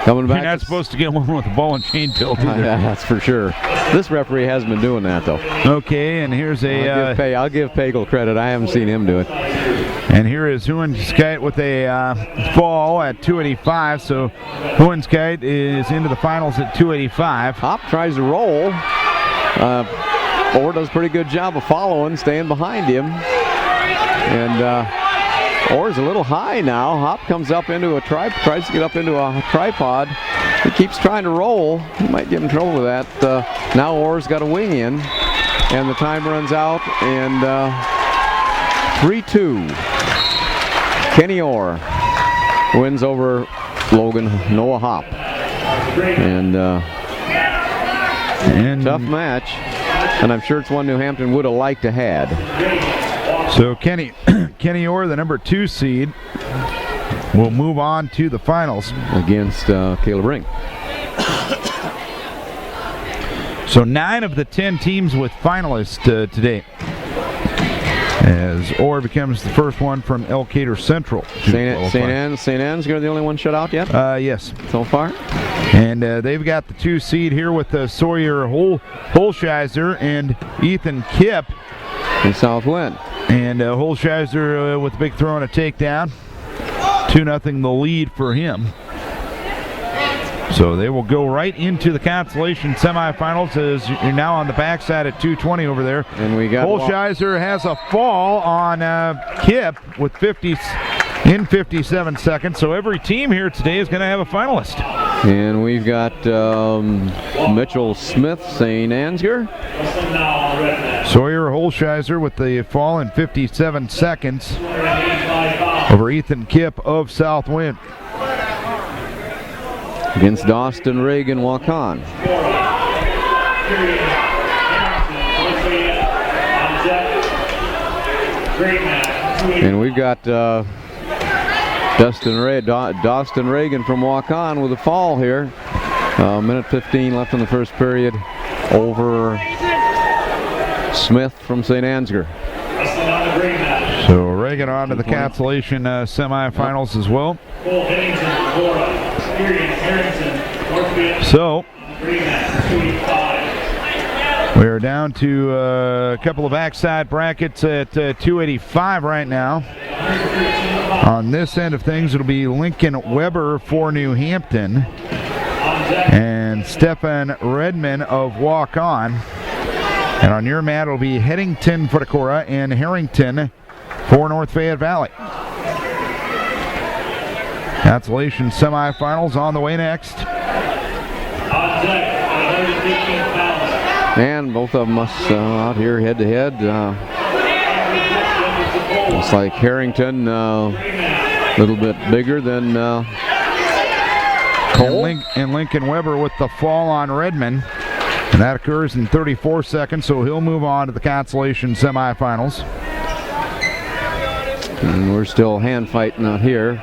Coming back. You're not supposed to get one with a ball and chain tilt either. Yeah, that's for sure. This referee hasn't been doing that, though. Okay, and here's a... I'll give Pagel credit. I haven't seen him do it. And here is Winneshiek with a fall at 285. So Winneshiek is into the finals at 285. Hop tries to roll. Orr does a pretty good job of following, staying behind him. And Orr's a little high now. Hop comes up into a tries to get up into a tripod. He keeps trying to roll. He might get in trouble with that. Now Orr's got a wing in, and the time runs out. And 3-2. Kenny Orr wins over Noah Hop. And tough match. And I'm sure it's one New Hampton would have liked to had. So Kenny Orr, the number 2 seed, will move on to the finals against Caleb Ring. So 9 of the 10 teams with finalists today, as Orr becomes the first one from Elkader Central. St. Ansgar the only one shut out yet? Yes. So far? And they've got the 2 seed here with Sawyer Holsheiser and Ethan Kipp. In South Wind. And Holsheiser with a big throw and a takedown. 2-0 the lead for him. So they will go right into the consolation semifinals, as you're now on the backside at 220 over there. And we got Holsheiser has a fall on Kipp with 57 seconds. So every team here today is going to have a finalist. And we've got Mitchell Smith, St. Ansgar. Sawyer Holsheiser with the fall in 57 seconds over Ethan Kipp of South Wind. Against Dawson Reagan Waukon. And we've got Dawson Reagan from Waukon with a fall here. Minute 15 left in the first period over Smith from St. Ansgar. So Reagan on to the consolation semifinals as well. So we are down to a couple of backside brackets at 285 right now. On this end of things, it'll be Lincoln Weber for New Hampton and Stefan Redman of Walk-On. And on your mat, it'll be Headington for Decorah and Harrington for North Fayette Valley. Consolation semifinals on the way next. And both of them out here head to head. Looks like Harrington a little bit bigger than Cole. And Lincoln Weber with the fall on Redmond. And that occurs in 34 seconds, so he'll move on to the consolation semifinals. And we're still hand fighting out here.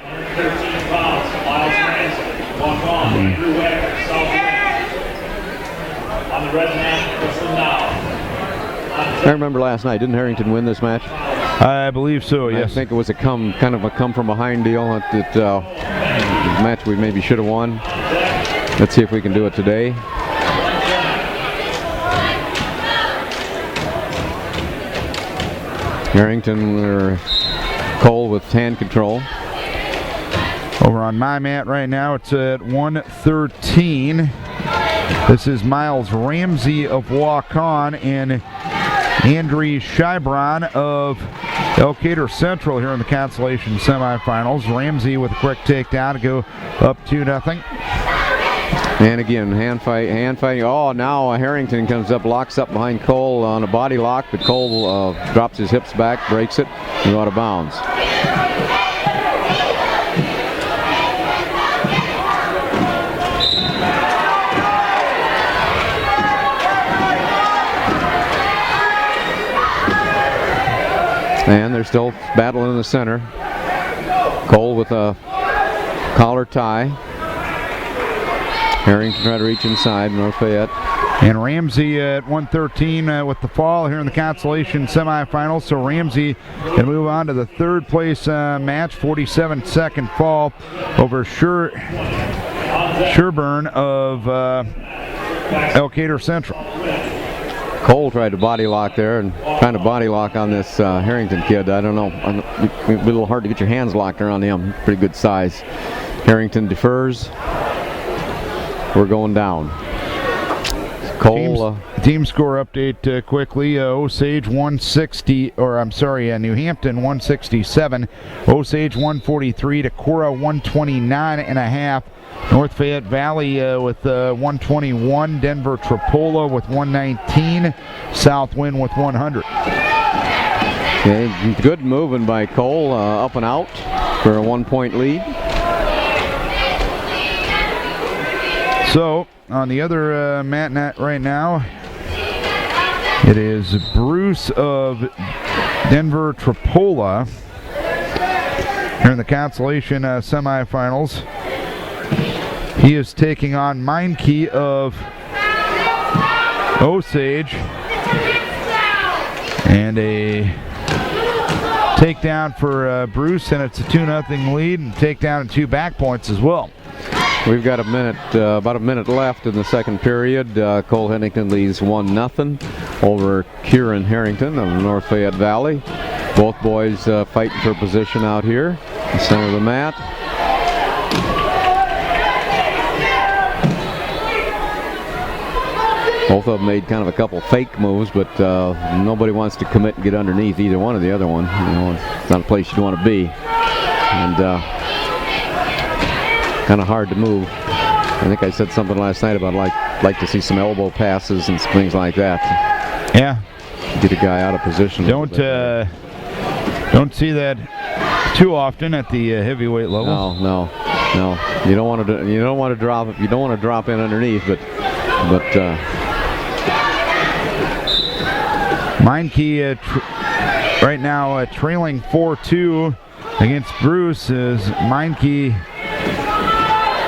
by Drew Wagner, South Winneshiek. On the red mat, Kristen Now. I remember last night, didn't Harrington win this match? I believe so, yes. I think it was kind of a come from behind deal that match we maybe should have won. Let's see if we can do it today. Harrington or Cole with hand control. Over on my mat right now, it's at 113. This is Miles Ramsey of Waukon and Andre Scheibron of Elkader Central here in the consolation semifinals. Ramsey with a quick takedown to go up 2-0. And again, hand fighting. Oh, now Harrington comes up, locks up behind Cole on a body lock, but Cole drops his hips back, breaks it, and go out of bounds. And they're still battling in the center. Cole with a collar tie. Harrington trying to reach inside, North Fayette. And Ramsey at 113 with the fall here in the consolation semifinals. So Ramsey can move on to the third place match, 47-second fall over Sherburne of Elkader Central. Cole tried to body lock there and trying to body lock on this Harrington kid. I don't know. It'd be a little hard to get your hands locked around him. Pretty good size. Harrington defers. We're going down. Cole. Team score update quickly. Osage 160, or I'm sorry, New Hampton 167. Osage 143. Decorah 129.5. North Fayette Valley with 121. Denver Tripola with 119. South Wind with 100. Okay, good moving by Cole, up and out for a 1-point lead. So, on the other mat net right now, it is Bruce of Denver Tripola here in the consolation semifinals. He is taking on Meinke of Osage. And a takedown for Bruce, and it's a 2-0 lead, and takedown and 2 back points as well. We've got about a minute left in the second period. Cole Hennington leads 1-0 over Kieran Harrington of North Fayette Valley. Both boys fighting for position out here, the center of the mat. Both of them made kind of a couple fake moves, but nobody wants to commit and get underneath either one or the other one. You know, it's not a place you'd want to be. And kind of hard to move. I think I said something last night about like to see some elbow passes and things like that. Yeah. Get a guy out of position. Don't see that too often at the heavyweight level. No. You don't want to drop in underneath, but Meinke right now trailing 4-2 against Bruce as Meinke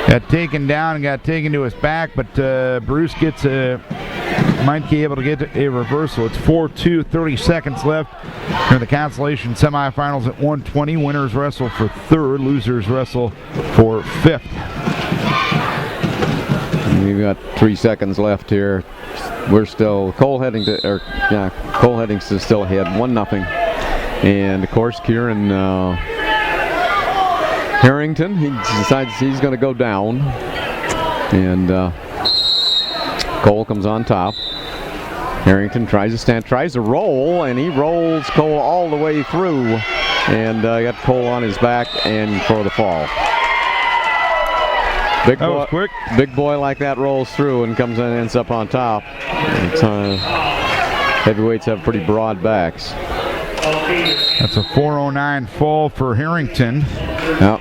got taken down and got taken to his back, but Bruce gets Meinke able to get a reversal. It's 4-2, 30 seconds left in the consolation semifinals at 120. Winners wrestle for third, losers wrestle for fifth. We've got 3 seconds left here. We're still Cole Hennington still ahead, 1-0. And of course, Kieran Harrington, he decides he's going to go down, and Cole comes on top. Harrington tries to roll, and he rolls Cole all the way through, and got Cole on his back and for the fall. Big boy like that rolls through and comes in and ends up on top. Heavyweights have pretty broad backs. That's a 409 fall for Harrington. Yep.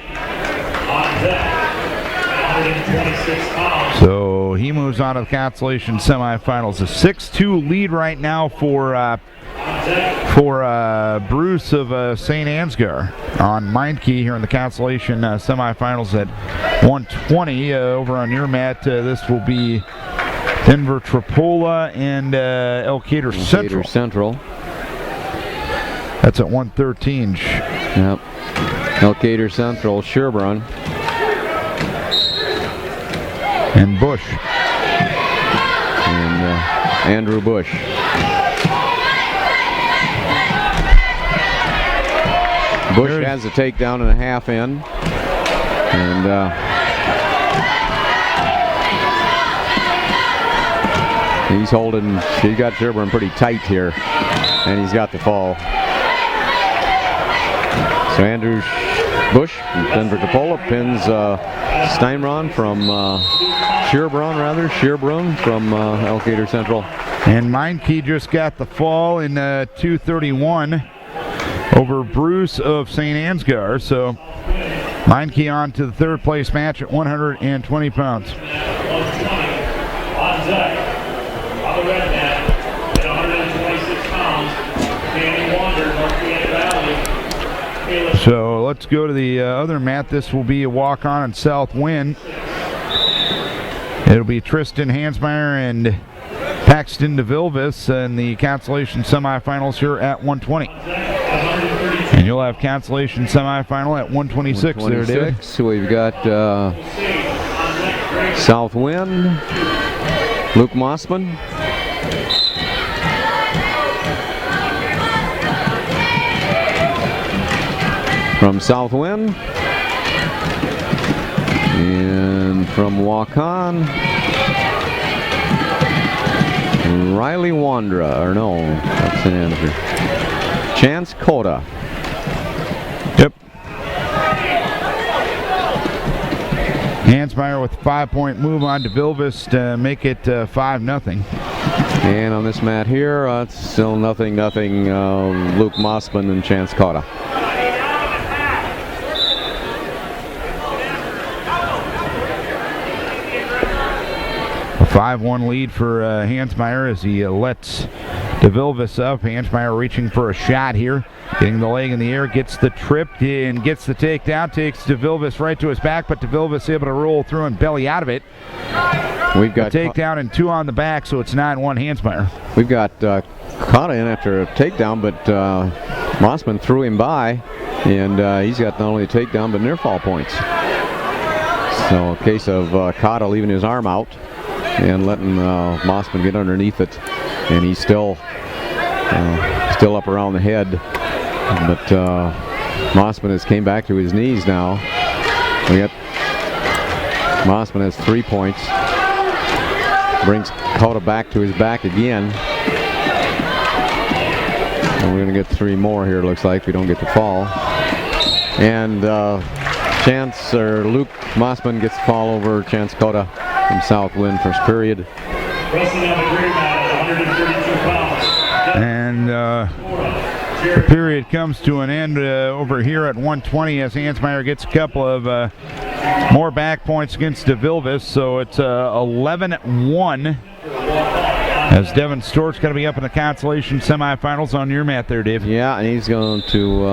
So he moves on to the consolation semifinals. A 6-2 lead right now for for Bruce of St. Ansgar on Meinke here in the consolation semifinals at 120. Over on your mat, this will be Denver Tripola and Elkader Central. That's at 113. Yep. Elkader Central, Sherburne. And Bush. And Andrew Bush. Bush has a takedown and a half in. And he's got Sherburne pretty tight here. And he's got the fall. So Andrew Bush from Denver Tripola pins Steinron from Sherburne from Elkader Central. And Meinke just got the fall in 231 over Bruce of St. Ansgar. So Meinke on to the third place match at 120 pounds. On deck, on the red mat, at 126 pounds, Danny Wander, North Valley. So let's go to the other mat. This will be a walk-on in South Winn. It'll be Tristan Hansmeyer and Paxton DeVilvis in the consolation semifinals here at 120. And you'll have consolation semifinal at 126 there, Dave. So we've got South Winn, Luke Mossman. From South Winn. And from walk-on, Riley Wandra, or no, that's an answer. Chance Coda. Yep. Hansmeyer with a 5-point move on to Vilvis to make it 5-0. And on this mat here, it's still nothing. Luke Mossman and Chance Coda. A 5-1 lead for Hansmeyer as he lets DeVilvis up. Hansmeyer reaching for a shot here. Getting the leg in the air, gets the trip and gets the takedown. Takes DeVilvis right to his back, but DeVilvis able to roll through and belly out of it. We've got a takedown and 2 on the back, so it's 9-1 Hansmeyer. We've got Cotta in after a takedown, but Mossman threw him by, and he's got not only a takedown but near fall points. So a case of Cotta leaving his arm out and letting Mossman get underneath it, and he's still up around the head, but Mossman has came back to his knees now. We got Mossman has 3 points, brings Cotta back to his back again, and we're going to get 3 more here, it looks like, if we don't get the fall. And Luke Mossman gets the fall over Chance Cotta from South Winn first period. Wrestling on the green mat at 132 pounds. And the period comes to an end over here at 120 as Hansmeyer gets a couple of more back points against DeVilvis. So it's 11-1 as Devin Stort's going to be up in the consolation semifinals on your mat there, Dave. Yeah, and he's going to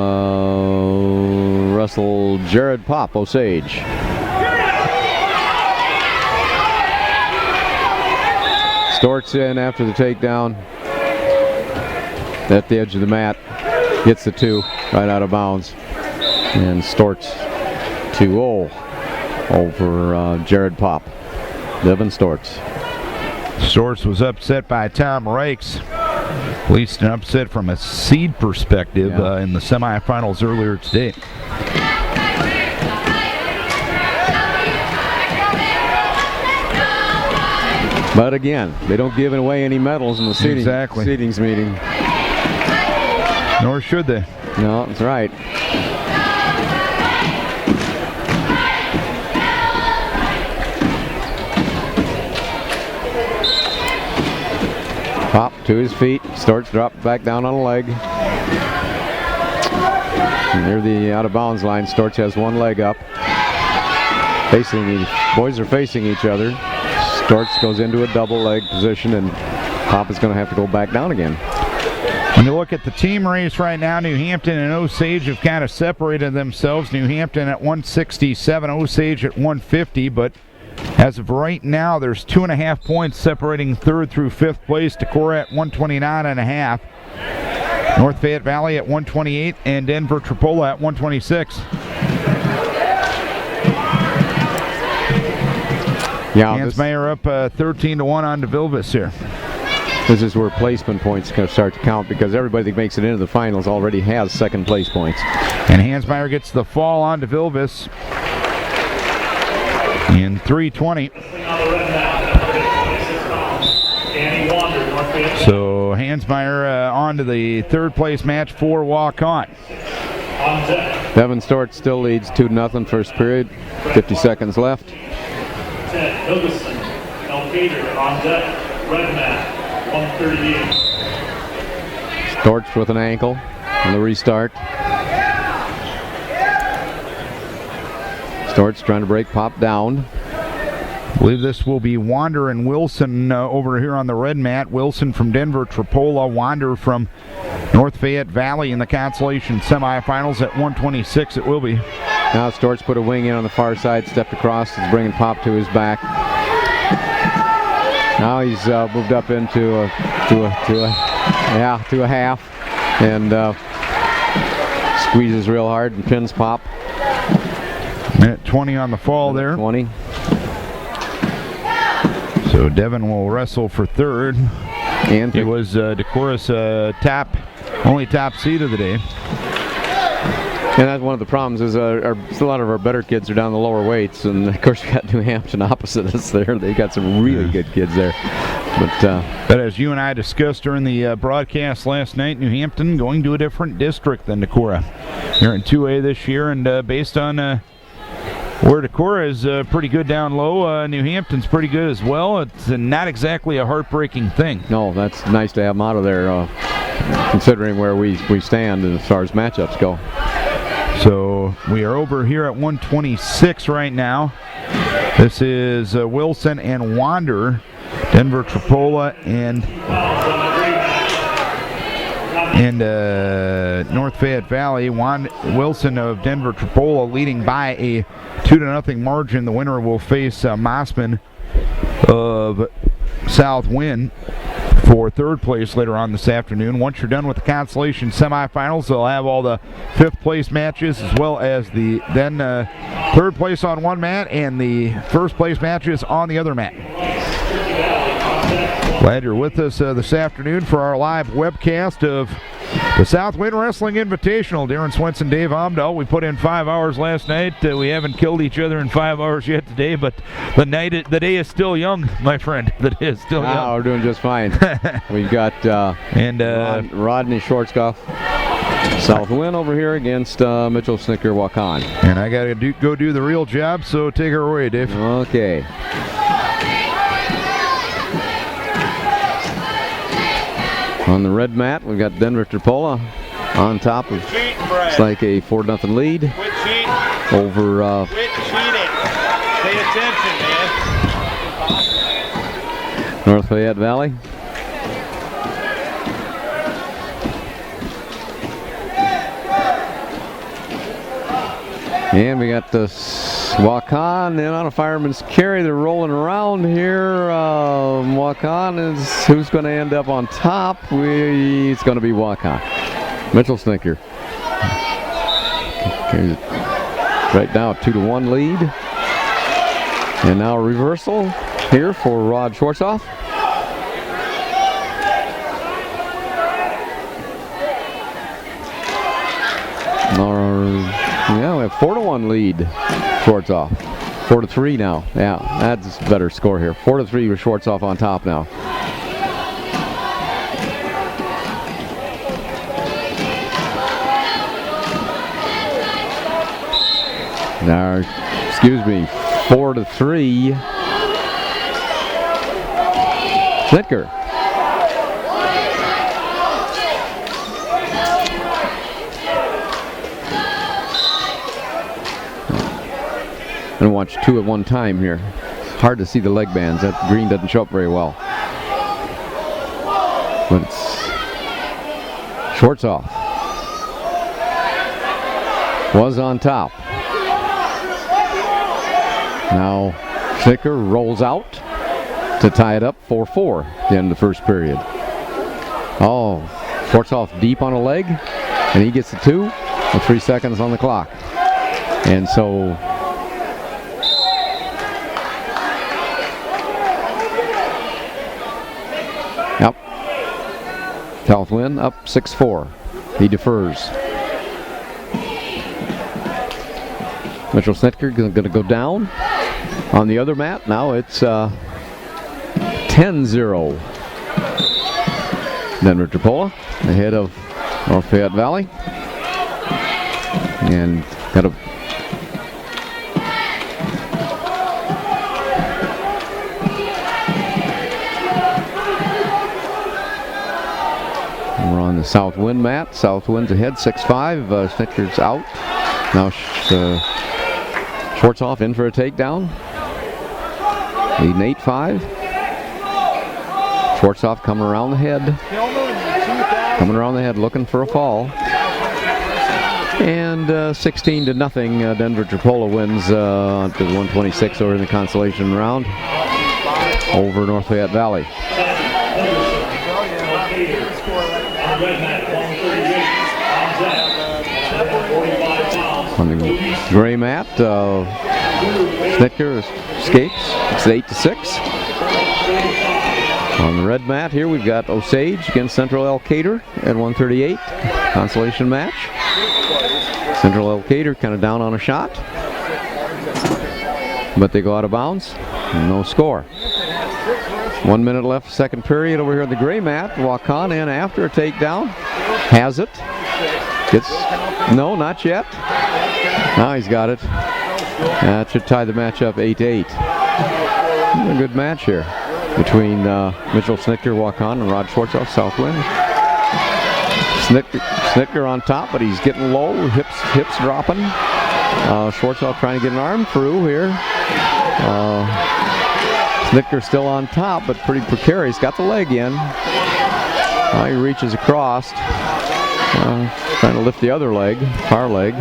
wrestle Jared Pop, Osage. Stort's in after the takedown at the edge of the mat, gets the 2 right out of bounds, and Stort's 2-0 over Jared Pop. Devin Stort's. Stort's was upset by Tom Reichs. At least an upset from a seed perspective in the semifinals earlier today. But again, they don't give away any medals in the seedings meeting. Nor should they. No, that's right. Pop to his feet. Stort's dropped back down on a leg. And near the out of bounds line, Stort's has one leg up. Boys are facing each other. Stort's goes into a double leg position, and Pop is going to have to go back down again. When you look at the team race right now, New Hampton and Osage have kind of separated themselves. New Hampton at 167, Osage at 150, but as of right now, there's 2.5 points separating third through fifth place. Decorah at 129.5. North Fayette Valley at 128 and Denver Tripola at 126. Yeah, Hansmeier up 13-1 on DeVilbiss here. This is where placement points can start to count because everybody that makes it into the finals already has second place points. And Hansmeier gets the fall on DeVilbiss in 3:20. So Hansmeier on to the third place match for walk-on. Devin Stort still leads 2-0 first period. 50 seconds left. Hilgeson, Elkader on deck, red mat, 138. Storch with an ankle on the restart. Storch trying to break, pop down. I believe this will be Wander and Wilson over here on the red mat. Wilson from Denver Tripola, Wander from North Fayette Valley in the consolation semifinals at 126 it will be. Now Storch put a wing in on the far side, stepped across, is bringing pop to his back. Now he's moved up into a half and squeezes real hard and pins pop. Minute 20 on the fall there. 20. So Devin will wrestle for third. And it was Decorah's only top seed of the day. And that's one of the problems is a lot of our better kids are down the lower weights, and of course we got New Hampton opposite us there. They got some really good kids there. But as you and I discussed during the broadcast last night, New Hampton going to a different district than Decorah. They're in 2A this year, and based on where Decorah is pretty good down low, New Hampton's pretty good as well. It's not exactly a heartbreaking thing. No, that's nice to have them out of there, considering where we stand as far as matchups go. So we are over here at 126 right now. This is Wilson and Wander, Denver Tripola and North Fayette Valley. Wilson of Denver Tripola leading by a 2-0 margin. The winner will face Mossman of South Winn for third place later on this afternoon. Once you're done with the consolation semifinals, they'll have all the fifth place matches as well as the third place on one mat and the first place matches on the other mat. Glad you're with us this afternoon for our live webcast of the South Wind Wrestling Invitational. Darren Swenson, Dave Omdahl. We put in 5 hours last night. We haven't killed each other in 5 hours yet today, but the day is still young, my friend. The day is still young. We're doing just fine. We've got Rodney Schwarzkopf, South Wind over here against Mitchell Snicker Waukon. And I got to go do the real job, so take her away, Dave. Okay. On the red mat, we've got Denver Tripola on top of, it's like a 4-0 lead. Quit cheating. Over. Quit cheating. Pay attention, man. North Fayette Valley. And we got the Waukon in on a fireman's carry. They're rolling around here. Waukon is who's going to end up on top. It's going to be Waukon. Mitchell Snicker. Right now, 2-1 lead. And now a reversal here for Rod Schwarzkopf. Yeah, we have 4-1 lead. Schwarzkopf. 4-3 now. Yeah, that's a better score here. 4-3 with Schwarzkopf on top now. Now, excuse me, 4-3. Snicker. And watch two at one time here. It's hard to see the leg bands. That green doesn't show up very well. But it's Schwartzoff was on top. Now Snicker rolls out to tie it up 4-4 at the end of the first period. Oh, Schwartzoff deep on a leg, and he gets the 2 with 3 seconds on the clock. And so yep, South Win up 6-4. He defers. Mitchell Snicker going to go down on the other mat. Now it's 10-0. Denver Tripola ahead of North Fayette Valley. And got a we're on the South Wind mat. South Wind's ahead 6-5. Snicker's out. Now Schwartzoff in for a takedown. Leading 8-5. Schwartzoff coming around the head. Coming around the head looking for a fall. And 16-0. Denver Tripola wins to 126 over in the consolation round over North Fayette Valley. On the gray mat, Snicker escapes. It's 8-6. On the red mat here, we've got Osage against Central Elkader at 138. Consolation match. Central Elkader kind of down on a shot, but they go out of bounds. No score. 1 minute left, second period over here on the gray mat. Waukon in after a takedown. Has it. Gets, no, not yet. Now he's got it. That should tie the match up 8-8. A good match here between Mitchell Snicker, Waukon, and Rod Schwartzoff, South Wind. Snicker on top, but he's getting low, hips dropping. Schwartzoff trying to get an arm through here. Snicker still on top, but pretty precarious. Got the leg in. He reaches across, trying to lift the other leg, far leg.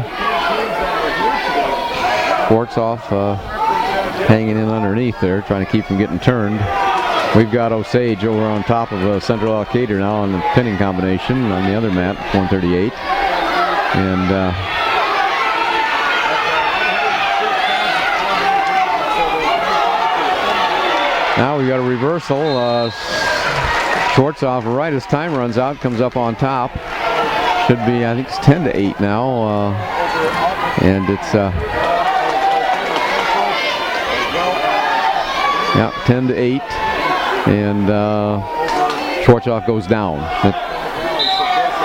Schwartzoff hanging in underneath there, trying to keep him getting turned. We've got Osage over on top of Central Elkader now on the pinning combination on the other mat, 138. And now we got a reversal. Schwartzoff right as time runs out, comes up on top. Should be, I think it's 10-8 now. And it's 10-8. And Schwartzoff goes down.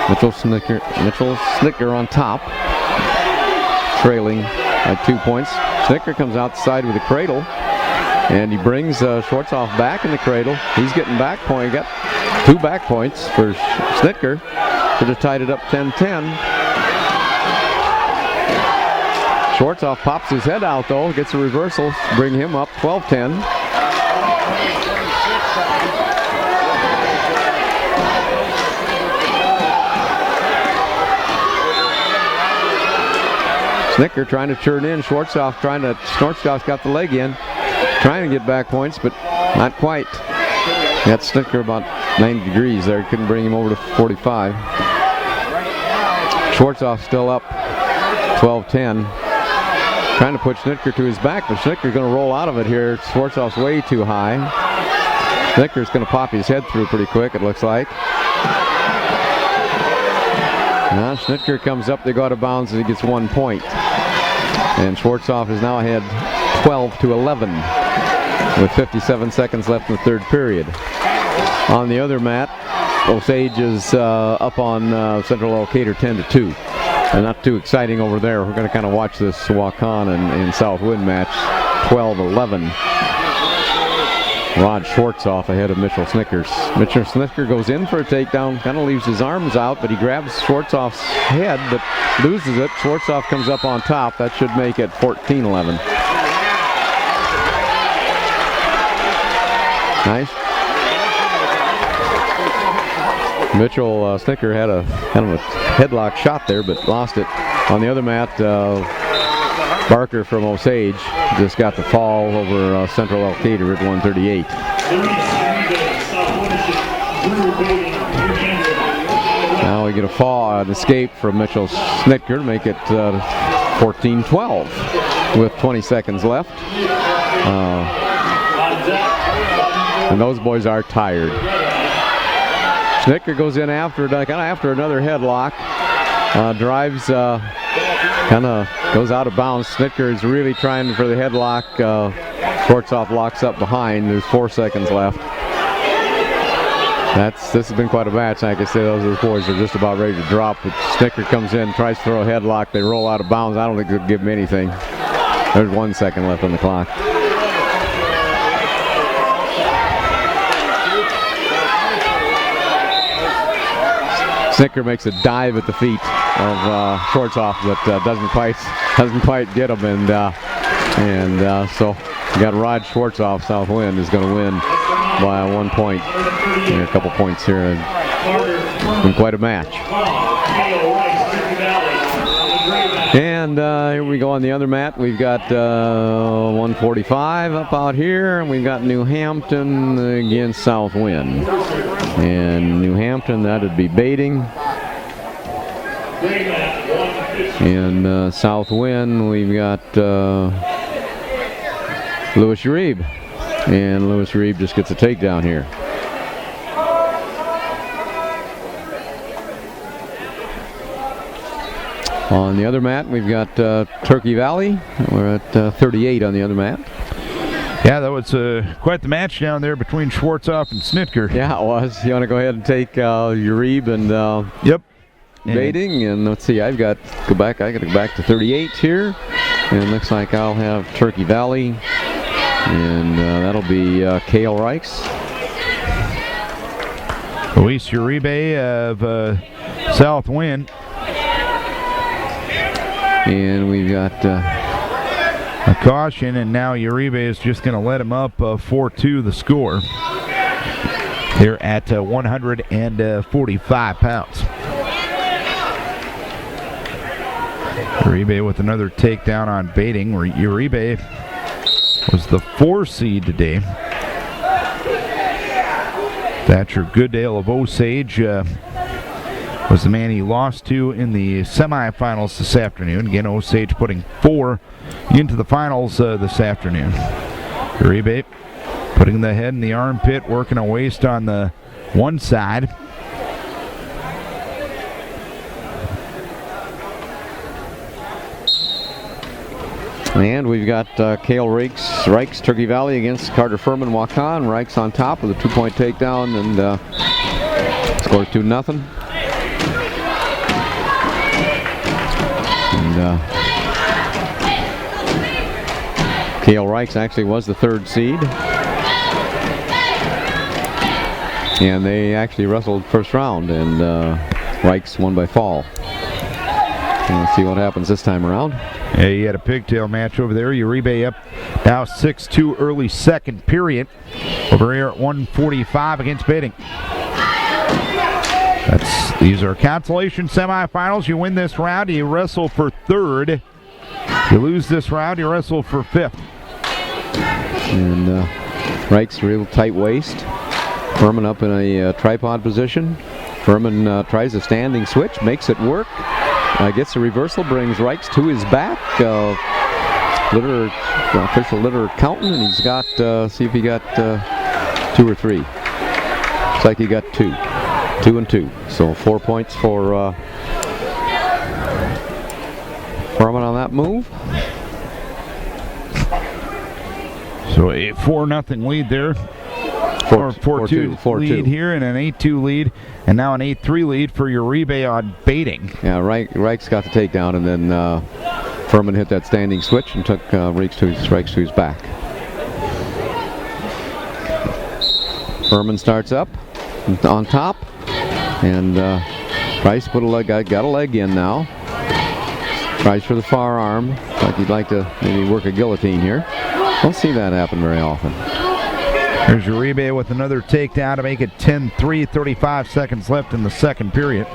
Mitchell Snicker on top, trailing by 2 points. Snicker comes outside with a cradle, and he brings Schwartzoff back in the cradle. He's getting back point. He got 2 back points for Snicker. Could have tied it up 10-10. Schwartzoff pops his head out though, gets a reversal, bring him up 12-10. Snicker trying to turn in. Schwartzoff's got the leg in, trying to get back points, but not quite. Got Snicker about 90 degrees there. Couldn't bring him over to 45. Schwartzoff still up 12-10. Trying to put Snicker to his back, but Snicker's going to roll out of it here. Schwartzoff's way too high. Snicker's going to pop his head through pretty quick, it looks like. Now Snicker comes up, they go out of bounds, and he gets 1 point. And Schwartzoff is now ahead 12-11 with 57 seconds left in the third period. On the other mat, Osage is up on Central Elkader 10-2. And not too exciting over there. We're going to kind of watch this Waukon and South Wind match 12-11. Rod Schwartzoff ahead of Mitchell Snickers. Mitchell Snicker goes in for a takedown, kind of leaves his arms out, but he grabs Schwartzoff's head, but loses it. Schwartzoff comes up on top. That should make it 14-11. Nice. Mitchell Snicker had a kind of a headlock shot there, but lost it. On the other mat, Barker from Osage just got the fall over Central Elkader at 138. Now we get a fall, an escape from Mitchell Snicker to make it 14-12 with 20 seconds left. And those boys are tired. Snicker goes in after another headlock, drives, kind of goes out of bounds. Snicker is really trying for the headlock. Schwartzoff locks up behind. There's 4 seconds left. This has been quite a match. Like I said, those boys are just about ready to drop. But Snicker comes in, tries to throw a headlock. They roll out of bounds. I don't think they'll give him anything. There's 1 second left on the clock. Snicker makes a dive at the feet of Schwartzoff, but doesn't quite get him, and so you got Rod Schwartzoff. South Wind is going to win by 1 point, a couple points here, and been quite a match. And here we go on the other mat. We've got 145 up out here, and we've got New Hampton against South Wind. And New Hampton, that would be Baiting. And South Wind, we've got Lewis Uribe. And Lewis Uribe just gets a takedown here. On the other mat, we've got Turkey Valley. We're at 38 on the other mat. Yeah, that was quite the match down there between Schwartzoff and Snicker. Yeah, it was. You want to go ahead and take Uribe and yep, Baiting, and let's see. I got to go back to 38 here, and it looks like I'll have Turkey Valley, and that'll be Cale Reichs. Luis Uribe of South Wind. And we've got a caution, and now Uribe is just going to let him up 4-2 the score. They're at 145 pounds. Uribe with another takedown on Baiting. Uribe was the 4 seed today. Thatcher Goodale of Osage was the man he lost to in the semifinals this afternoon. Again, Osage putting 4 into the finals this afternoon. Uribe putting the head in the armpit, working a waist on the one side. And we've got Cale Reichs, Turkey Valley against Carter Furman, Waukon. Reichs on top with a 2-point takedown, and scores 2-0. And Cale Reichs actually was the 3rd seed. And they actually wrestled first round, and Reichs won by fall. And let's see what happens this time around. Yeah, he had a pigtail match over there. Uribe up now 6-2 early second period. Over here at 145 against Baiting. These are consolation semifinals. You win this round, you wrestle for 3rd. You lose this round, you wrestle for 5th. And Reichs real tight waist. Furman up in a tripod position. Furman tries a standing switch, makes it work. Gets a reversal, brings Reichs to his back. Official litter counting, and he's got, see if he got 2 or 3. Looks like he got 2. 2 and 2. So 4 points for Furman on that move. So a 4-0 lead there. 4-2 lead here, and an 8-2 lead, and now an 8-3 lead for Uribe on Baiting. Yeah, Reichs got the takedown, and then Furman hit that standing switch and took Reichs to his back. Furman starts up on top, and Price got a leg in now. Tries for the far arm, like he'd like to maybe work a guillotine here. Don't see that happen very often. Here's Uribe with another takedown to make it 10-3, 35 seconds left in the second period.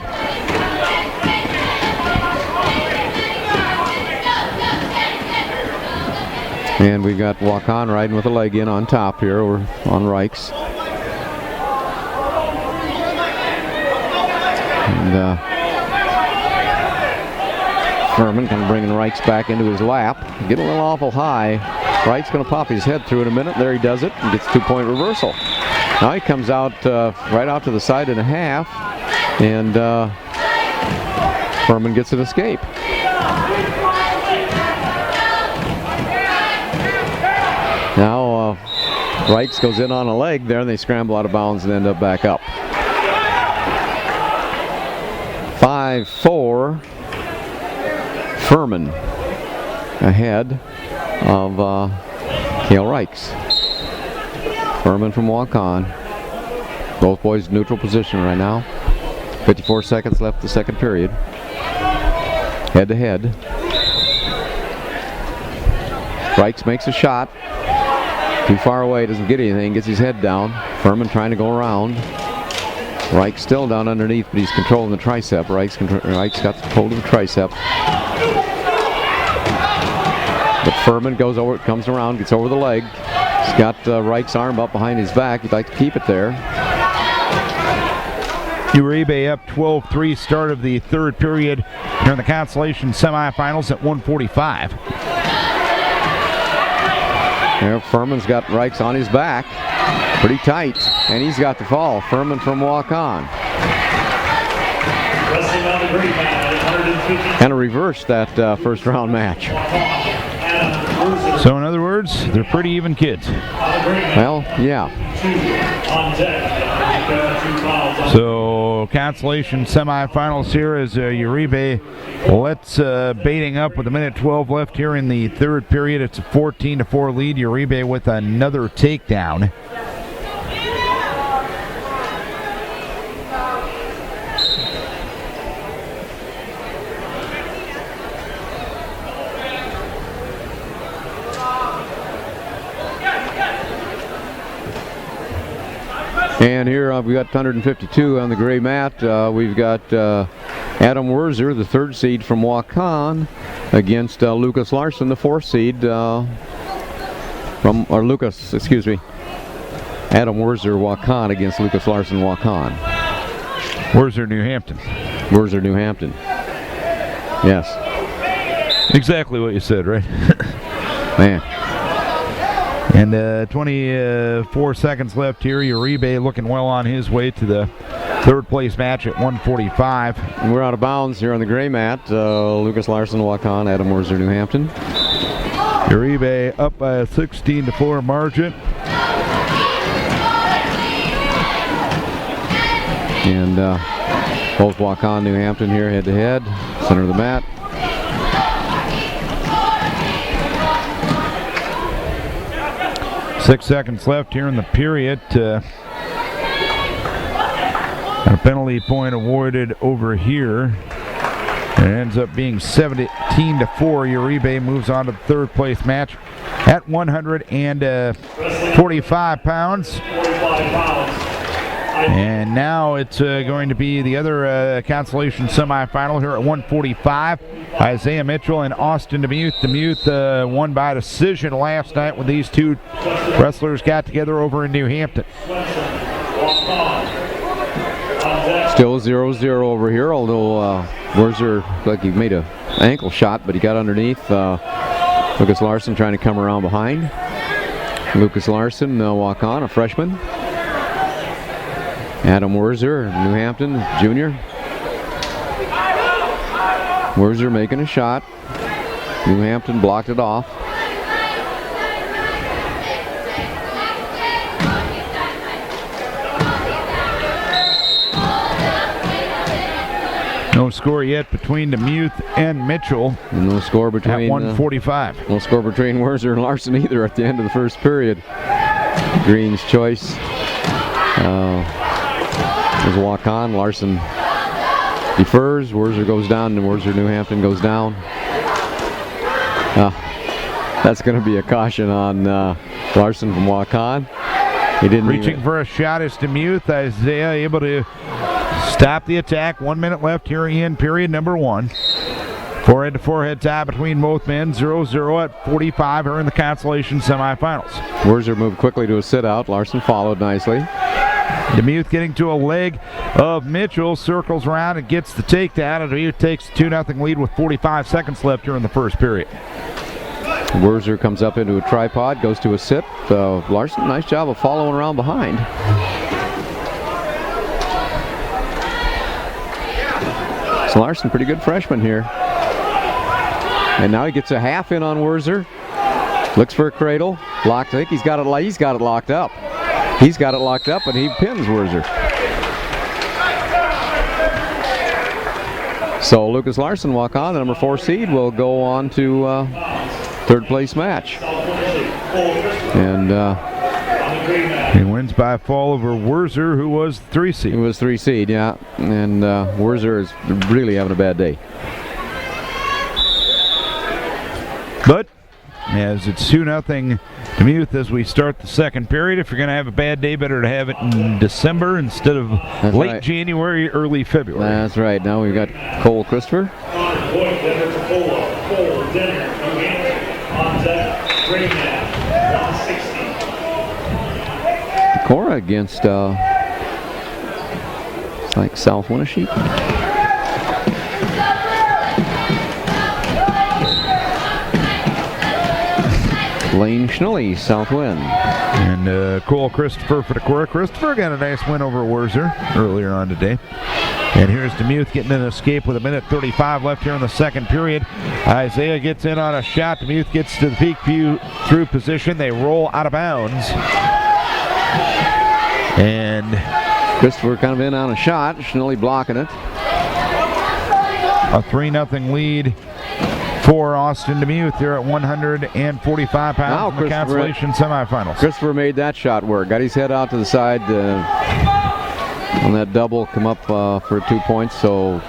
And we've got Waukon riding with a leg in on top here over on Reichs. And Furman kind of bringing Reichs back into his lap. Getting a little awful high. Reichs going to pop his head through in a minute. There he does it and gets 2-point reversal. Now he comes out right out to the side and a half. And Furman gets an escape. Now Reichs goes in on a leg there and they scramble out of bounds and end up back up. 5-4. Furman ahead of Cale Reichs. Furman from Waukon. Both boys neutral position right now. 54 seconds left the second period. Head to head. Reichs makes a shot. Too far away, doesn't get anything, gets his head down. Furman trying to go around. Reichs still down underneath, but he's controlling the tricep. Reichs got the hold of the tricep. But Furman goes over, comes around, gets over the leg. He's got Reichs' arm up behind his back. He'd like to keep it there. Uribe up 12-3, start of the third period here in the consolation semifinals at 1:45. There, Furman's got Reichs on his back. Pretty tight, and he's got the fall. Furman from Waukon. Kind of reversed that first round match. So in other words, they're pretty even kids. Well, yeah. So consolation semifinals here as Uribe lets Baiting up with 1:12 left here in the third period. It's a 14-4 lead. Uribe with another takedown. And here we've got 152 on the gray mat. We've got Adam Werzer, the third seed from Waukon, against Lucas Larson, the fourth seed Adam Werzer, Waukon against Lucas Larson, Waukon. Werzer, New Hampton. Werzer, New Hampton. Yes. Exactly what you said, right? Man. And 24 seconds left here. Uribe looking well on his way to the third place match at 1:45. And we're out of bounds here on the gray mat. Lucas Larson, Waukon, Adam Werzer, New Hampton. Uribe up by a 16-4 margin. And both Waukon, New Hampton here head to head. Center of the mat. Six seconds left here in the period. A penalty point awarded over here. It ends up being 17-4. Uribe moves on to the third place match at 145 pounds. And now it's going to be the other consolation semifinal here at 145. Isaiah Mitchell and Austin DeMuth. DeMuth won by decision last night when these two wrestlers got together over in New Hampton. Still 0-0 over here, although Werzer, like he made an ankle shot, but he got underneath. Lucas Larson trying to come around behind. Lucas Larson, Waukon, a freshman. Adam Werzer, New Hampton, junior. Werzer making a shot. New Hampton blocked it off. No score yet between DeMuth and Mitchell. And no score between at 145. No score between Werzer and Larson either at the end of the first period. Green's choice was Waukon. Larson defers. Werzer goes down, and Werzer New Hampton goes down. That's going to be a caution on Larson from Waukon. He didn't Reaching for a shot is DeMuth. Isaiah able to stop the attack. 1 minute left here in period number 1. Forehead-to-forehead tie between both men. 0-0 at 45 here in the consolation semifinals. Wurzer moved quickly to a sit-out. Larson followed nicely. DeMuth getting to a leg of Mitchell, circles around and gets the takedown, and DeMuth takes a 2-0 lead with 45 seconds left here in the first period. Wurzer comes up into a tripod, goes to a sit. Larson, nice job of following around behind. So Larson, pretty good freshman here. And now he gets a half in on Wurzer. Looks for a cradle. Locked. I think he's got it locked up. He's got it locked up, and he pins Wurzer. So Lucas Larson, walk on. The number 4 seed will go on to third place match. And he wins by fall over Wurzer, who was 3 seed. He was 3 seed, yeah. And Wurzer is really having a bad day. But as it's 2-0 DeMuth as we start the second period. If you're going to have a bad day, better to have it in December instead of late January, early February. That's right. Now we've got Cole Christopher. Cora against it's like South Winneshiek. Lane Schnelly, South Wind. And Cole Christopher for the Cora. Christopher got a nice win over Wurzer earlier on today. And here's DeMuth getting an escape with 1:35 left here in the second period. Isaiah gets in on a shot. DeMuth gets to the peak view through position. They roll out of bounds. And Christopher kind of in on a shot. Schnelly blocking it. A 3-0 lead for Austin DeMuth here at 145 pounds in the consolation semifinals. Christopher made that shot work. Got his head out to the side on that double, come up for 2 points. So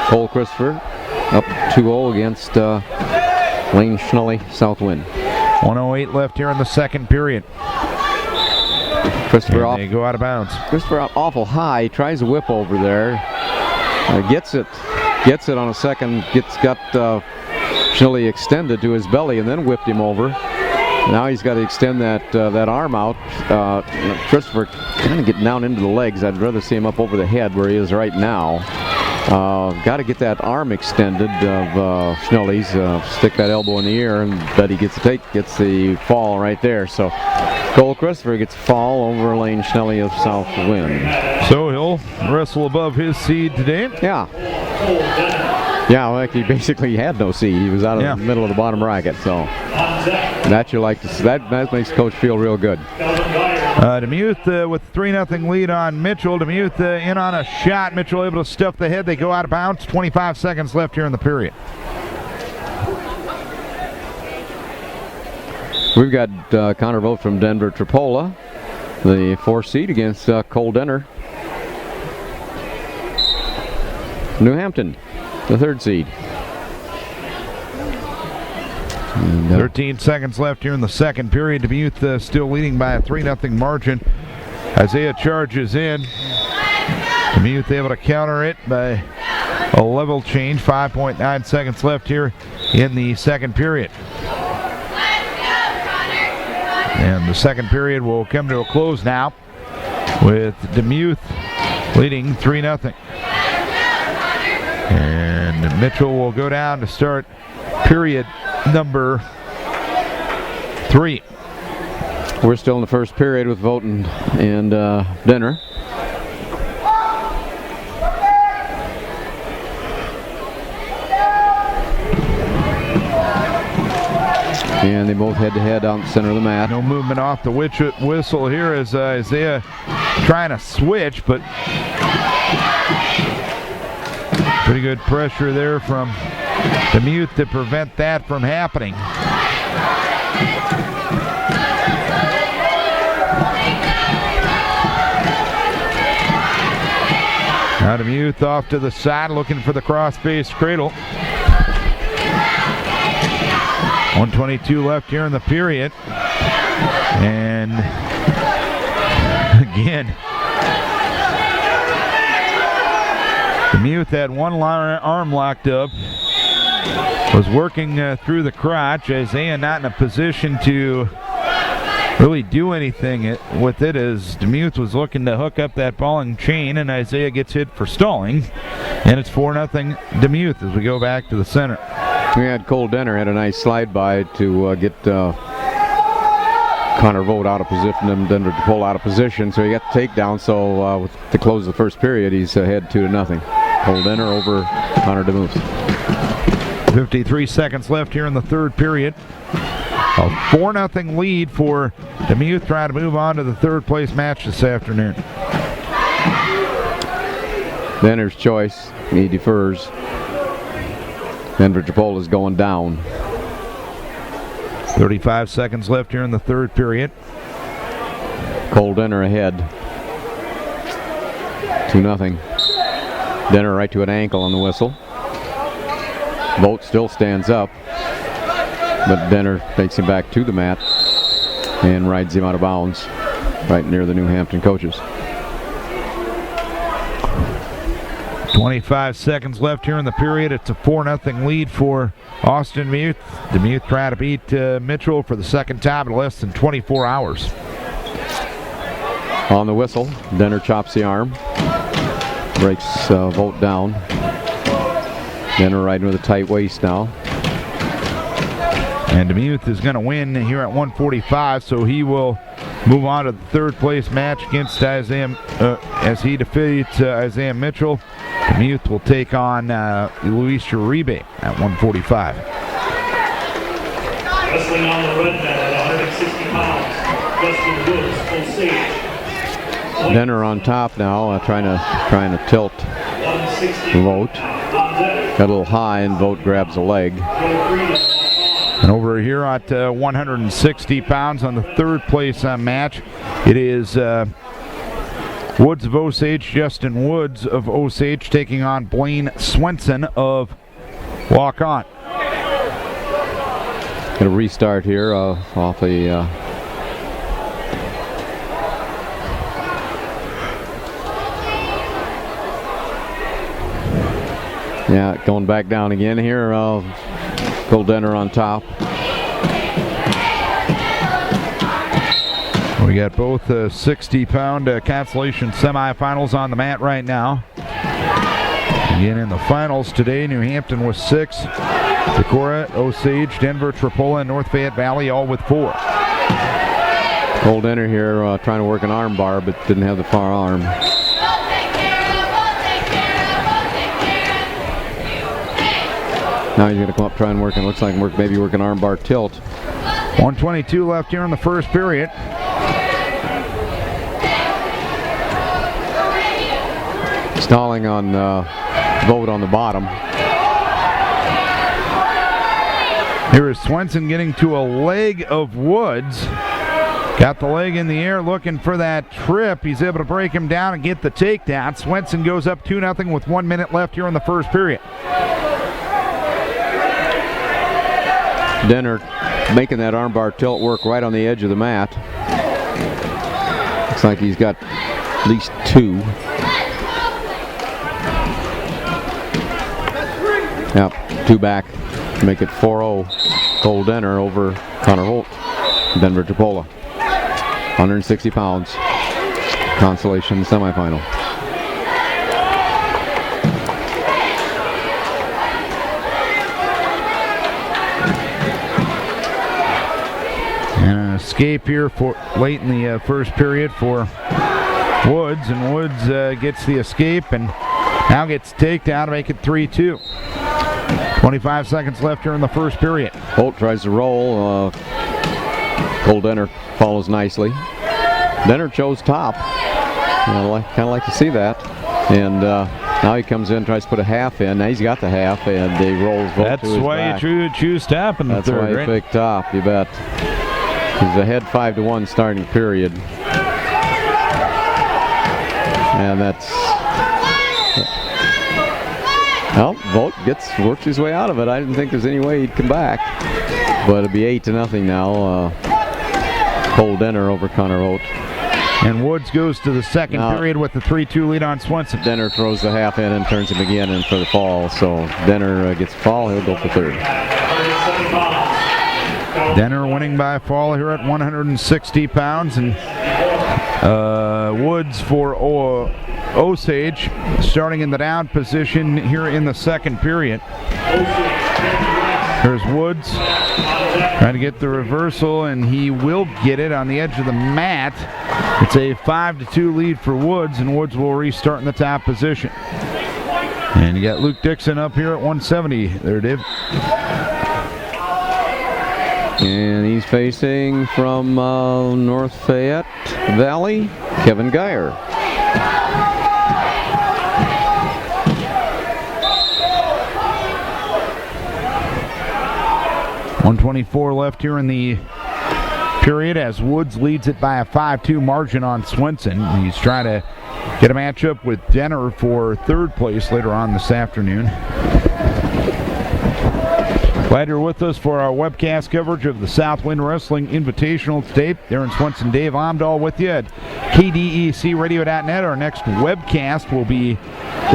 Cole Christopher up 2-0 against Lane Schnelly, South Wind. 1:08 left here in the second period. Christopher off. They go out of bounds. Christopher awful high. He tries a whip over there. Gets it on a second. Got Schnelly extended to his belly and then whipped him over. Now he's got to extend that arm out. Christopher kind of getting down into the legs. I'd rather see him up over the head where he is right now. Got to get that arm extended of Schnelly's. Stick that elbow in the air and bet he gets the fall right there. So Cole Christopher gets a fall over Lane Schnelly of South Wind. So he'll wrestle above his seed today. Yeah. Yeah, well, he basically had no seed. He was out of the middle of the bottom bracket, so that you like to see. That makes the coach feel real good. DeMuth with 3-0 lead on Mitchell. DeMuth in on a shot. Mitchell able to stuff the head. They go out of bounds. 25 seconds left here in the period. We've got Connor Vogt from Denver Tripola, the 4th seed against Cole Denner. New Hampton, the 3rd seed. And, 13 seconds left here in the second period. DeMuth still leading by a 3-0 margin. Isaiah charges in. DeMuth able to counter it by a level change. 5.9 seconds left here in the second period. And the second period will come to a close now with DeMuth leading 3-0. And Mitchell will go down to start period number 3. We're still in the first period with Voten and Denner. And they both head-to-head out the center of the mat. No movement off the whistle here as Isaiah trying to switch, but pretty good pressure there from DeMuth to prevent that from happening. Now DeMuth off to the side looking for the cross-faced cradle. 1:22 left here in the period. And again. Demuth had one arm locked up. Was working through the crotch. Isaiah not in a position to really do anything with it, as Demuth was looking to hook up that ball and chain, and Isaiah gets hit for stalling. And it's 4-0 Demuth as we go back to the center. We had Cole Denner had a nice slide by to get Connor Vogt out of position and Denver to pull out of position, so he got the takedown. So to close the first period, he's ahead 2-0. Cole Denner over Connor Demuth. 53 seconds left here in the third period. A 4-0 lead for Demuth, trying to move on to the third place match this afternoon. Denner's choice, he defers. Denver Chipola is going down. 35 seconds left here in the third period. Cole Denner ahead. 2-0. Denner right to an ankle on the whistle. Vogt still stands up, but Denner takes him back to the mat and rides him out of bounds right near the New Hampton coaches. 25 seconds left here in the period. It's a 4-0 lead for Austin Demuth. Demuth trying to beat Mitchell for the second time in less than 24 hours. On the whistle, Denner chops the arm, breaks Vogt down. Denner riding with a tight waist now. And Demuth is going to win here at 145, so he will move on to the third place match against Isaiah as he defeats Isaiah Mitchell. Demuth will take on Luis Uribe at 145. Wrestling on the red mat at 160 pounds, Justin Woods, Osage. Denner on top now, trying to tilt Vogt. Got a little high, and Vogt grabs a leg. And over here at 160 pounds on the third place match, it is Woods of Osage, Justin Woods of Osage taking on Blaine Swenson of Walk On. Gonna restart here off a yeah, going back down again here. Cole Denner on top. We got both 60-pound consolation semifinals on the mat right now. Again, in the finals today, New Hampton with 6. Decorah, Osage, Denver, Tripola, and North Fayette Valley all with 4. Cole Denner here trying to work an arm bar, but didn't have the far arm. Now he's going to come up, try and work, and looks like maybe work an arm bar tilt. 1:22 left here in the first period. Stalling on Vogt on the bottom. Here is Swenson getting to a leg of Woods. Got the leg in the air looking for that trip. He's able to break him down and get the takedown. Swenson goes up 2-0 with 1 minute left here in the first period. Denner making that armbar tilt work right on the edge of the mat. Looks like he's got at least 2. Yep, 2 back to make it 4-0. Cole Denner over Connor Holt. Denver Chipola. 160 pounds. Consolation semifinal. And an escape here for late in the first period for Woods, and Woods gets the escape and now gets takedown to make it 3-2. 25 seconds left here in the first period. Holt tries to roll. Cole Denner follows nicely. Denner chose top. Kind of like to see that. And now he comes in, tries to put a half in. Now he's got the half, and he rolls Vogt to his back. That's why you choose top in the third, right? That's why he picked top, you bet. He's ahead 5-1 starting period. And that's... Well, Vogt works his way out of it. I didn't think there's any way he'd come back. But it'll be 8-0 now. Cole Denner over Connor Holt. And Woods goes to the second period with the 3-2 lead on Swenson. Denner throws the half in and turns him again in for the fall. So Denner gets a fall. He'll go for third. Denner winning by fall here at 160 pounds. And Woods for Osage starting in the down position here in the second period. Here's Woods trying to get the reversal, and he will get it on the edge of the mat. It's a 5-2 lead for Woods, and Woods will restart in the top position. And you got Luke Dixon up here at 170 there, Dave. And he's facing from North Fayette Valley, Kevin Geyer. .124 left here in the period as Woods leads it by a 5-2 margin on Swenson. He's trying to get a matchup with Denner for third place later on this afternoon. Glad you're with us for our webcast coverage of the South Wind Wrestling Invitational today. Darren Swenson, Dave Omdahl with you at KDECradio.net. Our next webcast will be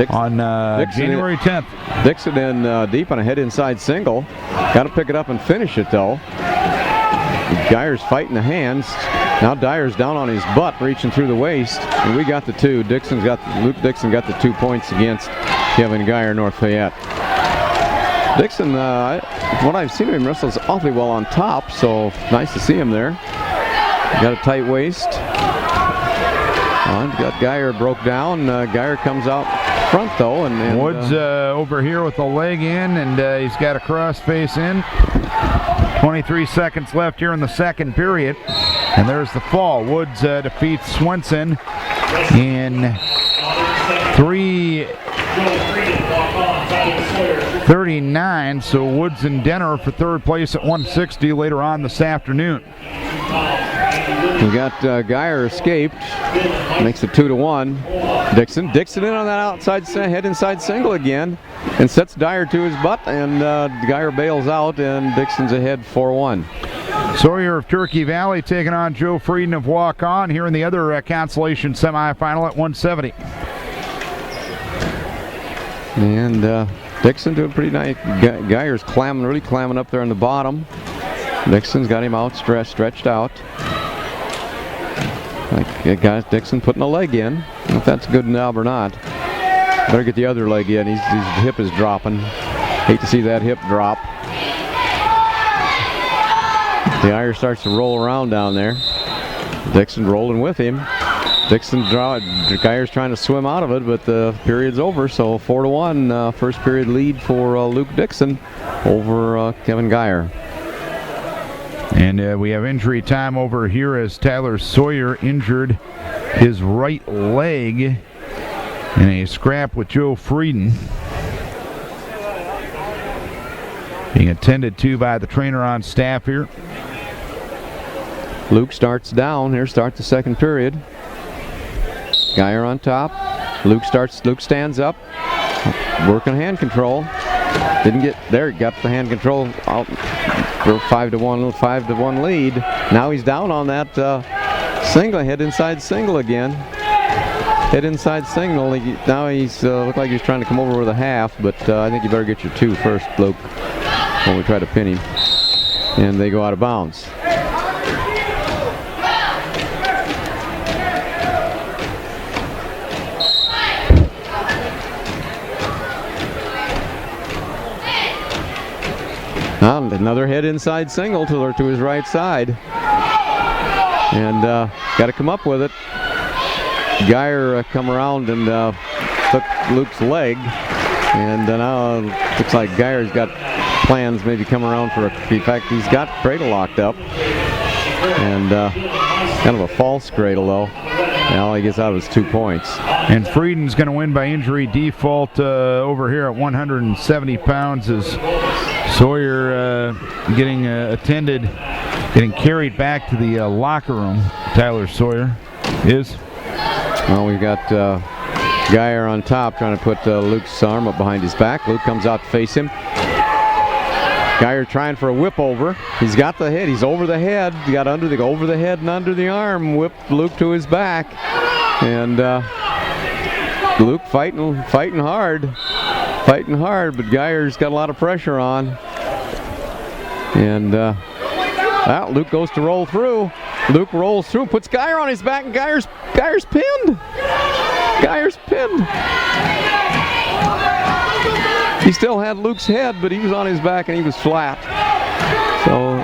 on January 10th. Dixon in deep on a head inside single. Got to pick it up and finish it though. Geyer's fighting the hands. Now Dyer's down on his butt, reaching through the waist, and we got the two. Luke Dixon got the 2 points against Kevin Geyer, North Fayette. Dixon, what I've seen of him wrestle is awfully well on top, so nice to see him there. Got a tight waist. Got Geyer broke down. Geyer comes out front though, and Woods over here with the leg in, and he's got a cross face in. 23 seconds left here in the second period, and there's the fall. Woods defeats Swenson in 3:39, so Woods and Denner for third place at 160 later on this afternoon. We got Geyer escaped, makes it 2-1. Dixon in on that outside head inside single again, and sets Dyer to his butt, and Geyer bails out, and Dixon's ahead 4-1. Sawyer of Turkey Valley taking on Joe Frieden of Walk On here in the other consolation semifinal at 170. And Dixon doing pretty nice. Geyer's really clamming up there on the bottom. Dixon's got him out, stretched out. Guys, Dixon putting a leg in. I don't know if that's good enough or not. Better get the other leg in. His hip is dropping. Hate to see that hip drop. The Irish starts to roll around down there. Dixon rolling with him. Geyer's trying to swim out of it, but the period's over, so 4-1 first period lead for Luke Dixon over Kevin Geyer. And we have injury time over here as Tyler Sawyer injured his right leg in a scrap with Joe Frieden. Being attended to by the trainer on staff here. Luke starts down. Here starts the second period. Geyer on top. Luke stands up. Working hand control. Didn't get there. Got the hand control out. 5-1 lead. Now he's down on that single, head inside single again. Head inside single. Now he's looked like he's trying to come over with a half, but I think you better get your two first, Luke, when we try to pin him. And they go out of bounds. Another head inside single to his right side. And got to come up with it. Geyer come around and took Luke's leg. And now looks like Geyer's got plans maybe come around for in fact, he's got cradle locked up. And kind of a false cradle though. And all he gets out is 2 points. And Frieden's going to win by injury default over here at 170 pounds as Sawyer getting attended, getting carried back to the locker room. Tyler Sawyer is. Well, we've got Geyer on top trying to put Luke's arm up behind his back. Luke comes out to face him. Geyer trying for a whip over. He's got the head. He's over the head. He got over the head and under the arm. Whipped Luke to his back. And Luke fighting hard. But Geyer's got a lot of pressure on. And Luke goes to roll through. Luke rolls through, puts Geyer on his back, and Geyer's pinned. Geyer's pinned. He still had Luke's head, but he was on his back and he was flat. So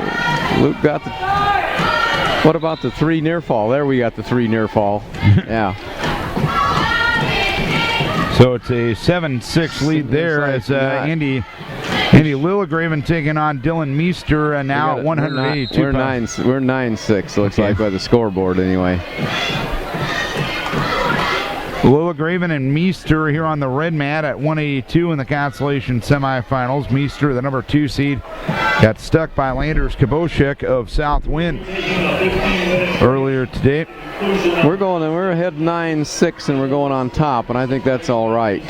Luke got the... What about the 3 near fall? There we got the 3 near fall. Yeah. So it's a 7-6 lead there as Andy Lillegraven taking on Dylan Meester now at 182 We're 9-6, looks like, by the scoreboard anyway. Lillegraven and Meester here on the red mat at 182 in the consolation semifinals. Meester, the number 2 seed, got stuck by Landers Koboshek of South Wind earlier today. We're ahead 9-6 and we're going on top, and I think that's all right.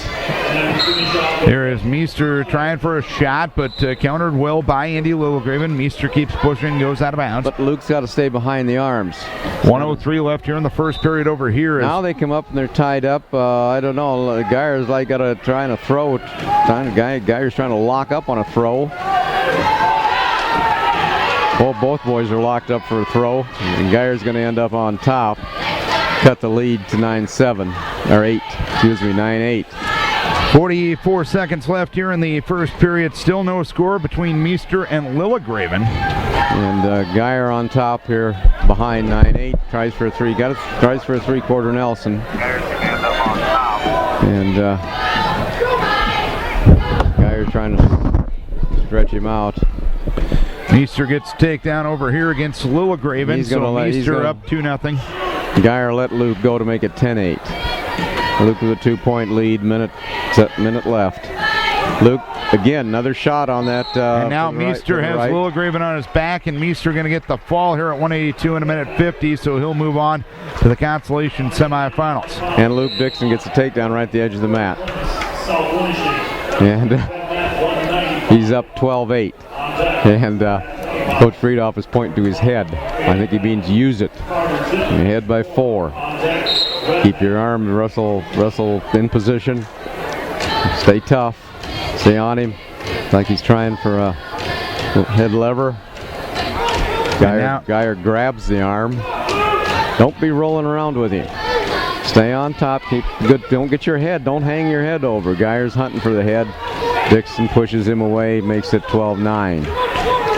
There is Meester trying for a shot, but countered well by Andy Lillegraven. Meester keeps pushing, goes out of bounds. But Luke's got to stay behind the arms. 1:03 left here in the first period over here. Now they come up and they're tied up. I don't know. Geyer's got to trying to throw. Geyer's trying to lock up on a throw. Well, both boys are locked up for a throw, and Geyer's going to end up on top. Cut the lead to 9-7 or 9-8. 44 seconds left here in the first period. Still no score between Meester and Lillegraven. And Geyer on top here behind 9-8. Tries for a 3. Tries for a 3/4 Nelson. And Geyer trying to stretch him out. Meester gets takedown over here against Lillegraven. Meester up 2-0. Geyer let Luke go to make it 10-8. Luke with a 2-point lead, minute left. Luke, again, another shot on that. And now Meester has Lillegraven on his back, and Meester going to get the fall here at 182 in a minute 50, so he'll move on to the consolation semifinals. And Luke Dixon gets a takedown right at the edge of the mat. And he's up 12-8. And Coach Friedoff is pointing to his head. I think he means use it. Head by 4. Keep your arm, wrestle in position. Stay tough. Stay on him. Like he's trying for a head lever. Geyer grabs the arm. Don't be rolling around with him. Stay on top. Keep good. Don't get your head. Don't hang your head over. Geyer's hunting for the head. Dixon pushes him away. Makes it 12-9.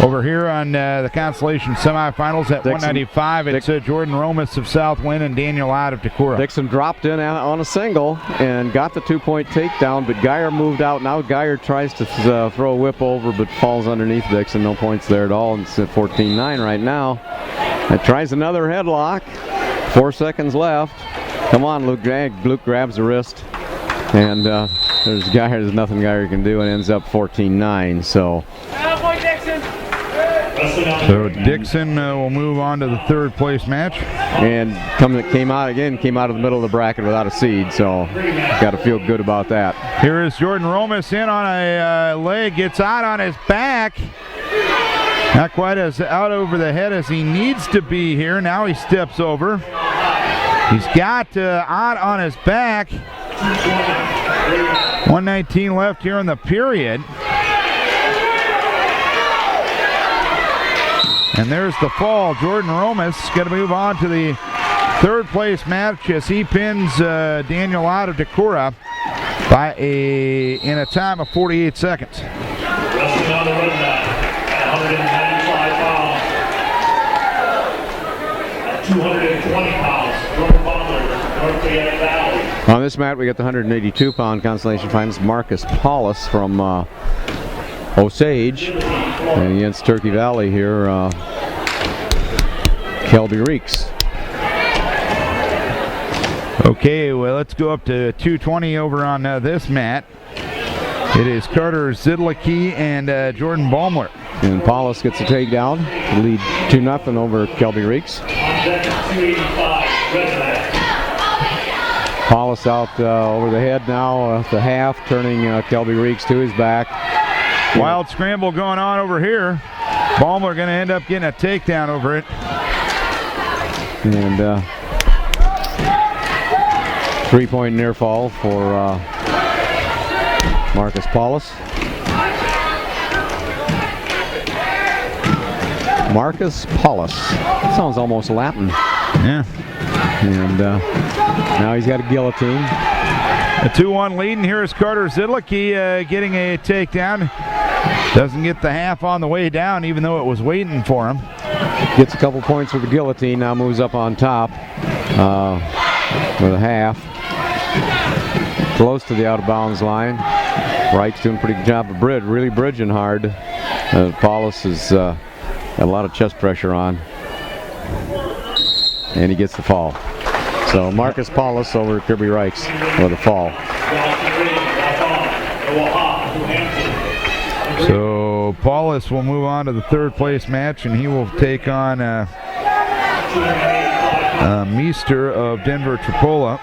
Over here on the consolation semifinals at 195, it's Jordan Romas of South Wind and Daniel Ott of Decorah. Dixon dropped in on a single and got the 2-point takedown, but Geyer moved out. Now Geyer tries to throw a whip over, but falls underneath Dixon. No points there at all. It's at 14-9 right now. It tries another headlock. 4 seconds left. Come on, Luke. Luke grabs the wrist. And there's nothing Geyer can do, and ends up 14-9. So Dixon will move on to the 3rd place match. And came out of the middle of the bracket without a seed, so got to feel good about that. Here is Jordan Romas in on a leg, gets out on his back. Not quite as out over the head as he needs to be here. Now he steps over. He's got Ott on his back. 1:19 left here in the period. And there's the fall. Jordan Romas going to move on to the 3rd place match as he pins Daniel Ott of Decorah in a time of 48 seconds. Wrestling on the red mat at 195 pounds. At 220 pounds, Jordan Butler, North Fayette Valley. On this mat, we got the 182-pound consolation finals. Marcus Paulus from Osage, and against Turkey Valley here, Kelby Reeks. Okay, well, let's go up to 220 over on this mat. It is Carter Zidlicki and Jordan Baumler. And Paulus gets a takedown to lead 2-0 over Kelby Reeks. Paulus out over the head now at the half, turning Kelby Reeks to his back. Wild scramble going on over here. Baumler going to end up getting a takedown over it. And 3-point near fall for Marcus Paulus. Marcus Paulus. Sounds almost Latin. Yeah. And now he's got a guillotine. A 2-1 lead, and here is Carter Zidlicki getting a takedown. Doesn't get the half on the way down, even though it was waiting for him. Gets a couple points with the guillotine, now moves up on top with a half. Close to the out-of-bounds line. Wright's doing a pretty good job of really bridging hard. Paulus has got a lot of chest pressure on. And he gets the fall. So Marcus Paulus over Kirby Reichs with a fall. So Paulus will move on to the third place match, and he will take on Meester of Denver Tripola.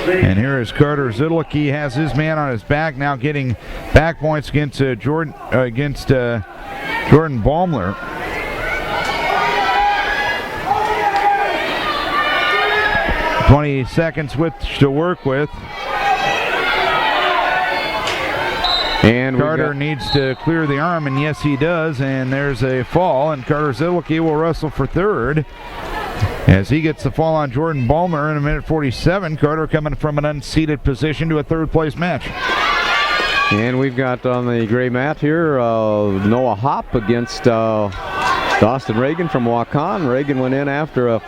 And here is Carter Zidlicki. He has his man on his back now, getting back points against Jordan Baumler. .20 which to work with. And Carter needs to clear the arm, and yes, he does. And there's a fall, and Carter Zidlicki will wrestle for third as he gets the fall on Jordan Baumler in 1:47. Carter coming from an unseated position to a third place match. And we've got on the gray mat here Noah Hopp against Dawson Reagan from Waukon. Reagan went in after a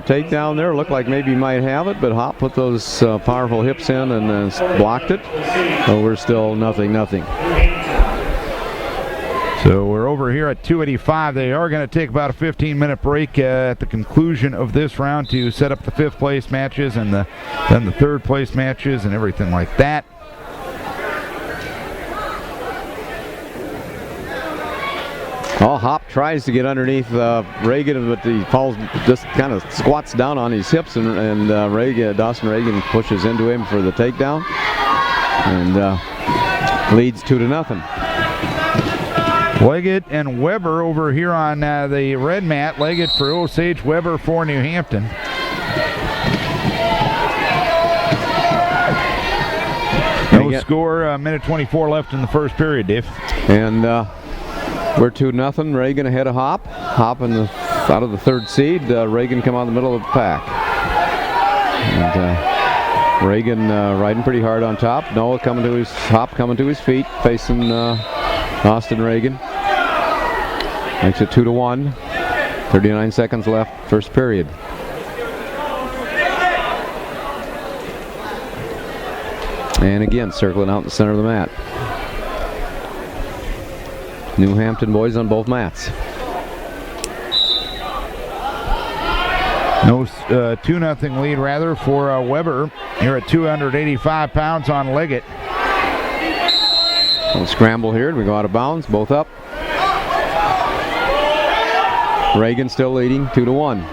takedown there. Looked like maybe he might have it, but Hopp put those powerful hips in and blocked it. So we're still nothing. So we're over here at 285. They are going to take about a 15-minute break at the conclusion of this round to set up the fifth place matches and then the third place matches and everything like that. Oh, Hopp tries to get underneath Reagan, but he falls, just kind of squats down on his hips, and Dawson Reagan pushes into him for the takedown, and leads 2-0. Leggett and Weber over here on the red mat. Leggett for Osage, Weber for New Hampton. No score, 1:24 left in the first period, Dave. And we're 2-0. Reagan ahead of Hopp. Hopp out of the third seed. Reagan come out in the middle of the pack. And Reagan riding pretty hard on top. Hopp coming to his feet, facing Austin Reagan. Makes it 2-1. 39 seconds left, first period. And again, circling out in the center of the mat. New Hampton boys on both mats. No 2-0 lead rather for Weber here at 285 pounds on Leggett. We'll scramble here. We go out of bounds, both up. Reagan still leading 2-1.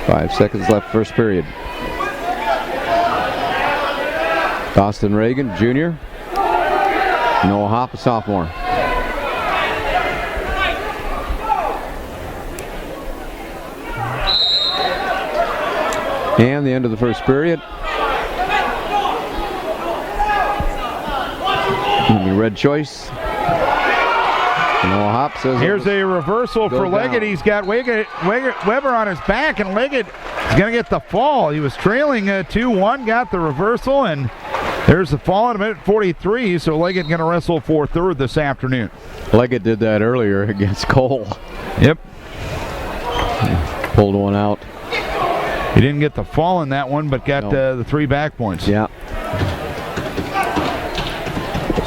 Five seconds left, first period. Dawson Reagan, junior. Noah Hopp, a sophomore. And the end of the first period. Red choice. Noah Hopp says here's a reversal for Leggett. He's got Weber on his back, and Leggett is going to get the fall. He was trailing 2-1, got the reversal, and there's the fall in 1:43. So Leggett going to wrestle for third this afternoon. Leggett did that earlier against Cole. Yep. Pulled one out. He didn't get the fall in that one, but got the 3 back points. Yeah.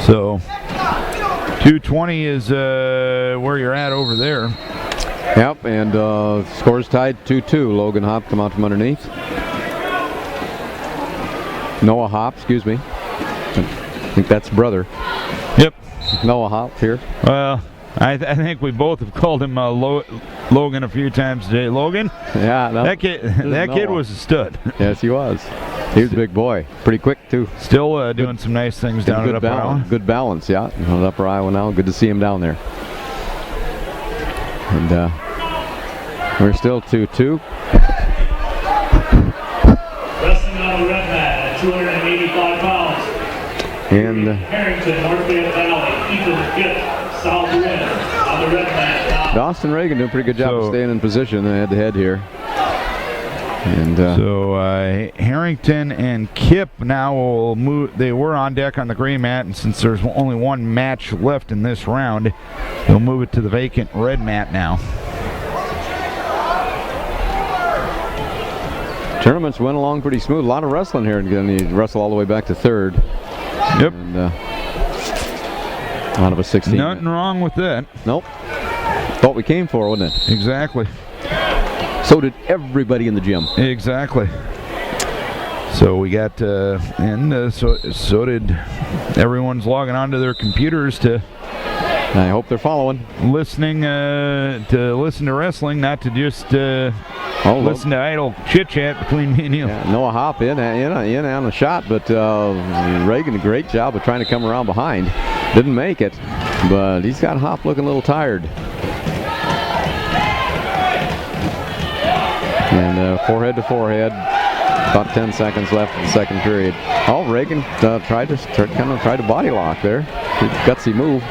So 220 is where you're at over there. Yep, and scores tied 2-2. Logan Hopp come out from underneath. Noah Hopp, excuse me. I think that's brother. Yep. Noah Hopp here. Well, I think we both have called him Logan a few times today. Logan, Yeah, no, that kid was a stud. yes, he was. He was a big boy. Pretty quick, too. Still doing some nice things down at Upper Iowa. Good balance, yeah. At Upper Iowa now. Good to see him down there. And we're still 2-2. Wrestling on the red mat at 285 pounds. And Harrington, North Fayette Valley, Ethan Kipp, South Wind on the red mat. Dawson Reagan doing a pretty good job of staying in position head-to-head here. And so Harrington and Kipp now will move. They were on deck on the gray mat, and since there's only one match left in this round, they'll move it to the vacant red mat now. tournaments went along pretty smooth. A lot of wrestling here, and you wrestle all the way back to third. Yep. And, out of a 16. Nothing wrong with that. Nope. Thought we came for, wasn't it? Exactly. So did everybody in the gym. Exactly. So we got, so did everyone's logging onto their computers to. I hope they're following. Listening to listen to wrestling, not to just listen to idle chit chat between me and you. Yeah, Noah Hopp in on a shot, but Reagan, a great job of trying to come around behind. Didn't make it, but he's got Hopp looking a little tired. And forehead to forehead, about 10 seconds left in the second period. Oh, Reagan tried to body lock there. Gutsy move.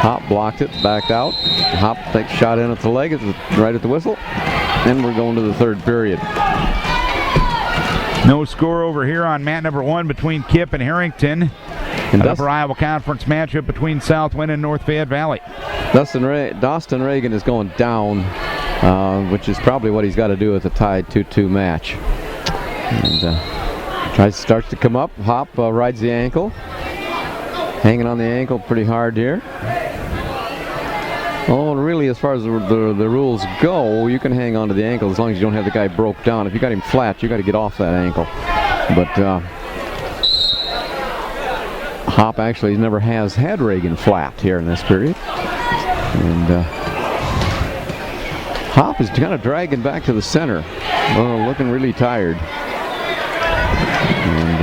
Hopp blocked it, backed out. Hopp takes a shot in at the leg, right at the whistle. And we're going to the third period. No score over here on mat number 1 between Kipp and Harrington. And Upper Iowa Conference matchup between South Wind and North Fayette Valley. Dawson Reagan is going down, which is probably what he's got to do with a tied 2-2 match. And starts to come up. Hopp rides the ankle. Hanging on the ankle pretty hard here. Oh, really, as far as the rules go, you can hang on to the ankle as long as you don't have the guy broke down. If you got him flat, you got to get off that ankle. But Hopp actually never has had Reagan flat here in this period. And Hopp is kind of dragging back to the center. Oh, looking really tired. And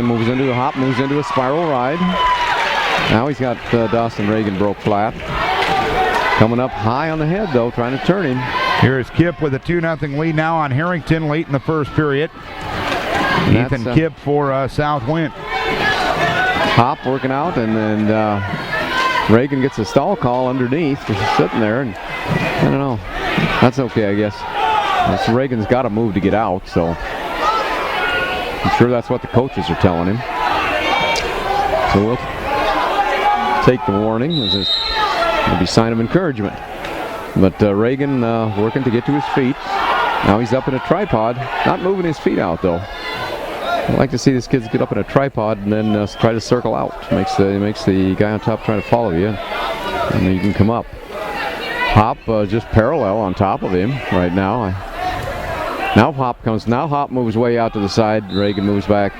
moves into a Hopp, moves into a spiral ride. Now he's got Dawson Reagan broke flat. Coming up high on the head, though, trying to turn him. Here is Kipp with a 2-0 lead now on Harrington late in the first period. Ethan Kipp for South Wind. Hopp working out, and then Reagan gets a stall call underneath. Just sitting there, and I don't know. That's okay, I guess. So Reagan's got to move to get out, so I'm sure that's what the coaches are telling him. So we'll take the warning as a sign of encouragement. But Reagan working to get to his feet. Now he's up in a tripod, not moving his feet out though. I'd like to see this kid get up in a tripod and then try to circle out. Makes the guy on top trying to follow you, and then you can come up. Hopp just parallel on top of him right now. Now Hopp moves way out to the side. Reagan moves back,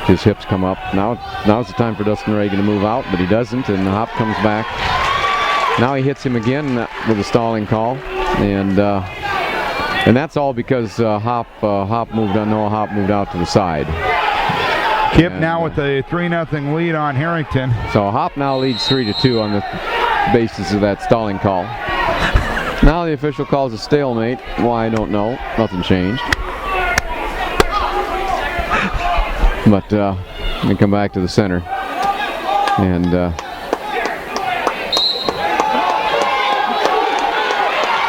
his hips come up. Now's the time for Dustin Reagan to move out, but he doesn't, and Hopp comes back. Now he hits him again with a stalling call, and that's all because Noah Hopp moved out to the side. Kipp now with a 3-0 lead on Harrington. So Hopp now leads 3-2 on the basis of that stalling call. Now the official calls a stalemate. Why, I don't know. Nothing changed. But we come back to the center. And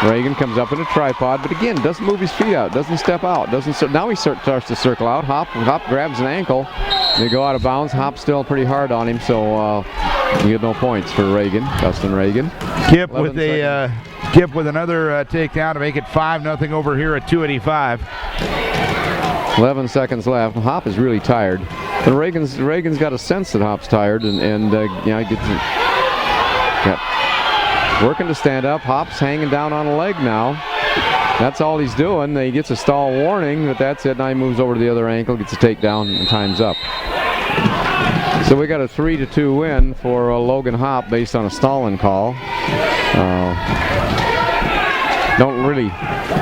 Reagan comes up in a tripod, but again, doesn't move his feet out, doesn't step out. Now he starts to circle out. Hopp grabs an ankle. They go out of bounds. Hopp's still pretty hard on him, so we get no points for Reagan, Dustin Reagan. Kipp with another takedown to make it 5-0 over here at 285. 11 seconds left. Hopp is really tired, but Reagan's got a sense that Hopp's tired, and working to stand up. Hopp's hanging down on a leg now. That's all he's doing. He gets a stall warning, but that's it. Now he moves over to the other ankle, gets a takedown, and time's up. So we got a 3-2 win for Logan Hopp based on a Stalin call. Don't really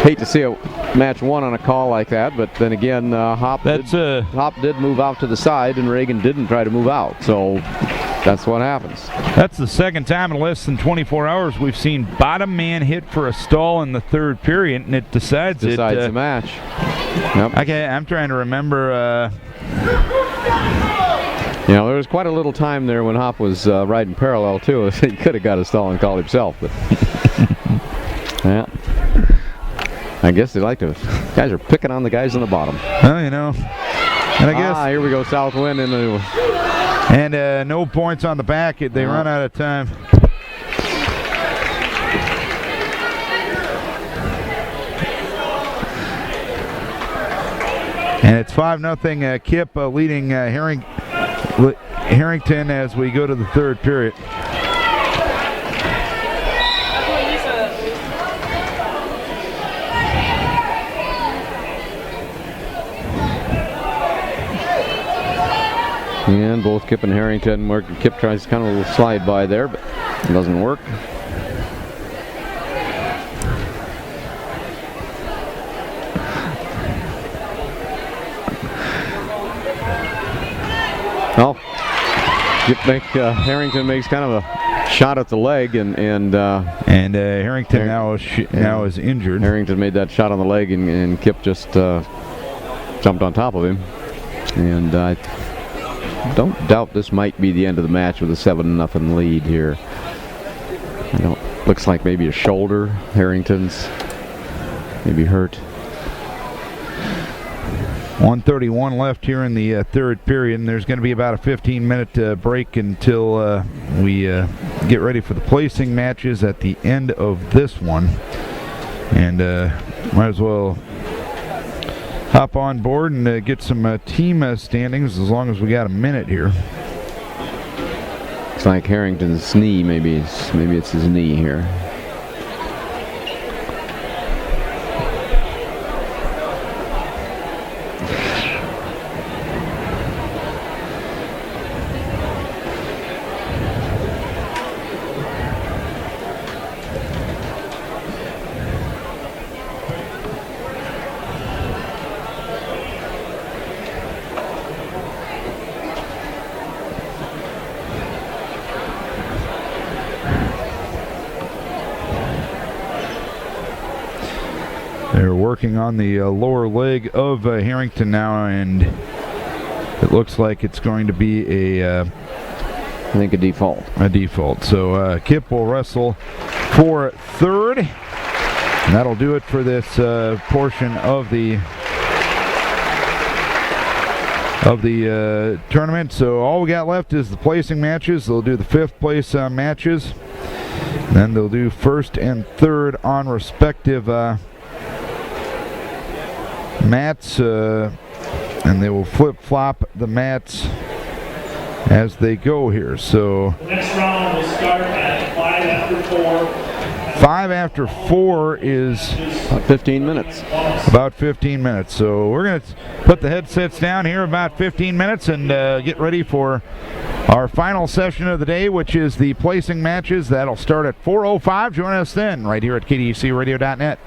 hate to see a match won on a call like that, but then again, Hopp did move out to the side, and Reagan didn't try to move out. So that's what happens. That's the second time in less than 24 hours we've seen bottom man hit for a stall in the third period, and it decides the match. Yep. Okay, I'm trying to remember. There was quite a little time there when Hopp was riding parallel too. He could have got a Stalin call himself, but yeah. I guess they like to. Guys are picking on the guys on the bottom. Well, and I guess here we go, South Wind and no points on the back. They run out of time. And it's 5-0 Kip leading Harrington as we go to the third period. And both Kip and Harrington work. Kip tries kind of a little slide by there, but it doesn't work. Well, Harrington makes kind of a shot at the leg, and Harrington now is injured. Harrington made that shot on the leg, and Kip just jumped on top of him. And I don't doubt this might be the end of the match with a 7-0 lead here. Looks like maybe a shoulder. Harrington's maybe hurt. 1:31 left here in the third period, and there's going to be about a 15-minute break until we get ready for the placing matches at the end of this one. And might as well hop on board and get some team standings as long as we got a minute here. It's like Harrington's knee, maybe it's his knee here. They're working on the lower leg of Harrington now, and it looks like it's going to be I think a default. A default. So Kip will wrestle for third. And that'll do it for this portion of the tournament. So all we got left is the placing matches. They'll do the fifth place matches. Then they'll do first and third on respective mats, and they will flip-flop the mats as they go here. So the next round will start at 5 after 4. 5 after 4 is about 15 minutes. About 15 minutes. So we're going to put the headsets down here about 15 minutes and get ready for our final session of the day, which is the placing matches. That'll start at 4:05. Join us then right here at KDUCRadio.net.